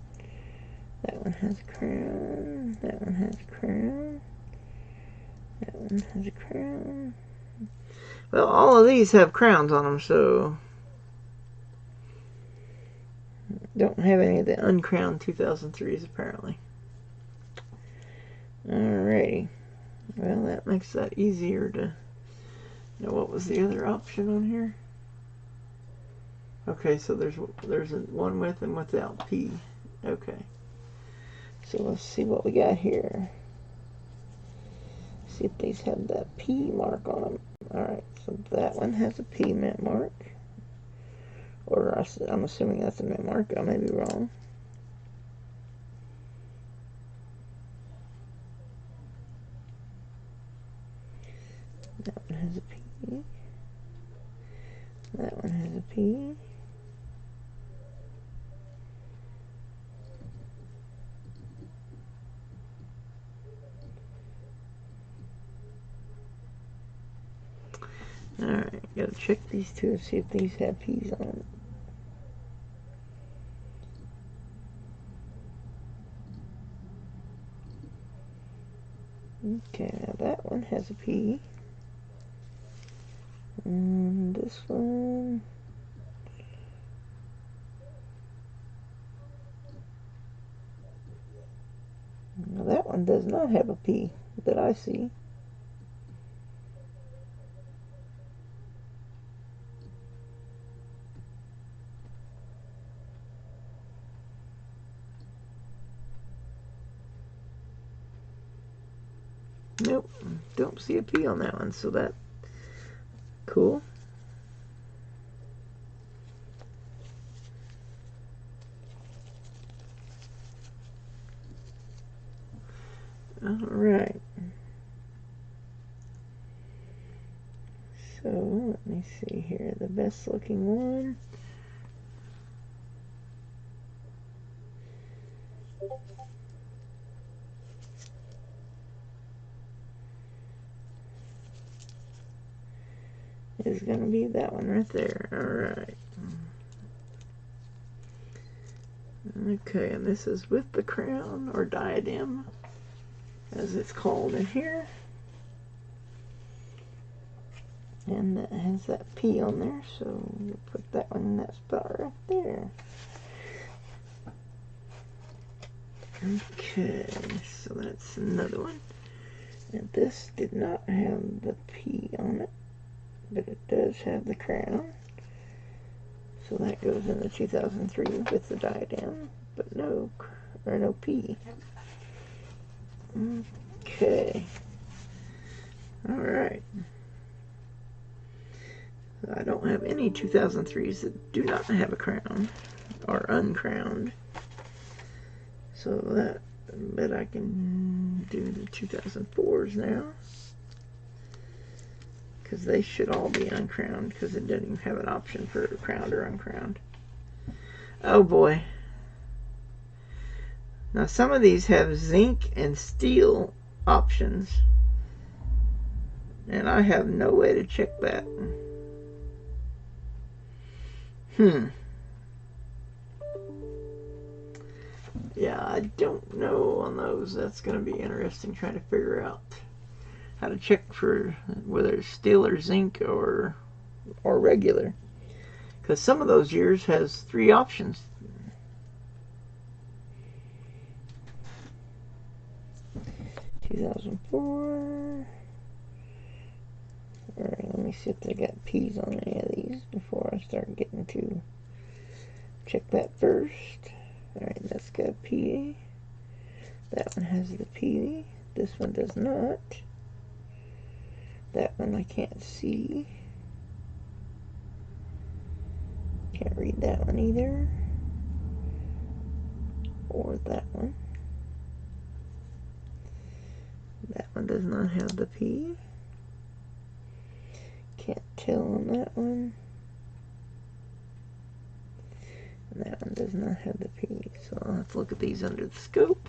That one has a crown. That one has a crown. That one has a crown. Well, all of these have crowns on them, so don't have any of the uncrowned 2003s apparently. Alrighty. Well, that makes that easier to know. What was the other option on here? Okay, so there's one with and without P. Okay. So let's see what we got here. See if these have that P mark on them. Alright, so that one has a P mint mark. Or I'm assuming that's a mint mark. I may be wrong. That one has a P. That one has a P. Alright, gotta check these two and see if these have P's on them. Okay, now that one has a P. And this one. Now that one does not have a P that I see. Nope, don't see a P on that one, so that's cool. Alright. So, let me see here. The best looking one. Is going to be that one right there. Alright. Okay, and this is with the crown, or diadem, as it's called in here. And that has that P on there, so we'll put that one in that spot right there. Okay, so that's another one. And this did not have the P on it, but it does have the crown. So that goes in the 2003 with the diadem, but no P. Okay. Alright. I don't have any 2003s that do not have a crown, or uncrowned. So that, but I can do the 2004s now. Because they should all be uncrowned, because it doesn't even have an option for crowned or uncrowned. Oh boy. Now some of these have zinc and steel options, and I have no way to check that. Yeah, I don't know on those. That's going to be interesting trying to figure out how to check for whether it's steel or zinc or regular. Because some of those years has 3 options. (2004). Alright, let me see if they got P's on any of these before I start getting to check that first. Alright, that's got a P. That one has the P. This one does not. That one I can't see. Can't read that one either. Or that one. That one does not have the P. can't tell on that one. And that one does not have the P, so I'll have to look at these under the scope.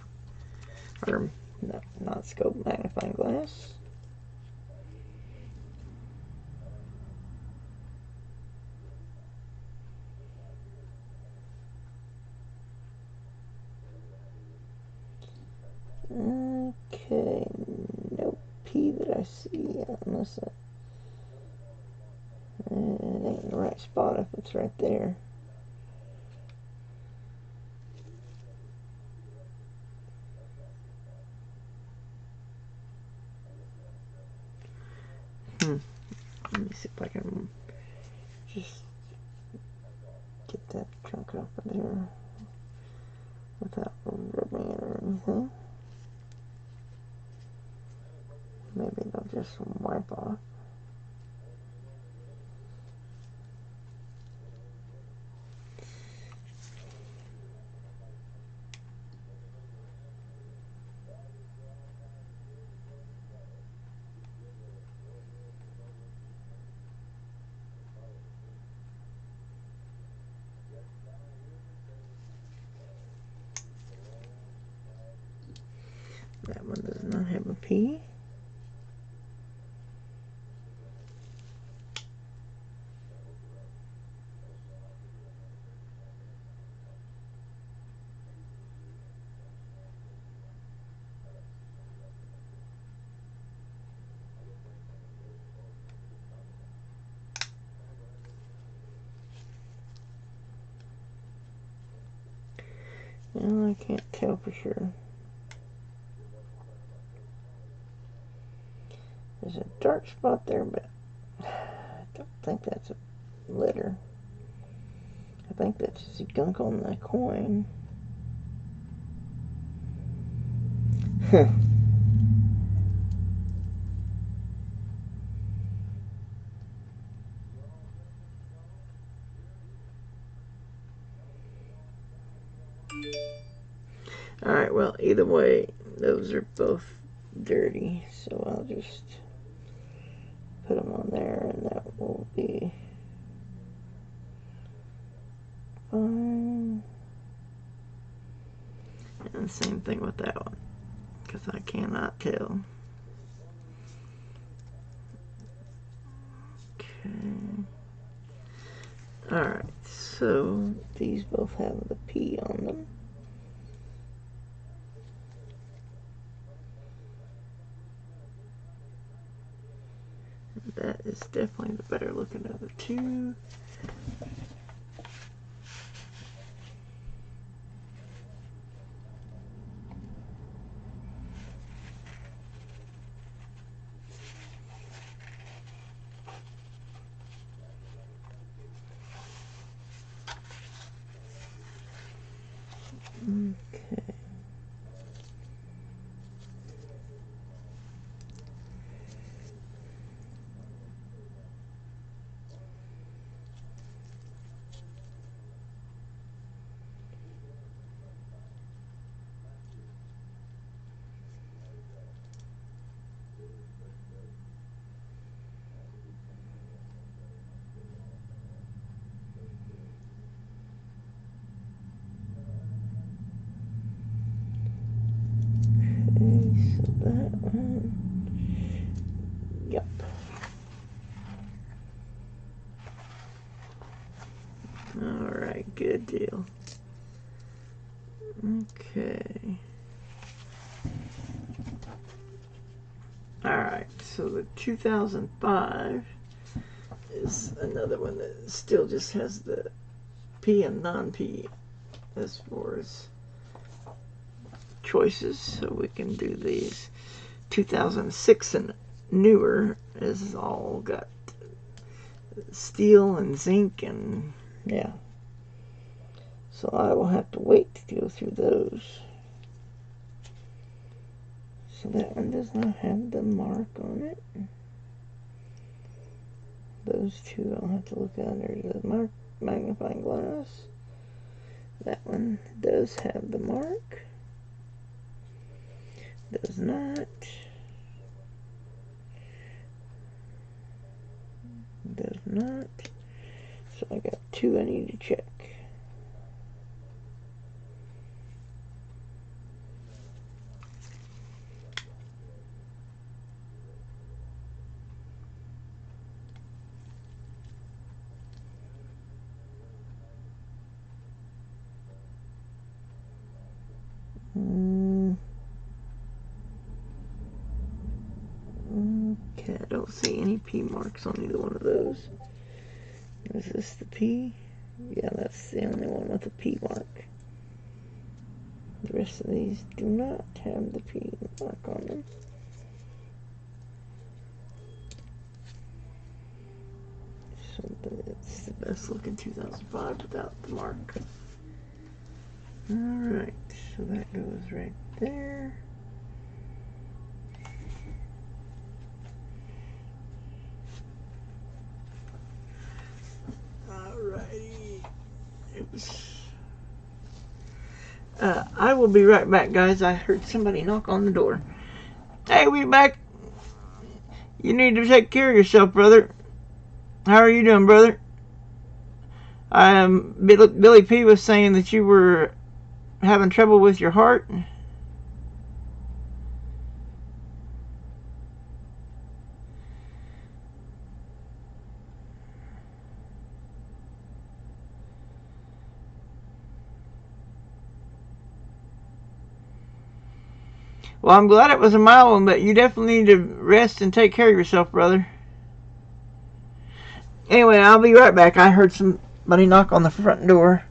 Or, no, not scope, magnifying glass. Okay, no P that I see, unless it ain't in the right spot if it's right there. Let me see if I can just get that chunk off of there without rubbing it or anything. Maybe it'll just wipe off. That one does not have a P. Well, I can't tell for sure. There's a dark spot there, but I don't think that's a letter. I think that's just gunk on the coin. Huh. Alright, well, either way, those are both dirty, so I'll just put them on there, and that will be fine. And same thing with that one, because I cannot tell. Okay. Alright, so these both have the P on them. That is definitely the better looking of the two. Okay. So that one, yep. Alright, good deal. Okay. Alright, so the 2005 is another one that still just has the P and non-P as far as choices, so we can do these. 2006 and newer is all got steel and zinc and yeah. So I will have to wait to go through those. So that one does not have the mark on it. Those two I'll have to look under the magnifying glass. That one does have the mark. Does not. not. So I got 2 I need to check. Okay, I don't see any P marks on either one of those. Is this the P? Yeah, that's the only one with a P mark. The rest of these do not have the P mark on them. So it's the best looking 2005 without the mark. Alright, so that goes right there. Alrighty. I will be right back, guys. I heard somebody knock on the door. Hey, we back. You need to take care of yourself, brother. How are you doing, brother? Billy P was saying that you were having trouble with your heart. Well, I'm glad it was a mild one, but you definitely need to rest and take care of yourself, brother. Anyway, I'll be right back. I heard somebody knock on the front door.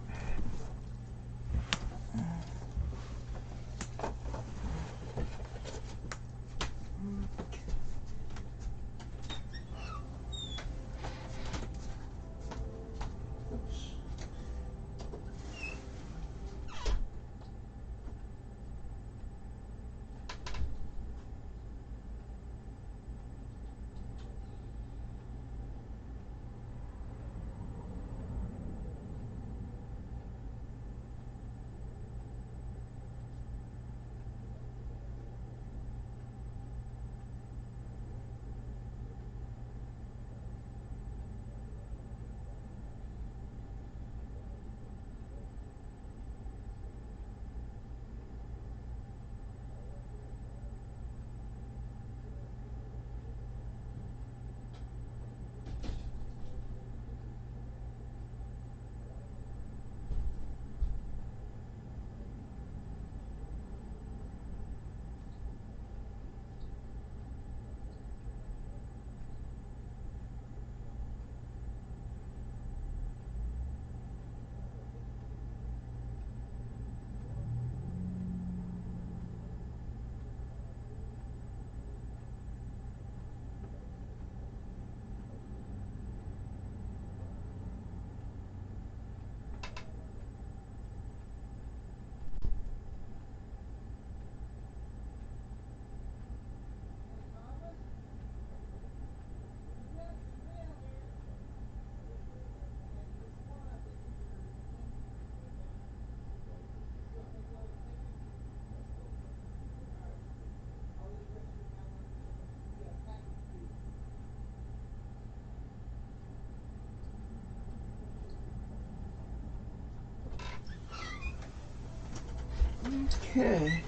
Okay.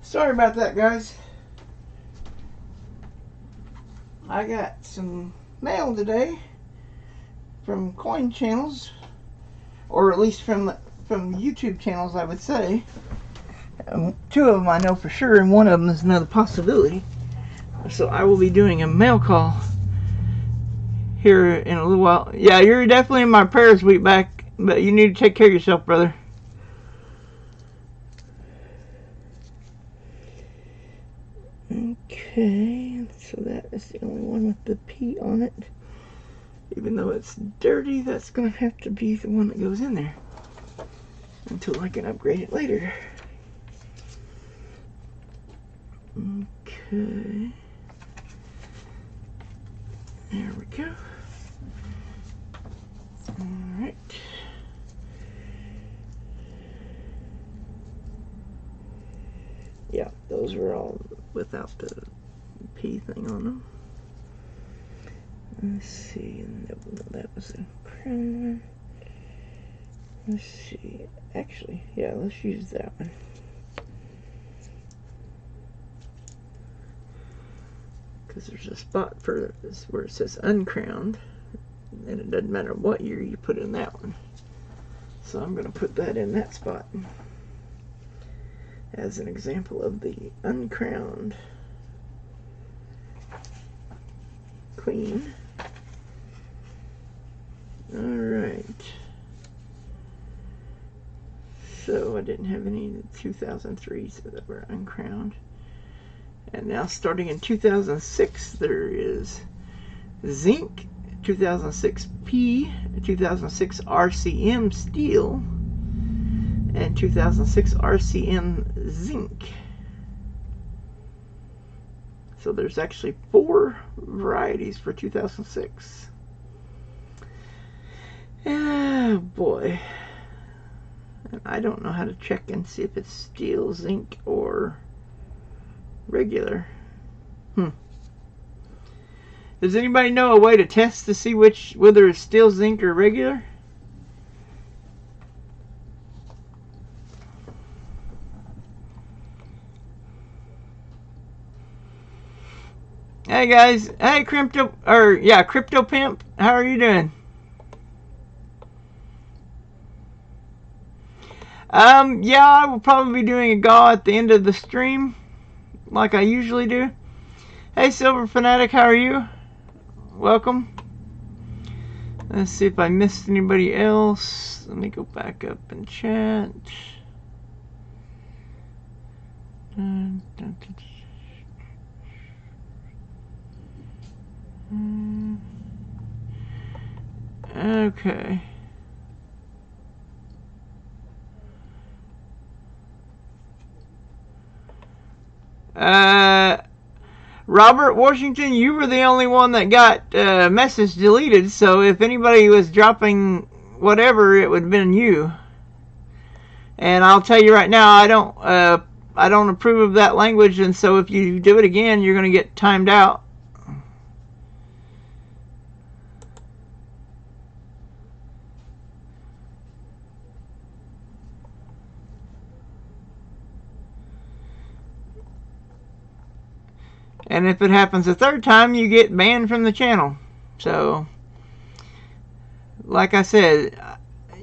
Sorry about that, guys. I got some mail today from coin channels, or at least from YouTube channels, I would say. 2 of them I know for sure, and 1 of them is another possibility. So I will be doing a mail call here in a little while. Yeah, you're definitely in my prayers, week back, but you need to take care of yourself, brother. Okay, so that is the only one with the P on it. Even though it's dirty, that's going to have to be the one that goes in there until I can upgrade it later. Okay. There we go. Alright. Yeah, those were all without the P thing on them. Let's see. No, that was a crown one. Let's see. Actually, yeah, let's use that one. Because there's a spot for this where it says uncrowned, and it doesn't matter what year you put in that one. So I'm going to put that in that spot as an example of the uncrowned queen. Alright. So I didn't have any in 2003 so that were uncrowned. And now starting in 2006 there is zinc, 2006 P, 2006 RCM steel, and 2006 RCM zinc. So there's actually 4 varieties for 2006. Oh boy. And I don't know how to check and see if it's steel, zinc, or regular. Does anybody know a way to test to see whether it's steel, zinc, or regular? Hey guys, hey Crypto Pimp, how are you doing? Yeah, I will probably be doing a GAW at the end of the stream, like I usually do. Hey Silver Fanatic, how are you? Welcome. Let's see if I missed anybody else. Let me go back up and chat. Okay. Robert Washington, you were the only one that got message deleted, so if anybody was dropping whatever, it would have been you. And I'll tell you right now, I don't approve of that language, and so if you do it again, you're going to get timed out. And if it happens a third time, you get banned from the channel. So, like I said,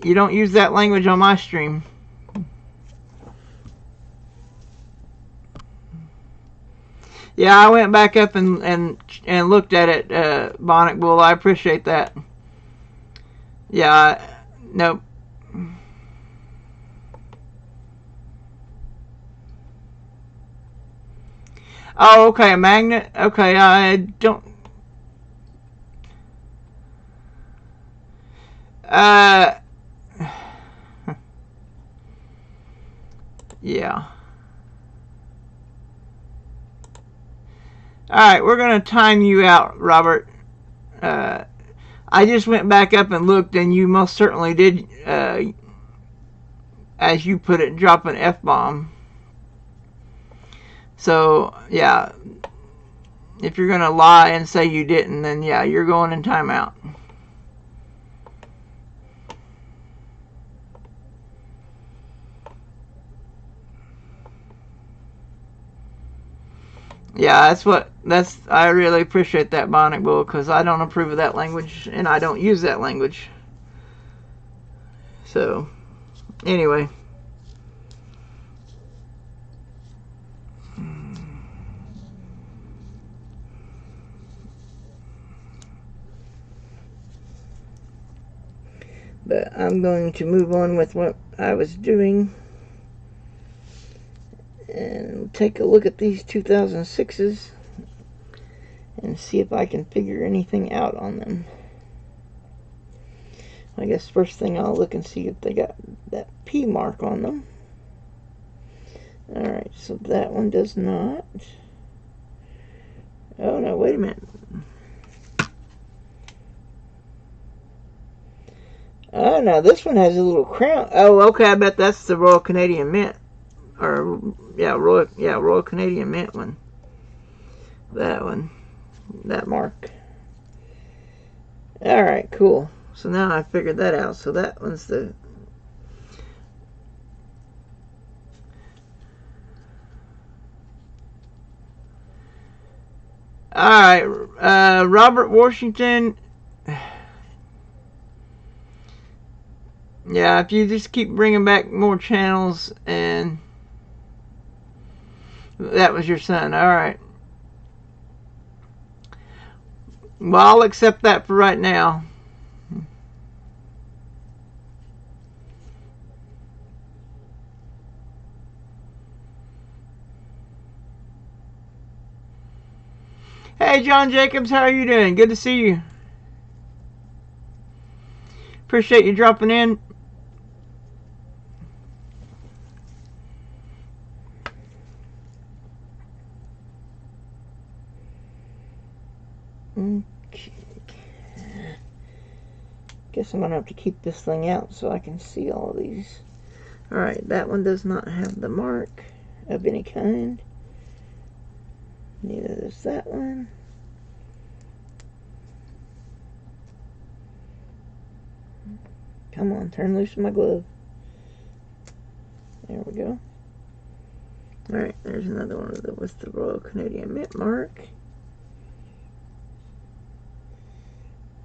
you don't use that language on my stream. Yeah, I went back up and looked at it, Bonic Bull. I appreciate that. Yeah, nope. Oh, okay, a magnet. Okay, I don't. Yeah. Alright, we're going to time you out, Robert. I just went back up and looked, and you most certainly did, as you put it, drop an F-bomb. So, yeah, if you're going to lie and say you didn't, then yeah, you're going in timeout. Yeah, I really appreciate that, Bonic Bull, because I don't approve of that language, and I don't use that language. So, anyway. But I'm going to move on with what I was doing and take a look at these 2006s and see if I can figure anything out on them. I guess first thing I'll look and see if they got that P mark on them. Alright, so that one does not. Oh no, wait a minute. Oh no, this one has a little crown. Oh, okay, I bet that's the Royal Canadian Mint. Or, yeah, Royal Canadian Mint one. That one. That mark. Alright, cool. So now I figured that out. So that one's the... Alright, Robert Washington. Yeah, if you just keep bringing back more channels, and that was your son. Alright. Well, I'll accept that for right now. Hey, John Jacobs, how are you doing? Good to see you. Appreciate you dropping in. Okay. Guess I'm gonna have to keep this thing out so I can see all of these. Alright, that one does not have the mark of any kind. Neither does that one. Come on, turn loose my glove. There we go. Alright, there's another one with the Royal Canadian Mint mark.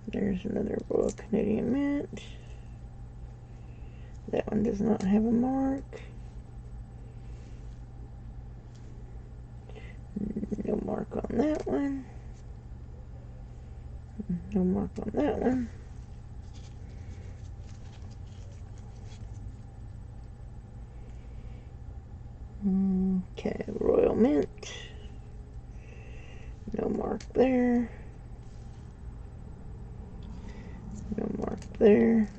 There's another Royal Canadian Mint. That one does not have a mark. No mark on that one. No mark on that one. Okay, Royal Mint. No mark there. No mark there.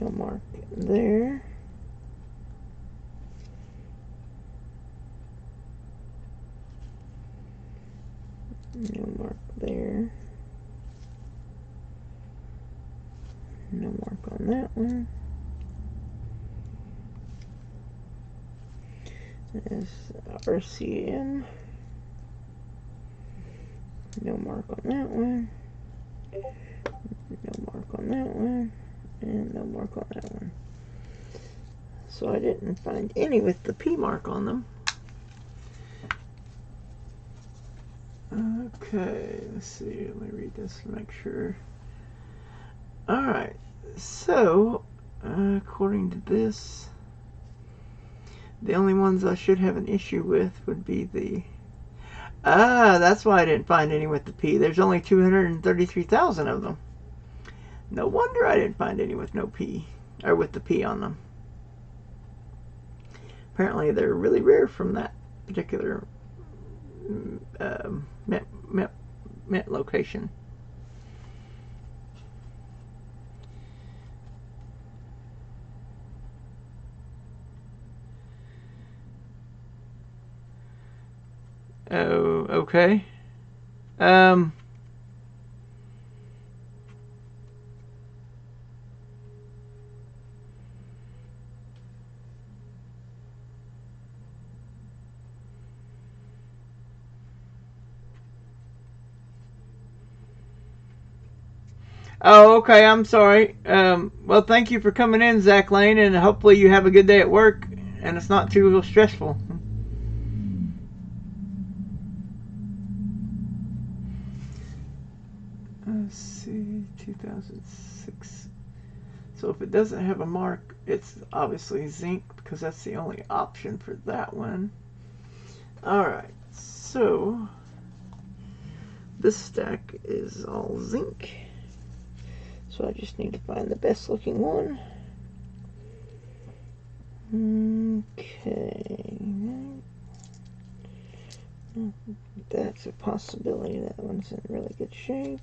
No mark there. No mark there. No mark on that one. There's RCM. No mark on that one. No mark on that one. And no mark on that one. So I didn't find any with the P mark on them. Okay, let's see. Let me read this to make sure. Alright, so according to this, the only ones I should have an issue with would be the... that's why I didn't find any with the P. There's only 233,000 of them. No wonder I didn't find any with no P, or with the P on them. Apparently they're really rare from that particular mint location. Oh, okay. Oh, okay. I'm sorry. Well, thank you for coming in, Zach Lane, and hopefully you have a good day at work and it's not too stressful. Let's see, 2006. So if it doesn't have a mark, it's obviously zinc because that's the only option for that one. Alright, so this stack is all zinc. So I just need to find the best looking one. Okay. That's a possibility. That one's in really good shape.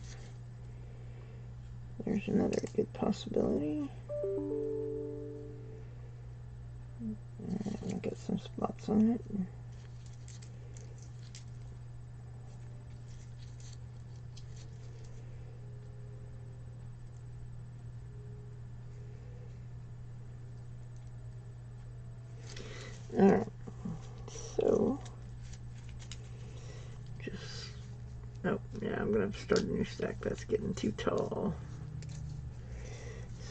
There's another good possibility. I'll get some spots on it. Alright. want to start a new stack. That's getting too tall.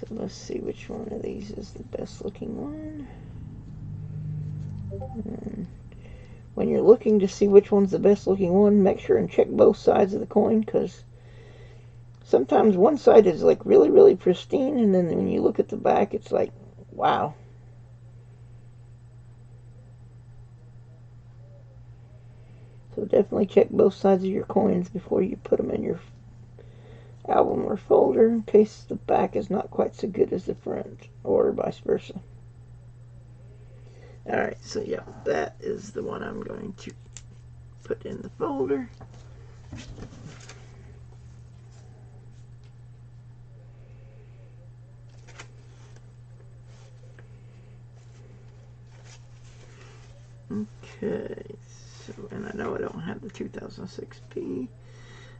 So let's see which one of these is the best looking one. And when you're looking to see which one's the best looking one, make sure and check both sides of the coin, because sometimes one side is like really, really pristine, and then when you look at the back, it's like, wow. So definitely check both sides of your coins before you put them in your album or folder, in case the back is not quite so good as the front, or vice versa. Alright, so yeah, that is the one I'm going to put in the folder. Okay, so, and I know I don't have the 2006P.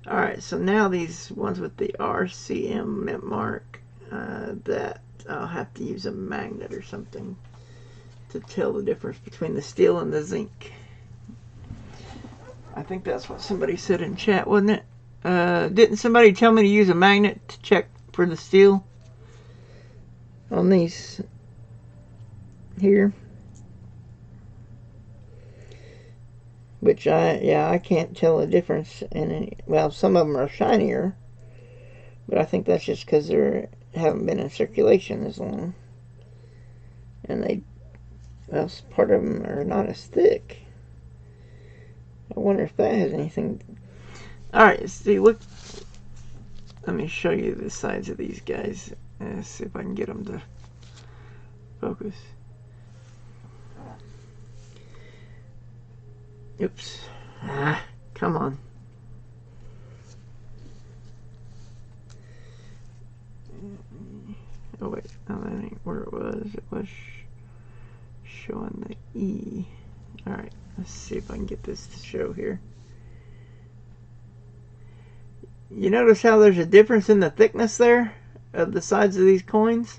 Alright, so now these ones with the RCM mint mark, that I'll have to use a magnet or something to tell the difference between the steel and the zinc. I think that's what somebody said in chat, wasn't it? Didn't somebody tell me to use a magnet to check for the steel on these here? Which I can't tell the difference in any. Well, some of them are shinier, but I think that's just because they haven't been in circulation as long, and well, part of them are not as thick. I wonder if that has anything. All right, see, look. Let me show you the sides of these guys. See if I can get them to focus. Oops. Come on. Oh wait, no, that ain't where it was. It was showing the E. Alright, let's see if I can get this to show here. You notice how there's a difference in the thickness there of the sides of these coins?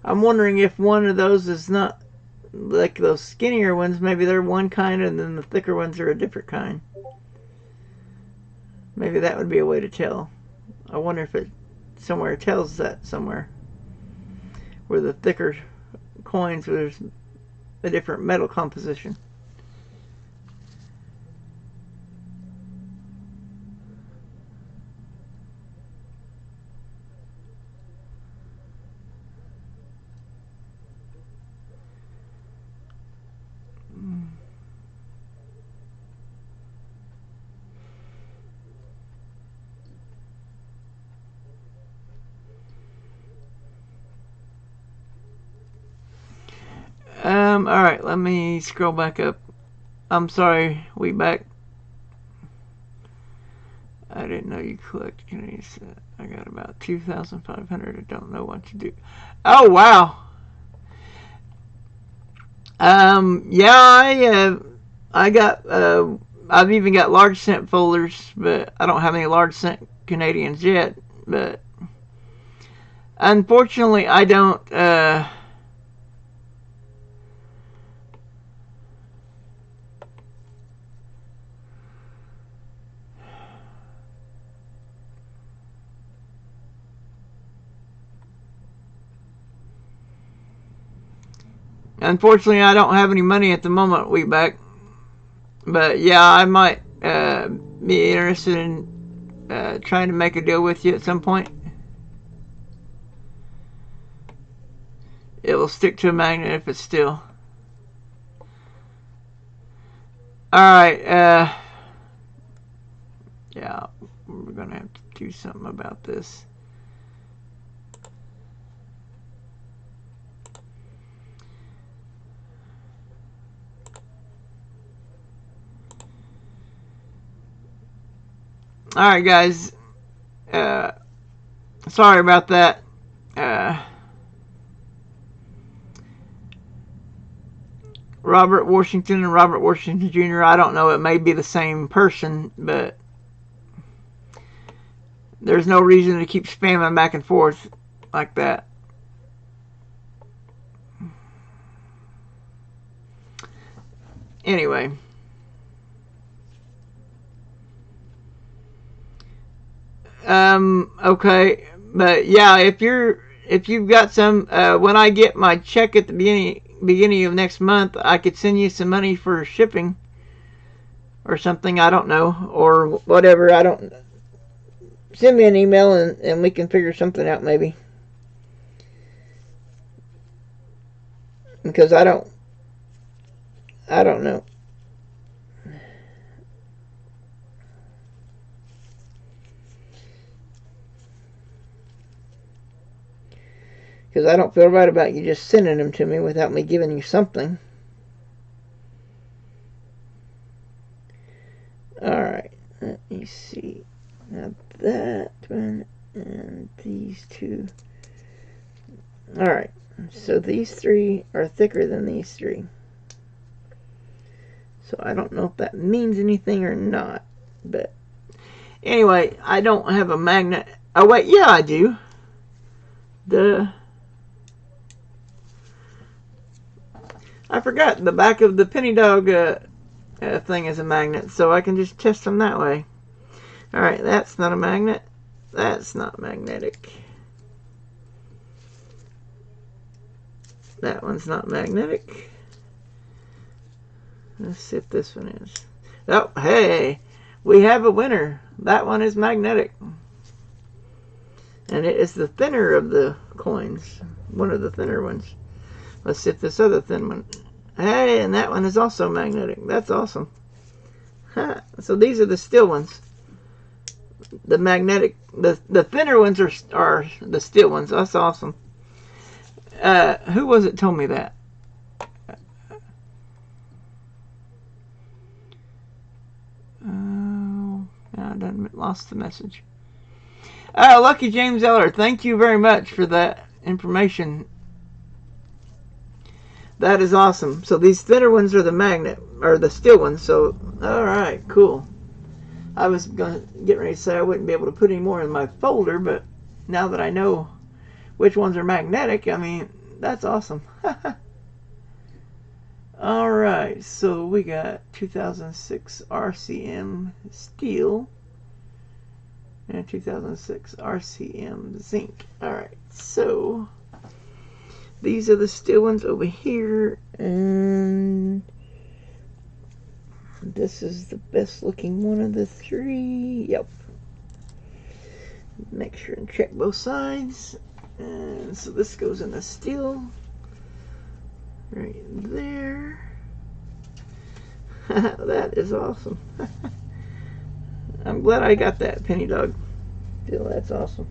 I'm wondering if one of those is not like those skinnier ones. Maybe they're one kind and then the thicker ones are a different kind. Maybe that would be a way to tell. I wonder if it somewhere tells that somewhere, where the thicker coins, there's a different metal composition. Alright, let me scroll back up. I'm sorry, we back. I didn't know you collect Canadian. I got about 2,500. I don't know what to do. Oh, wow. Yeah, I got, I've even got large cent folders, but I don't have any large cent Canadians yet. But unfortunately, I don't, unfortunately, I don't have any money at the moment, we back. But yeah, I might be interested in trying to make a deal with you at some point. It will stick to a magnet if it's steel. Alright, yeah, we're gonna have to do something about this. Alright, guys. Sorry about that. Robert Washington and Robert Washington Jr. I don't know. It may be the same person, but there's no reason to keep spamming back and forth like that. Anyway. Okay, but yeah, if you've got some, when I get my check at the beginning of next month, I could send you some money for shipping or something. I don't know, or whatever. I don't. Send me an email and we can figure something out maybe. Because I don't know. Because I don't feel right about you just sending them to me without me giving you something. Alright, let me see. Now that one and these two. Alright, so these three are thicker than these three. So I don't know if that means anything or not. But anyway, I don't have a magnet. Oh wait, yeah I do. I forgot the back of the penny dog thing is a magnet, so I can just test them that way. Alright, that's not a magnet. That's not magnetic. That one's not magnetic. Let's see if this one is. Oh, hey, we have a winner. That one is magnetic. And it is the thinner of the coins. One of the thinner ones. Let's see if this other thin one. Hey, and that one is also magnetic. That's awesome. Huh. So these are the steel ones. The magnetic, the thinner ones are the steel ones. That's awesome. Who was it told me that? I done lost the message. Lucky James Eller, thank you very much for that information. That is awesome. So these thinner ones are the magnet, or the steel ones. So, alright, cool. I was going to get ready to say I wouldn't be able to put any more in my folder, but now that I know which ones are magnetic, I mean, that's awesome. Alright, so we got 2006 RCM steel and 2006 RCM zinc. Alright, so these are the steel ones over here, and this is the best looking one of the three. Yep. Make sure and check both sides. And so this goes in the steel right there. That is awesome. I'm glad I got that penny dog deal. That's awesome.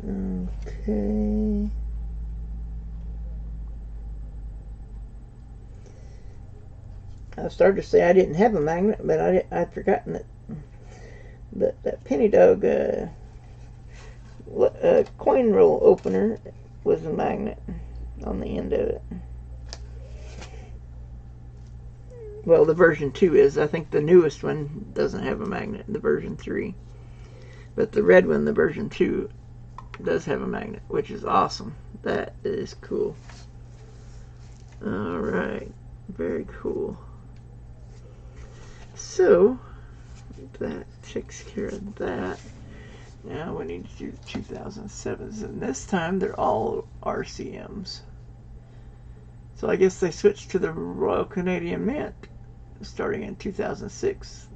Okay. I started to say I didn't have a magnet, but I'd forgotten that penny dog coin roll opener was a magnet on the end of it. Well, the version 2 is. I think the newest one doesn't have a magnet, the version 3. But the red one, the version 2, does have a magnet, which is awesome. That is cool. Alright, very cool. So, that takes care of that. Now we need to do 2007s, and this time they're all RCMs. So I guess they switched to the Royal Canadian Mint starting in 2006.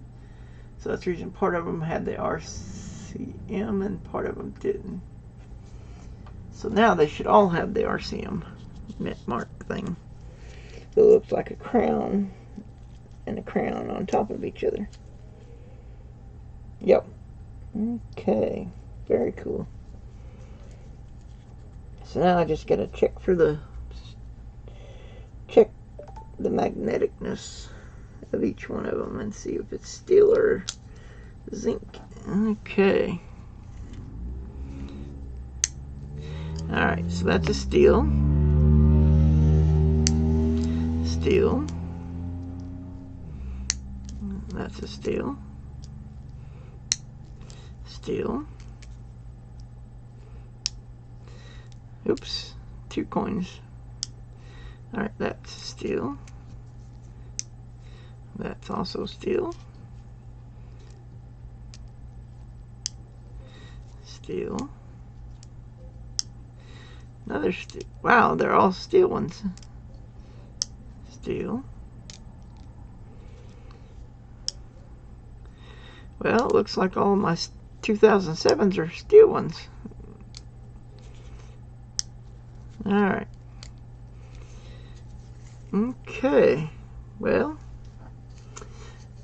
So that's the reason part of them had the RCM and part of them didn't. So now they should all have the RCM mint mark thing. So it looks like a crown and a crown on top of each other. Yep. Okay. Very cool. So now I just gotta check the magneticness of each one of them and see if it's steel or zinc. Okay. Alright, so that's a steel. Steel. That's a steel. Steel. Oops, 2 coins. Alright, that's steel. That's also steel. steel. Another steel. Wow, they're all steel ones. Steel. Well, it looks like all of my 2007s are steel ones. Alright. Okay. Well,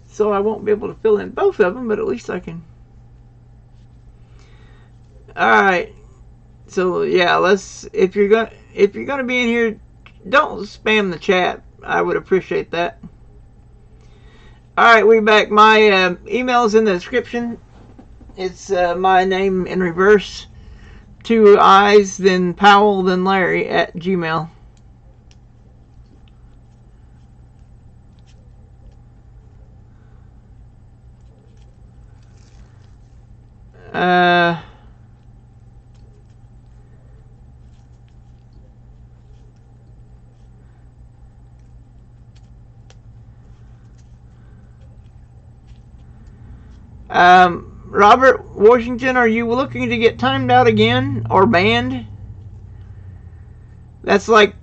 so I won't be able to fill in both of them, but at least I can. Alright. So yeah, if you're gonna be in here, don't spam the chat. I would appreciate that. Alright, we're back. My email is in the description. It's my name in reverse. 2 I's, then Powell, then Larry at Gmail. Robert Washington, are you looking to get timed out again or banned? That's like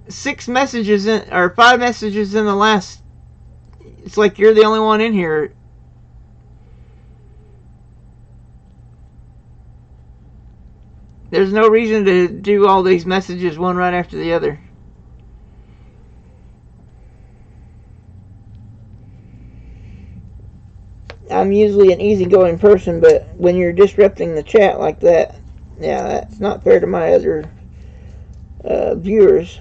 6 messages in, or 5 messages in the last. It's like you're the only one in here. There's no reason to do all these messages one right after the other. I'm usually an easygoing person, but when you're disrupting the chat like that, yeah, that's not fair to my other viewers.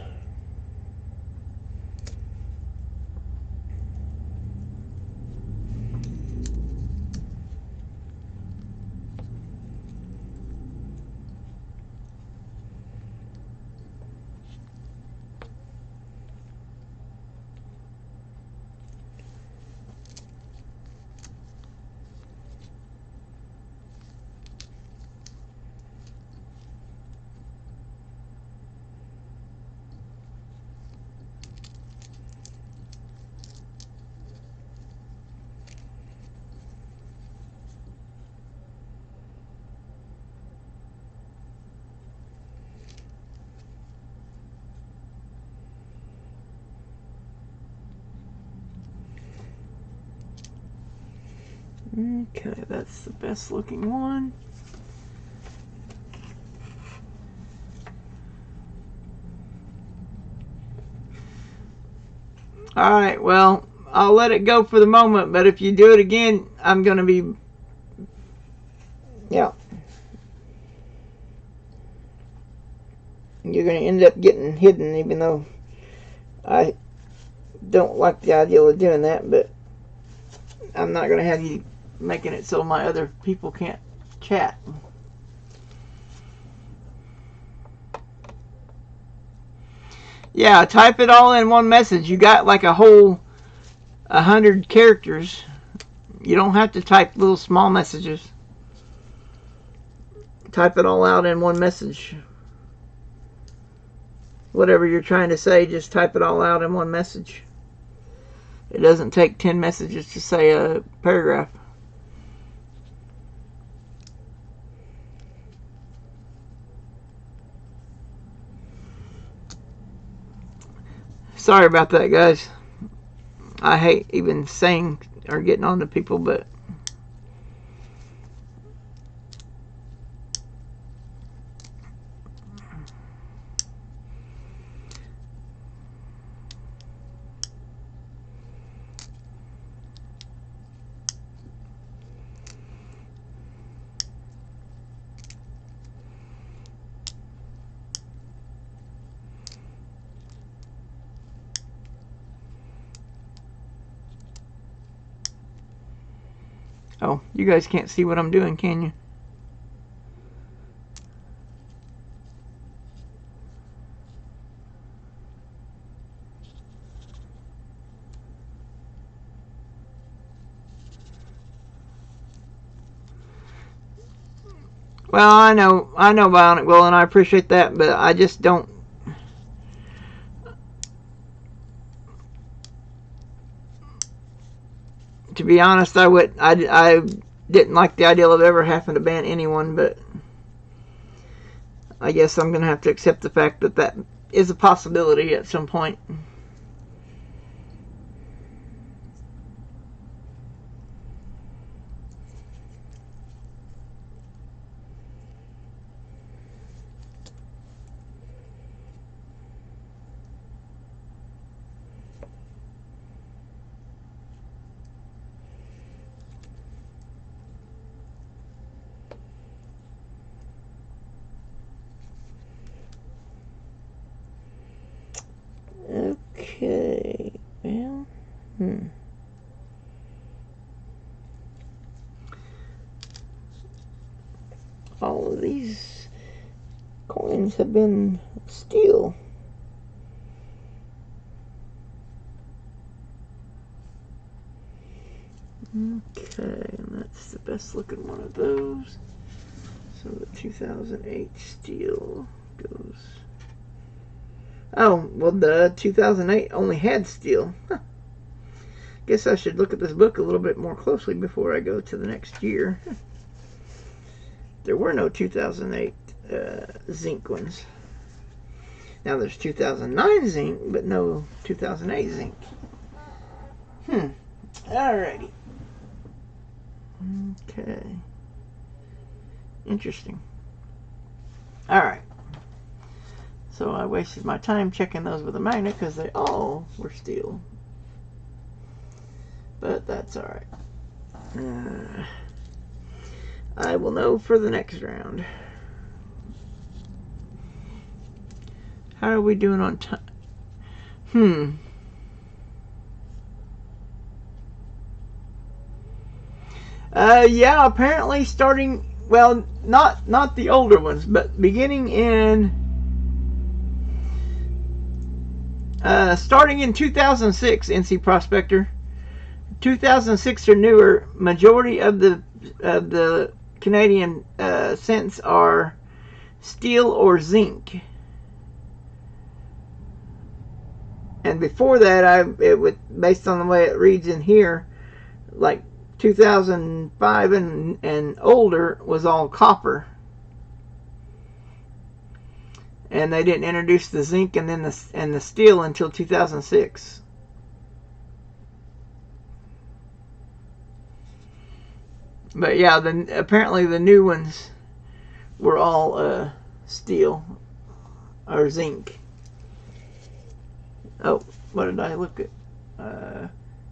Okay, that's the best looking one. Alright, well, I'll let it go for the moment, but if you do it again, I'm going to be... Yeah. You're going to end up getting hidden, even though I don't like the idea of doing that, but I'm not going to have you making it so my other people can't chat. Yeah, type it all in one message. You got like a whole 100 characters. You don't have to type little small messages. Type it all out in one message. Whatever you're trying to say, just type it all out in one message. It doesn't take 10 messages to say a paragraph. Sorry about that, guys. I hate even saying or getting on to people, but oh, you guys can't see what I'm doing, can you? Well, I know Bionic Will, and I appreciate that, but I just don't. To be honest, I didn't like the idea of ever having to ban anyone, but I guess I'm going to have to accept the fact that that is a possibility at some point. Okay, well, all of these coins have been steel. Okay, and that's the best looking one of those. So the 2008 steel goes. Oh, well, the 2008 only had steel. Huh. Guess I should look at this book a little bit more closely before I go to the next year. There were no 2008 zinc ones. Now there's 2009 zinc, but no 2008 zinc. Alrighty. Okay. Interesting. Alright. So I wasted my time checking those with a magnet because they all were steel. But that's alright. I will know for the next round. How are we doing on time? Yeah, apparently starting, well, not the older ones, but beginning in starting in 2006, NC Prospector. 2006 or newer, majority of the Canadian cents are steel or zinc. And before that, it would, based on the way it reads in here, like 2005 and older was all copper. And they didn't introduce the zinc and then the steel until 2006. But yeah, apparently the new ones were all steel or zinc. Oh, what did I look at?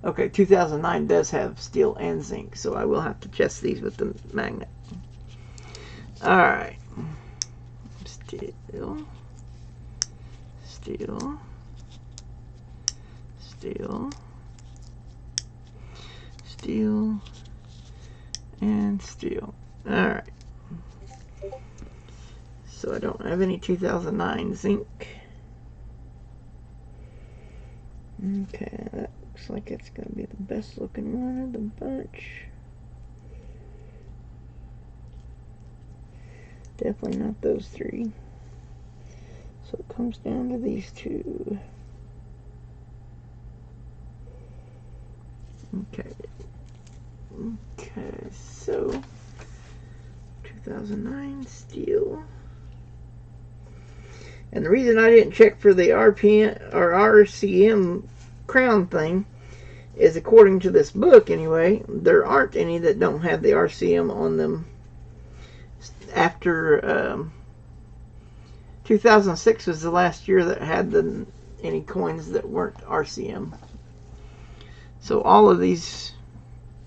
Okay, 2009 does have steel and zinc, so I will have to test these with the magnet. Alright. Steel. Steel. Steel. Steel. And steel. Alright. So I don't have any 2009 zinc. Okay, that looks like it's going to be the best looking one of the bunch. Definitely not those three. So it comes down to these two. Okay. Okay, so 2009 steel. And the reason I didn't check for the RPM or RCM crown thing is, according to this book anyway, there aren't any that don't have the RCM on them after 2006 was the last year that had any coins that weren't RCM. So all of these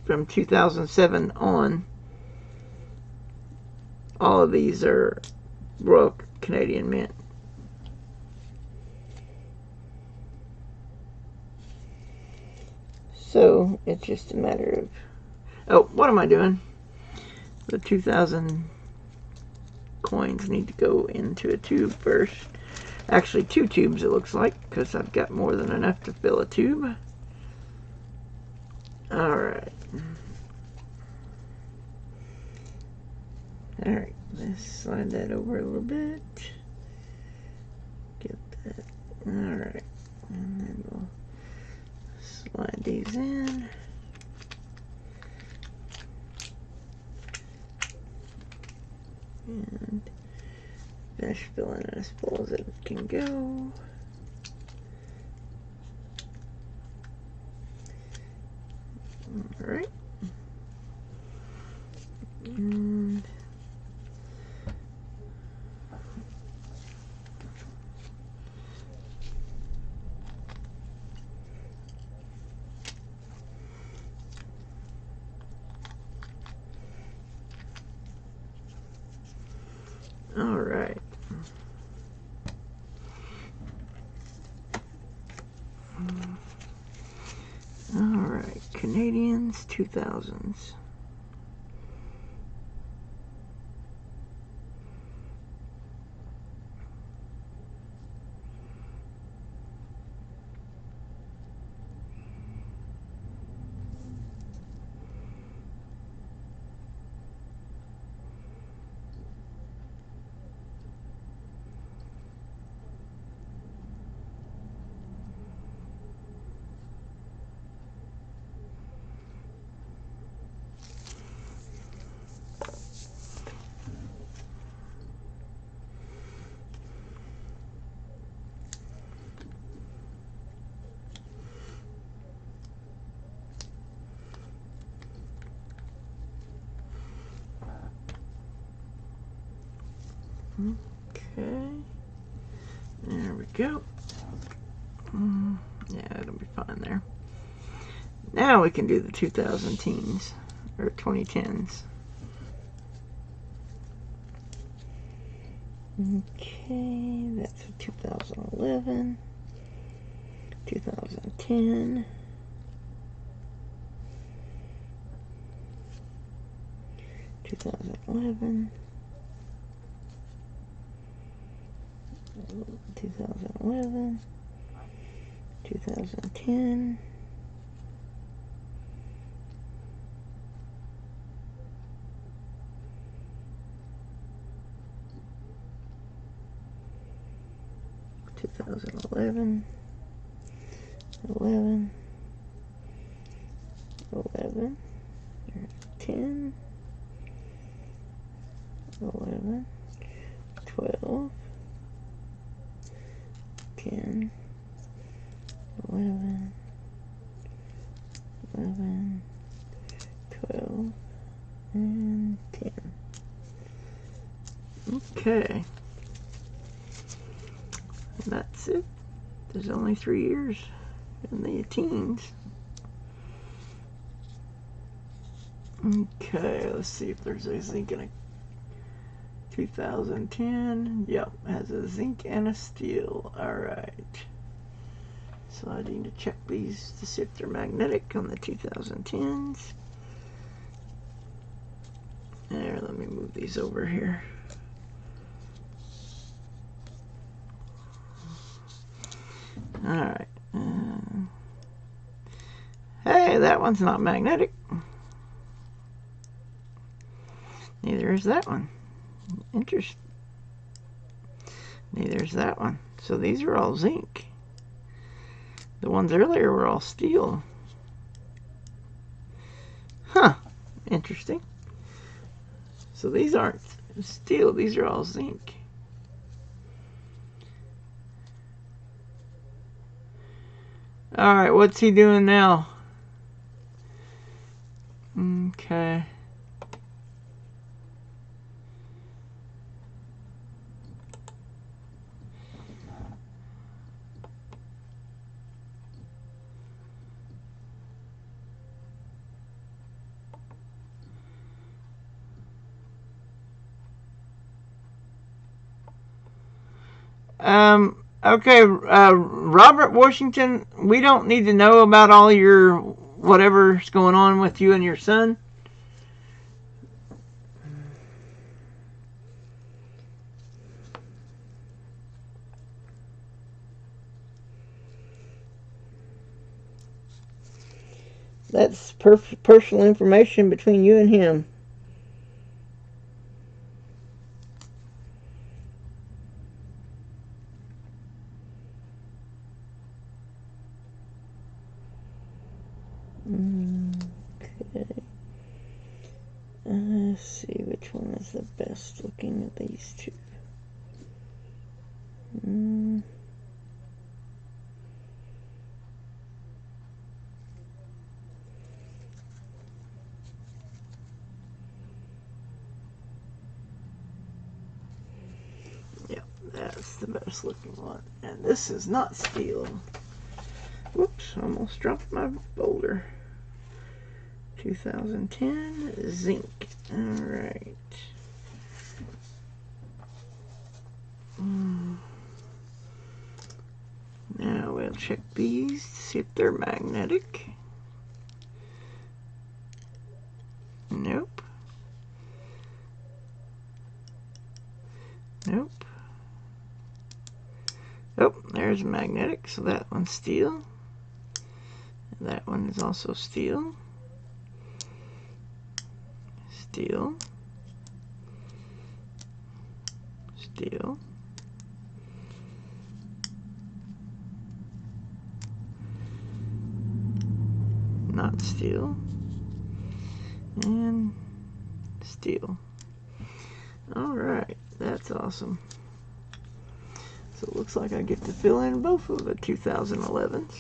from 2007 on, all of these are Royal Canadian Mint. So it's just a matter of, oh, what am I doing? The 2000 coins need to go into a tube first. Actually, 2 tubes it looks like, because I've got more than enough to fill a tube. Alright. Alright, let's slide that over a little bit. Get that. Alright. And then we'll slide these in. And finish filling in as full as it can go. Alright. And alright. Alright, Canadians 2000s. Okay, there we go. Yeah, it'll be fine there. Now we can do the 2000 teens, or 2010s. Okay, that's a 2011, 2010, 2011, 2011, 2010, 2011, 11, 11, 10, 11, 12, 10, 11, 11, 12, and 10. Okay. And that's it. There's only 3 years in the teens. Okay, let's see if there's a zinc in a 2010. Yep, has a zinc and a steel. Alright. So I need to check these to see if they're magnetic on the 2010s. There, let me move these over here. Alright. Hey, that one's not magnetic. Neither is that one. Interesting. Neither is that one. So these are all zinc. The ones earlier were all steel. Huh. Interesting. So these aren't steel. These are all zinc. Alright, what's he doing now? Okay. Okay, Robert Washington, we don't need to know about all your whatever's going on with you and your son. That's personal information between you and him. Okay. Let's see which one is the best looking of these two. That's the best looking one. And this is not steel. Whoops, almost dropped my folder. 2010 zinc. Alright. Now we'll check these to see if they're magnetic. Nope. Nope. Oh, there's magnetic, so that one's steel. And that one is also steel. Steel. Steel. Not steel. And steel. Alright, that's awesome. So it looks like I get to fill in both of the 2011s.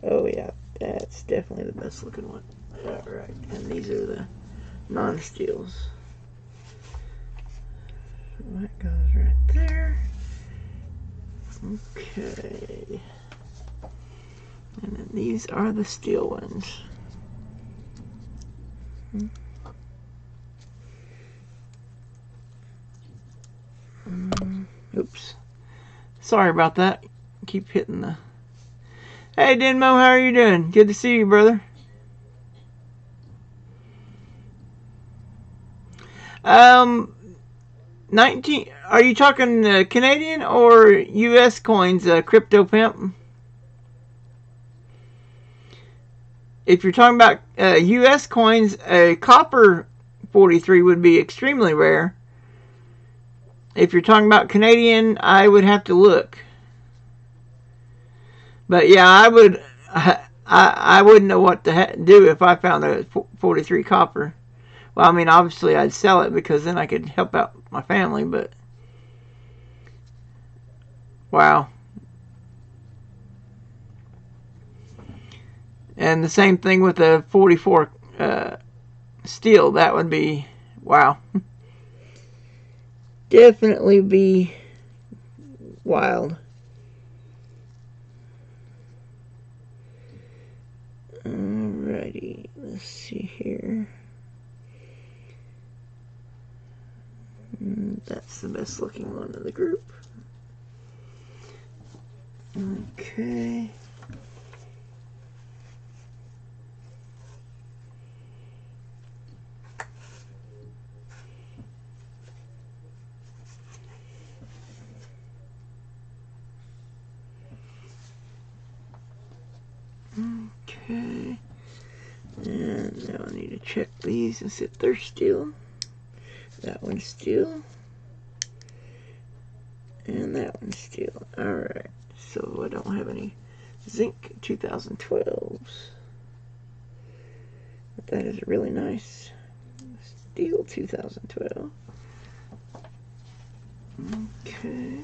Oh yeah, that's definitely the best looking one. Alright, and these are the non-steels. So that goes right there. Okay. And then these are the steel ones. Oops. Sorry about that. Keep hitting the... Hey Denmo, how are you doing? Good to see you, brother. Are you talking Canadian or US coins, Crypto Pimp? If you're talking about US coins, a copper 43 would be extremely rare. If you're talking about Canadian, I would have to look. But yeah, I wouldn't know what to do if I found a 43 copper. Well, I mean, obviously I'd sell it because then I could help out my family, but wow. And the same thing with the 44 steel. That would be, wow. Definitely be wild. Alrighty, let's see here. That's the best looking one of the group. Okay. Okay. And now I need to check these and see if they're steel. That one's steel. And that one's steel. Alright. So I don't have any zinc 2012s. But that is really nice. Steel 2012. Okay.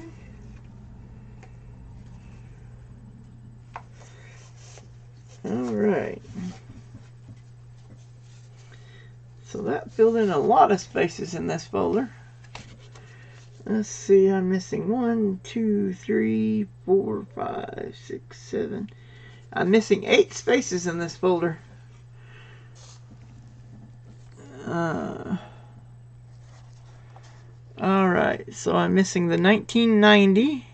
Alright. So that filled in a lot of spaces in this folder. Let's see, I'm missing 1, 2, 3, 4, 5, 6, 7. I'm missing 8 spaces in this folder. Alright, so I'm missing the 1990.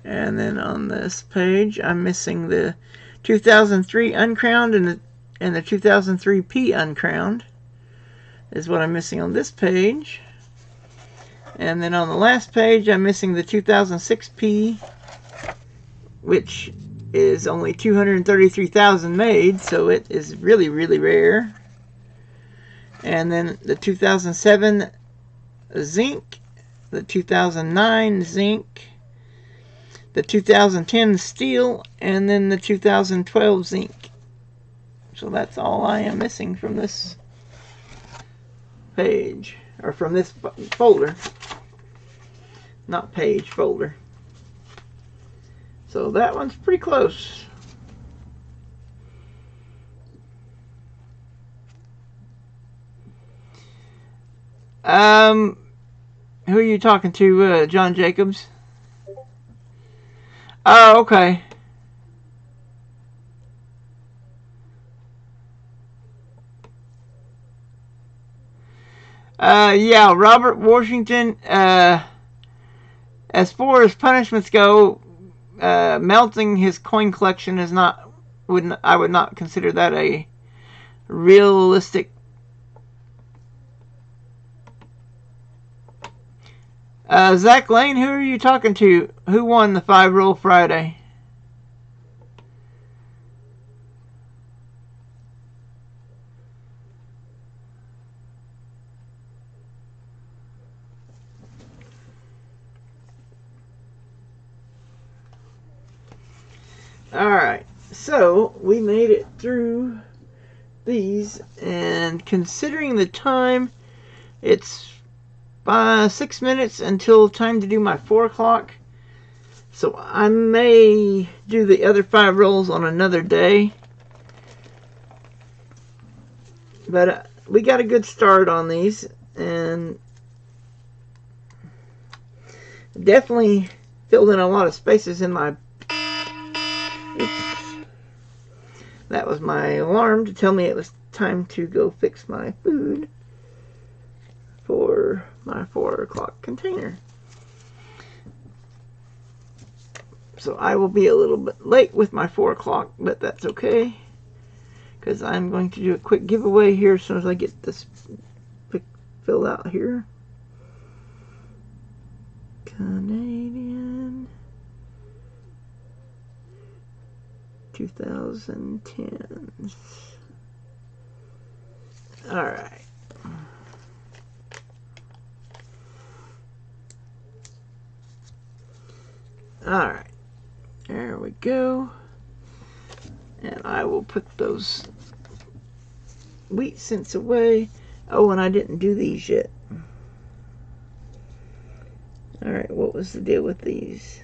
And then on this page, I'm missing the 2003 uncrowned and the 2003P uncrowned is what I'm missing on this page. And then on the last page, I'm missing the 2006P, which is only 233,000 made, so it is really, really rare. And then the 2007 zinc, the 2009 zinc, the 2010 steel, and then the 2012 zinc. So that's all I am missing from this page, or from this folder. not page, folder. So that one's pretty close. Who are you talking to, John Jacobs? Oh, okay. Yeah, Robert Washington, as far as punishments go, melting his coin collection is not, I would not consider that a realistic. Zach Lane, who are you talking to? Who won the 5-Roll Friday? Alright, so we made it through these, and considering the time, it's 6 minutes until time to do my 4 o'clock. So I may do the other 5 rolls on another day. But we got a good start on these, and definitely filled in a lot of spaces in my... Oops. That was my alarm to tell me it was time to go fix my food for my 4 o'clock container. So I will be a little bit late with my 4 o'clock, but that's okay, because I'm going to do a quick giveaway here as soon as I get this filled out here. Canadian 2010s. Alright. Alright. There we go. And I will put those wheat cents away. Oh, and I didn't do these yet. Alright, what was the deal with these?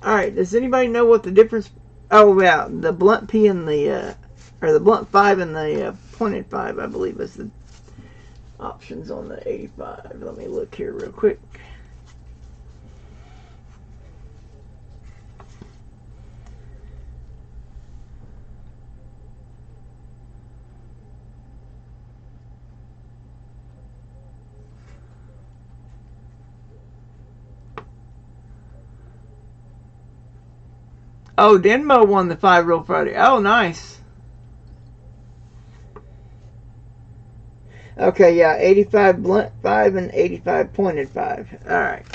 Alright, does anybody know what the difference... Oh, yeah, the blunt P and the... or the blunt 5 and the pointed 5, I believe, is the options on the 85. Let me look here real quick. Oh, Denmo won the 5-Roll Friday. Oh, nice. Okay, yeah, 85 blunt 5 and 85 pointed 5. Alright.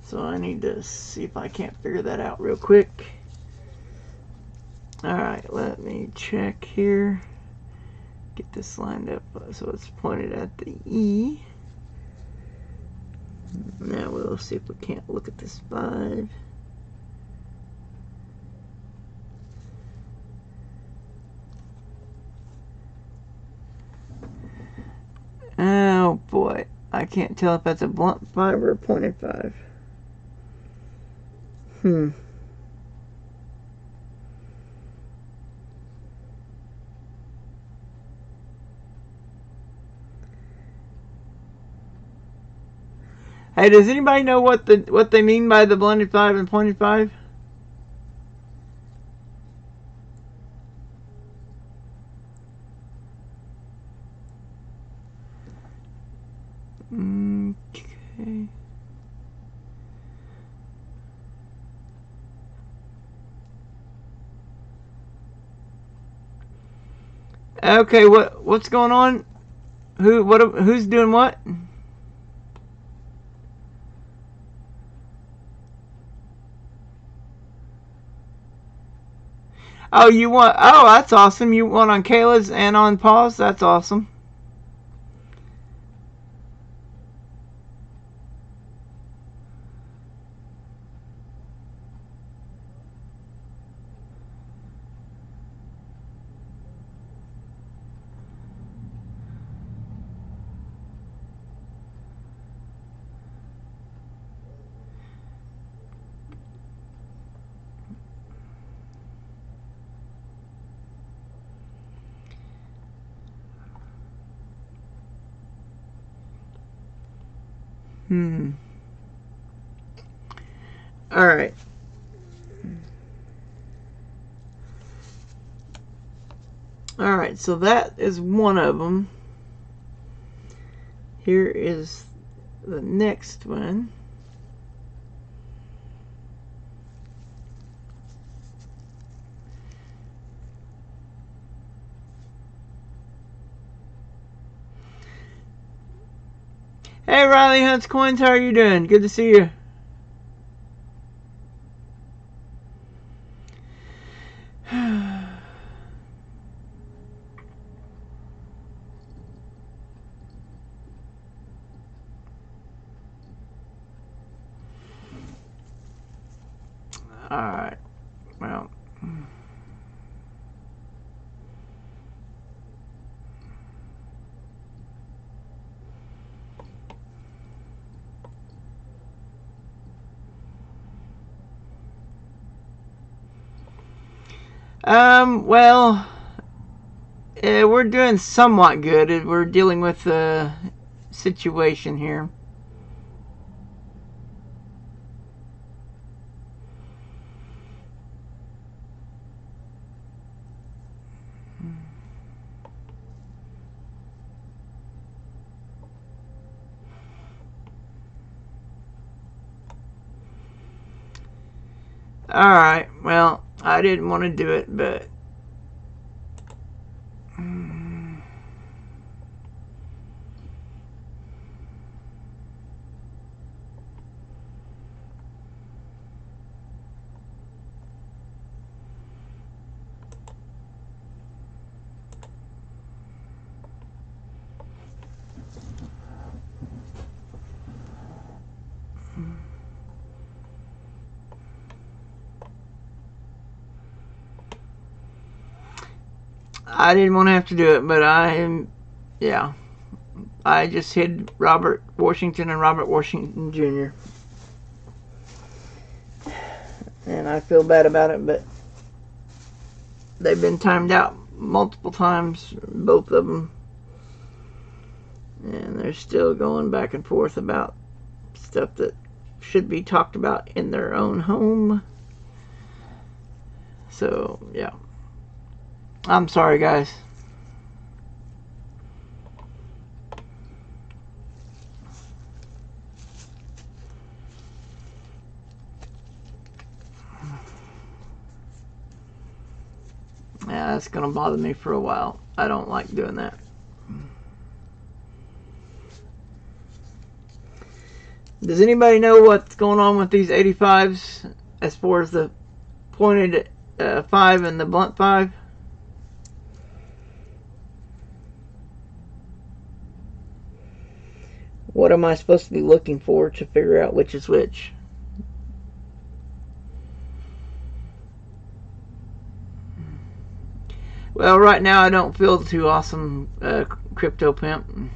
So I need to see if I can't figure that out real quick. Alright, let me check here. Get this lined up so it's pointed at the E. Now we'll see if we can't look at this 5. Oh boy, I can't tell if that's a blunt 5 or a pointed 5. Hey, does anybody know what they mean by the blended 5 and pointed 5? Okay. Okay, what's going on? Who's doing what? Oh, you want... Oh, that's awesome. You want on Kayla's and on Paul's? That's awesome. All right. All right, so that is one of them. Here is the next one. Hey, Riley Hunts Coins, how are you doing? Good to see you. Alright, well. Well, we're doing somewhat good. We're dealing with the situation here. Alright, well, I didn't want to do it, but I didn't want to have to do it, but yeah. I just hid Robert Washington and Robert Washington Jr. And I feel bad about it, but they've been timed out multiple times, both of them. And they're still going back and forth about stuff that should be talked about in their own home. So, yeah. I'm sorry, guys. Yeah, that's going to bother me for a while. I don't like doing that. Does anybody know what's going on with these 85s as far as the pointed 5 and the blunt 5? What am I supposed to be looking for to figure out which is which? Well, right now I don't feel too awesome, Crypto Pimp.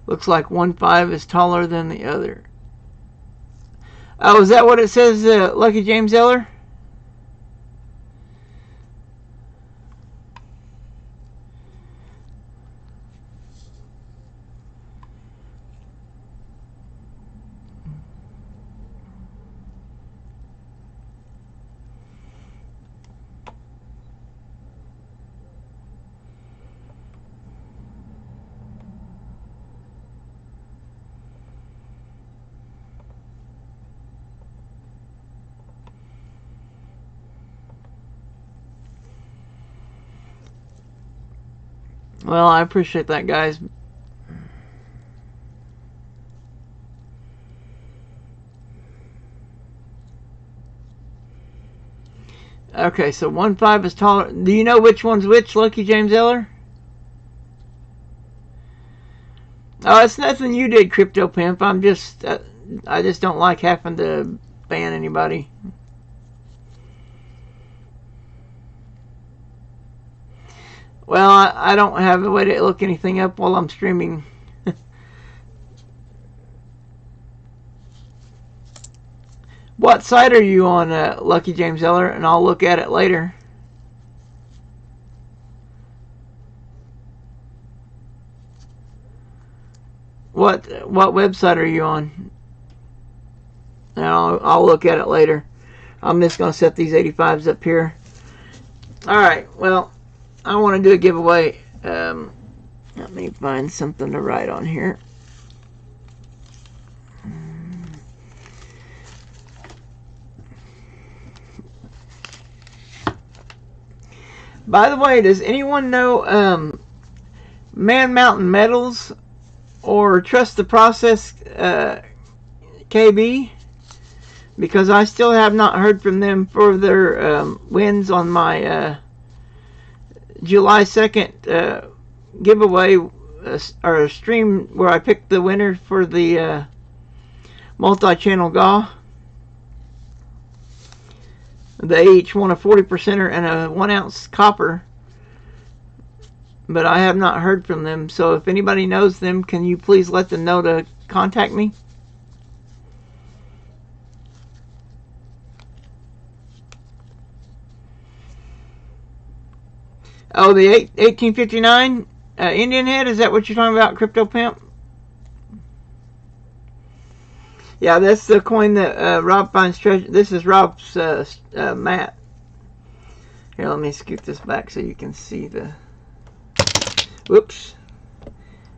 Looks like 1.5 is taller than the other. Oh, is that what it says, Lucky James Eller? Well, I appreciate that, guys. Okay, so 1.5 is taller. Do you know which one's which, Lucky James Eller? Oh, it's nothing you did, Crypto Pimp. I just don't like having to ban anybody. Well, I don't have a way to look anything up while I'm streaming. What site are you on, Lucky James Eller? And I'll look at it later. What website are you on? And I'll look at it later. I'm just going to set these 85s up here. Alright, well, I want to do a giveaway. Let me find something to write on here. By the way, does anyone know Man Mountain Metals or Trust the Process KB? Because I still have not heard from them for their wins on my July 2nd giveaway or stream where I picked the winner for the multi-channel GAW. They each won a 40%er and a 1 ounce copper. But I have not heard from them. So if anybody knows them, can you please let them know to contact me? Oh, the 1859 Indian head? Is that what you're talking about, Crypto Pimp? Yeah, that's the coin that Rob finds treasure. This is Rob's mat. Here, let me scoot this back so you can see the... Whoops.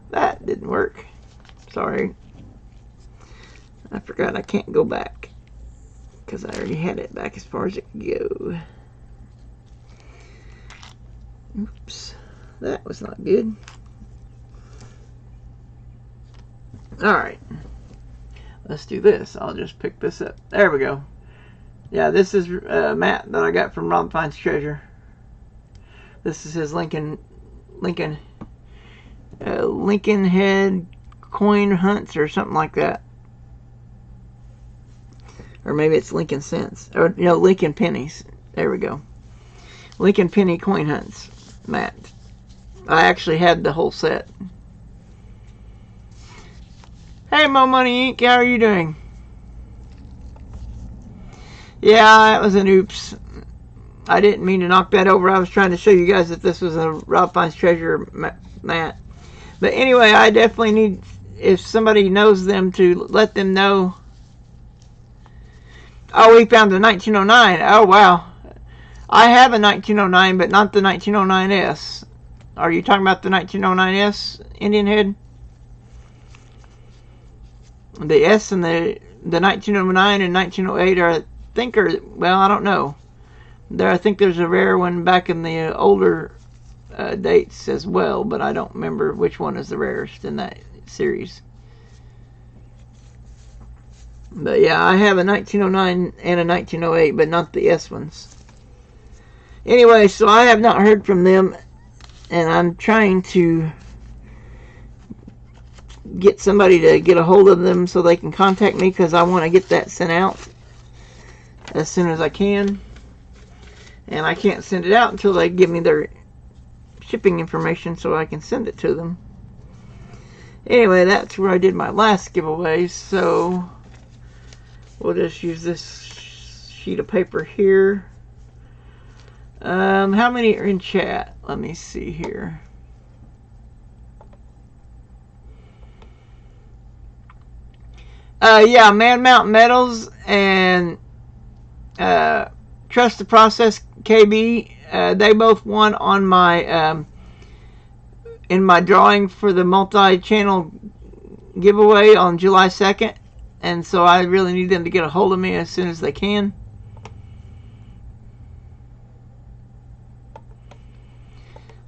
That didn't work. Sorry. I forgot I can't go back, because I already had it back as far as it could go. Oops. That was not good. Alright. Let's do this. I'll just pick this up. There we go. Yeah, this is Matt that I got from Rob Finds Treasure. This is his Lincoln head coin hunts or something like that. Or maybe it's Lincoln cents. Or, you know, Lincoln pennies. There we go. Lincoln penny coin hunts. Matt. I actually had the whole set. Hey, Mo Money Inc., how are you doing? Yeah, that was an oops. I didn't mean to knock that over. I was trying to show you guys that this was a Rob Finds Treasure mat. But anyway, I definitely need, if somebody knows them, to let them know. Oh, we found the 1909. Oh, wow. I have a 1909, but not the 1909S. Are you talking about the 1909S Indian head? The S and the 1909 and 1908 are, I think, are, well, I don't know. I think there's a rare one back in the older dates as well, but I don't remember which one is the rarest in that series. But yeah, I have a 1909 and a 1908, but not the S ones. Anyway, so I have not heard from them, and I'm trying to get somebody to get a hold of them so they can contact me, because I want to get that sent out as soon as I can. And I can't send it out until they give me their shipping information so I can send it to them. Anyway, that's where I did my last giveaway, so we'll just use this sheet of paper here. How many are in chat? Let me see here. Yeah, Man Mountain Metals and Trust the Process KB. They both won on my in my drawing for the multi-channel giveaway on July 2nd, and so I really need them to get a hold of me as soon as they can.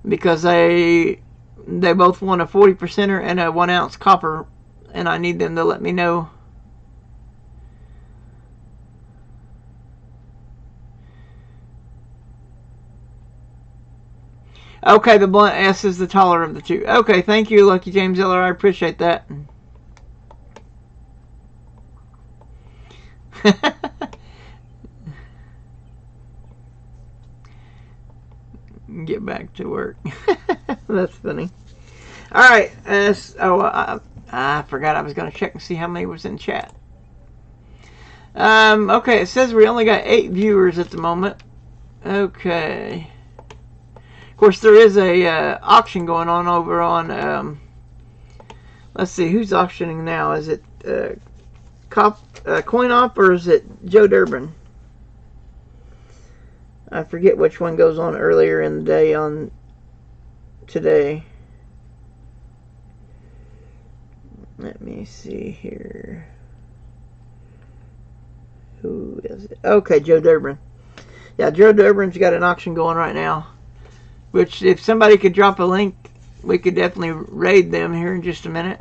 Because they both won a 40%er and a 1 ounce copper, and I need them to let me know. Okay, the blunt S is the taller of the two. Okay, thank you, Lucky James Eller. I appreciate that. Get back to work. That's funny. Alright, I forgot I was going to check and see how many was in chat. Okay, it says we only got 8 viewers at the moment. Okay. Of course, there is a auction going on over on, let's see, who's auctioning now? Is it Coin Op, or is it Joe Durbin? I forget which one goes on earlier in the day on today. Let me see here. Who is it? Okay, Joe Durbin. Yeah, Joe Durbin's got an auction going right now. Which, if somebody could drop a link, we could definitely raid them here in just a minute.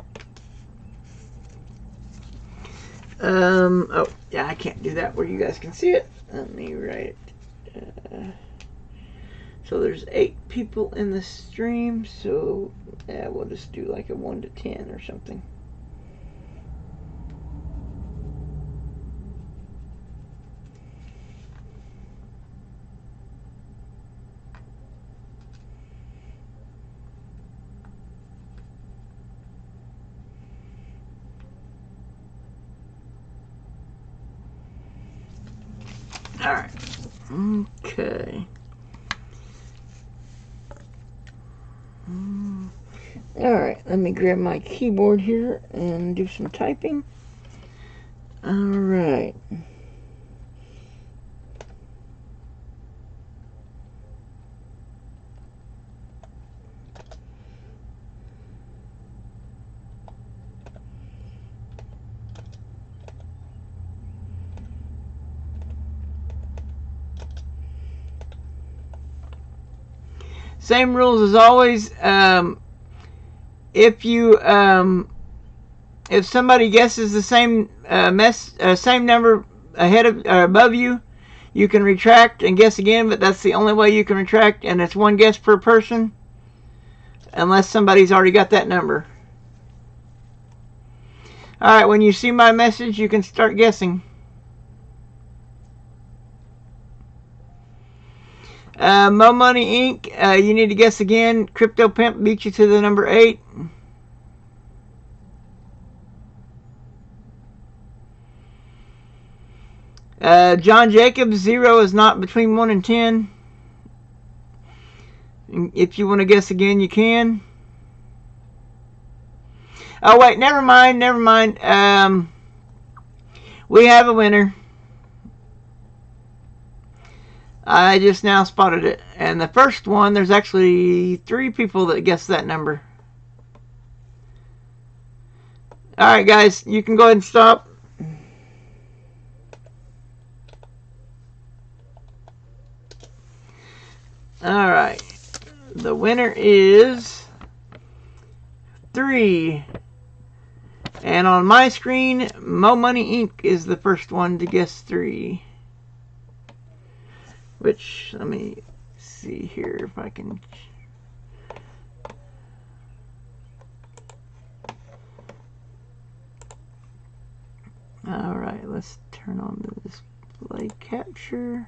Oh, yeah, I can't do that where you guys can see it. Let me write it. So there's 8 people in the stream, so yeah, we'll just do like a 1 to 10 or something. Alright. Okay. Alright, let me grab my keyboard here and do some typing. Alright. Same rules as always. If somebody guesses the same same number ahead of above you, you can retract and guess again. But that's the only way you can retract, and it's 1 guess per person, unless somebody's already got that number. All right, when you see my message, you can start guessing. Mo Money Inc. You need to guess again. Crypto Pimp beat you to the number 8. John Jacobs, 0 is not between 1 and 10. If you want to guess again, you can. Oh, wait, never mind. We have a winner. I just now spotted it. And the first one, there's actually 3 people that guessed that number. Alright, guys, you can go ahead and stop. Alright. The winner is 3. And on my screen, Mo Money Inc. is the first one to guess 3. Which, let me see here if I can. Alright, let's turn on the display capture.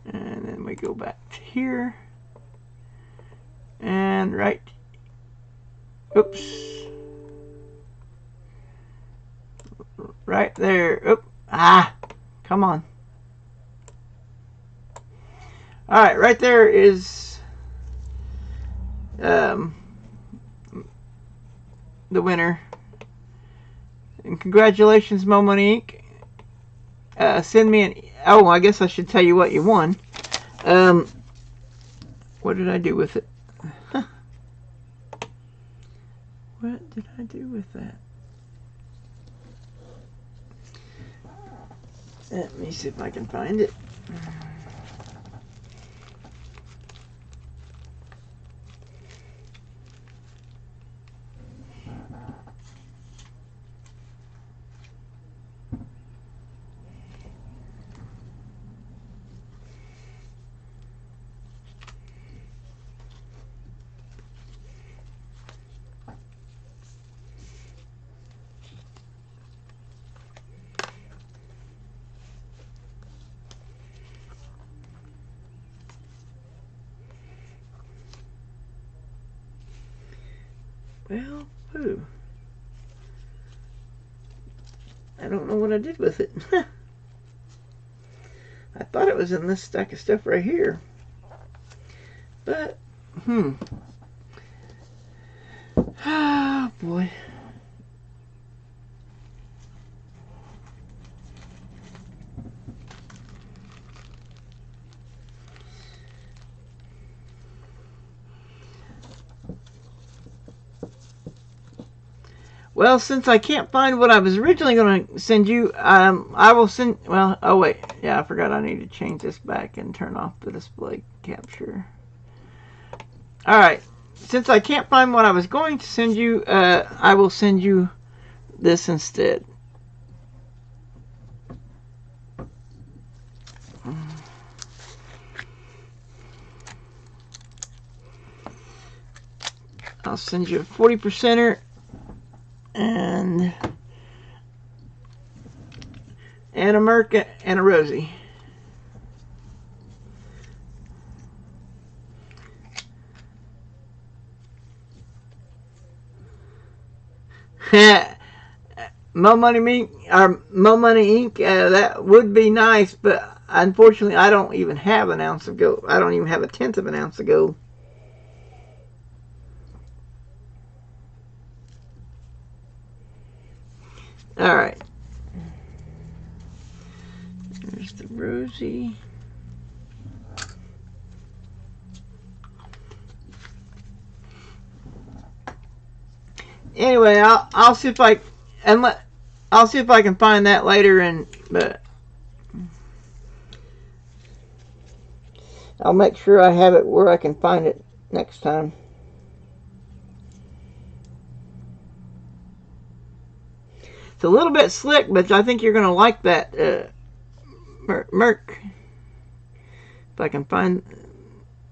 And then we go back to here. And right. Oops. Right there. Oop. Ah. Come on. Alright, right there is the winner. And congratulations, Mo Money Inc. Send me an... Oh, I guess I should tell you what you won. What did I do with it? Huh. What did I do with that? Let me see if I can find it. Well, who? I don't know what I did with it. I thought it was in this stack of stuff right here. But, oh boy. Well, since I can't find what I was originally going to send you, I will send, well, oh wait, yeah, I forgot I need to change this back and turn off the display capture. Alright, since I can't find what I was going to send you, I will send you this instead. I'll send you a 40%er and a Merc and a Rosie. Mo Money Inc. Or Mo Money Inc. That would be nice, but unfortunately, I don't even have an ounce of gold. I don't even have a tenth of an ounce of gold. All right. There's the Rosie. Anyway, I'll see if I'll see if I can find that later, but I'll make sure I have it where I can find it next time. It's a little bit slick, but I think you're going to like that Merc. If I can find,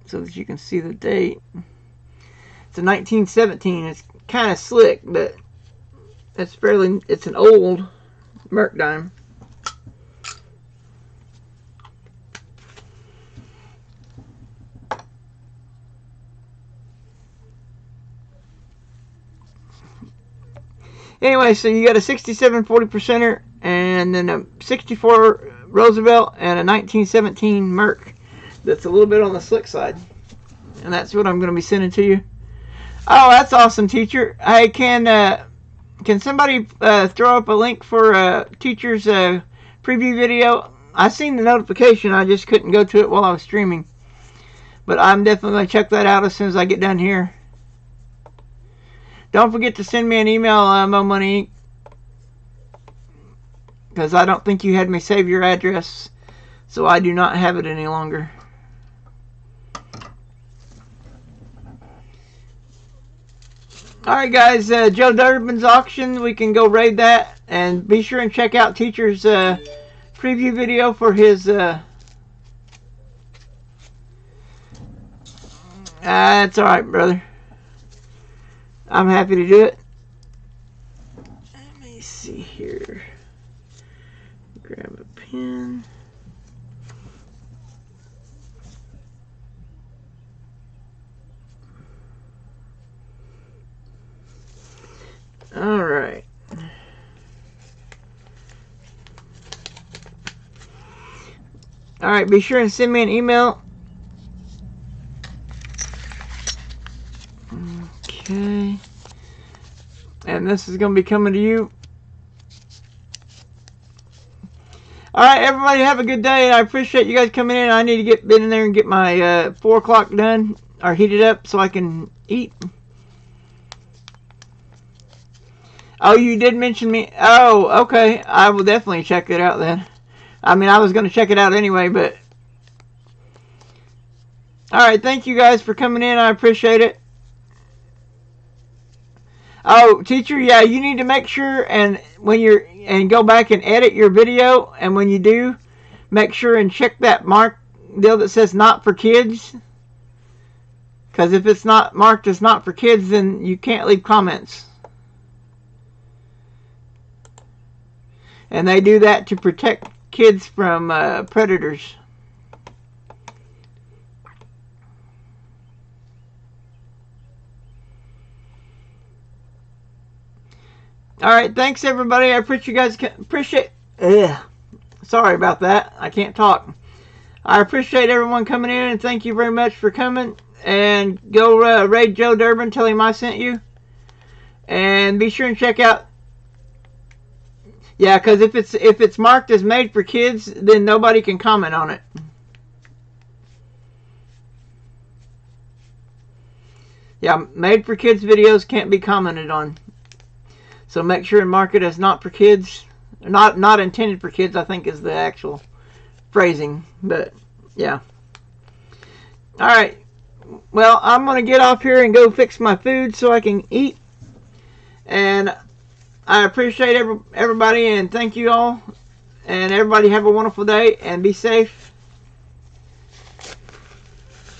so that you can see the date. It's a 1917. It's kind of slick, but it's an old Merc dime. Anyway, so you got a 67 40%er and then a 64 Roosevelt and a 1917 Merc. That's a little bit on the slick side. And that's what I'm going to be sending to you. Oh, that's awesome, teacher. Hey, can somebody throw up a link for teacher's preview video? I seen the notification. I just couldn't go to it while I was streaming. But I'm definitely going to check that out as soon as I get done here. Don't forget to send me an email, Mo Money, because I don't think you had me save your address, so I do not have it any longer. Alright guys, Joe Durbin's auction, we can go raid that, and be sure and check out teacher's preview video for his that's alright, brother. I'm happy to do it. Let me see here. Grab a pen. All right. All right, be sure and send me an email. Okay. And this is going to be coming to you. Alright, everybody have a good day. I appreciate you guys coming in. I need to get in there and get my 4 o'clock done, or heated up so I can eat. Oh, you did mention me. Oh, okay. I will definitely check it out then. I mean, I was going to check it out anyway, but... Alright, thank you guys for coming in. I appreciate it. Oh, teacher, yeah, you need to make sure and go back and edit your video, and when you do, make sure and check that mark deal that says not for kids. Because if it's not marked as not for kids, then you can't leave comments. And they do that to protect kids from predators. All right, thanks everybody. I appreciate you guys. Sorry about that. I can't talk. I appreciate everyone coming in, and thank you very much for coming. And go raid Joe Durbin, tell him I sent you. And be sure and check out. Yeah, because if it's marked as made for kids, then nobody can comment on it. Yeah, made for kids videos can't be commented on. So make sure and mark it as not for kids. Not intended for kids, I think is the actual phrasing. But yeah. Alright. Well, I'm going to get off here and go fix my food so I can eat. And I appreciate everybody, and thank you all. And everybody have a wonderful day and be safe.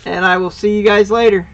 And I will see you guys later.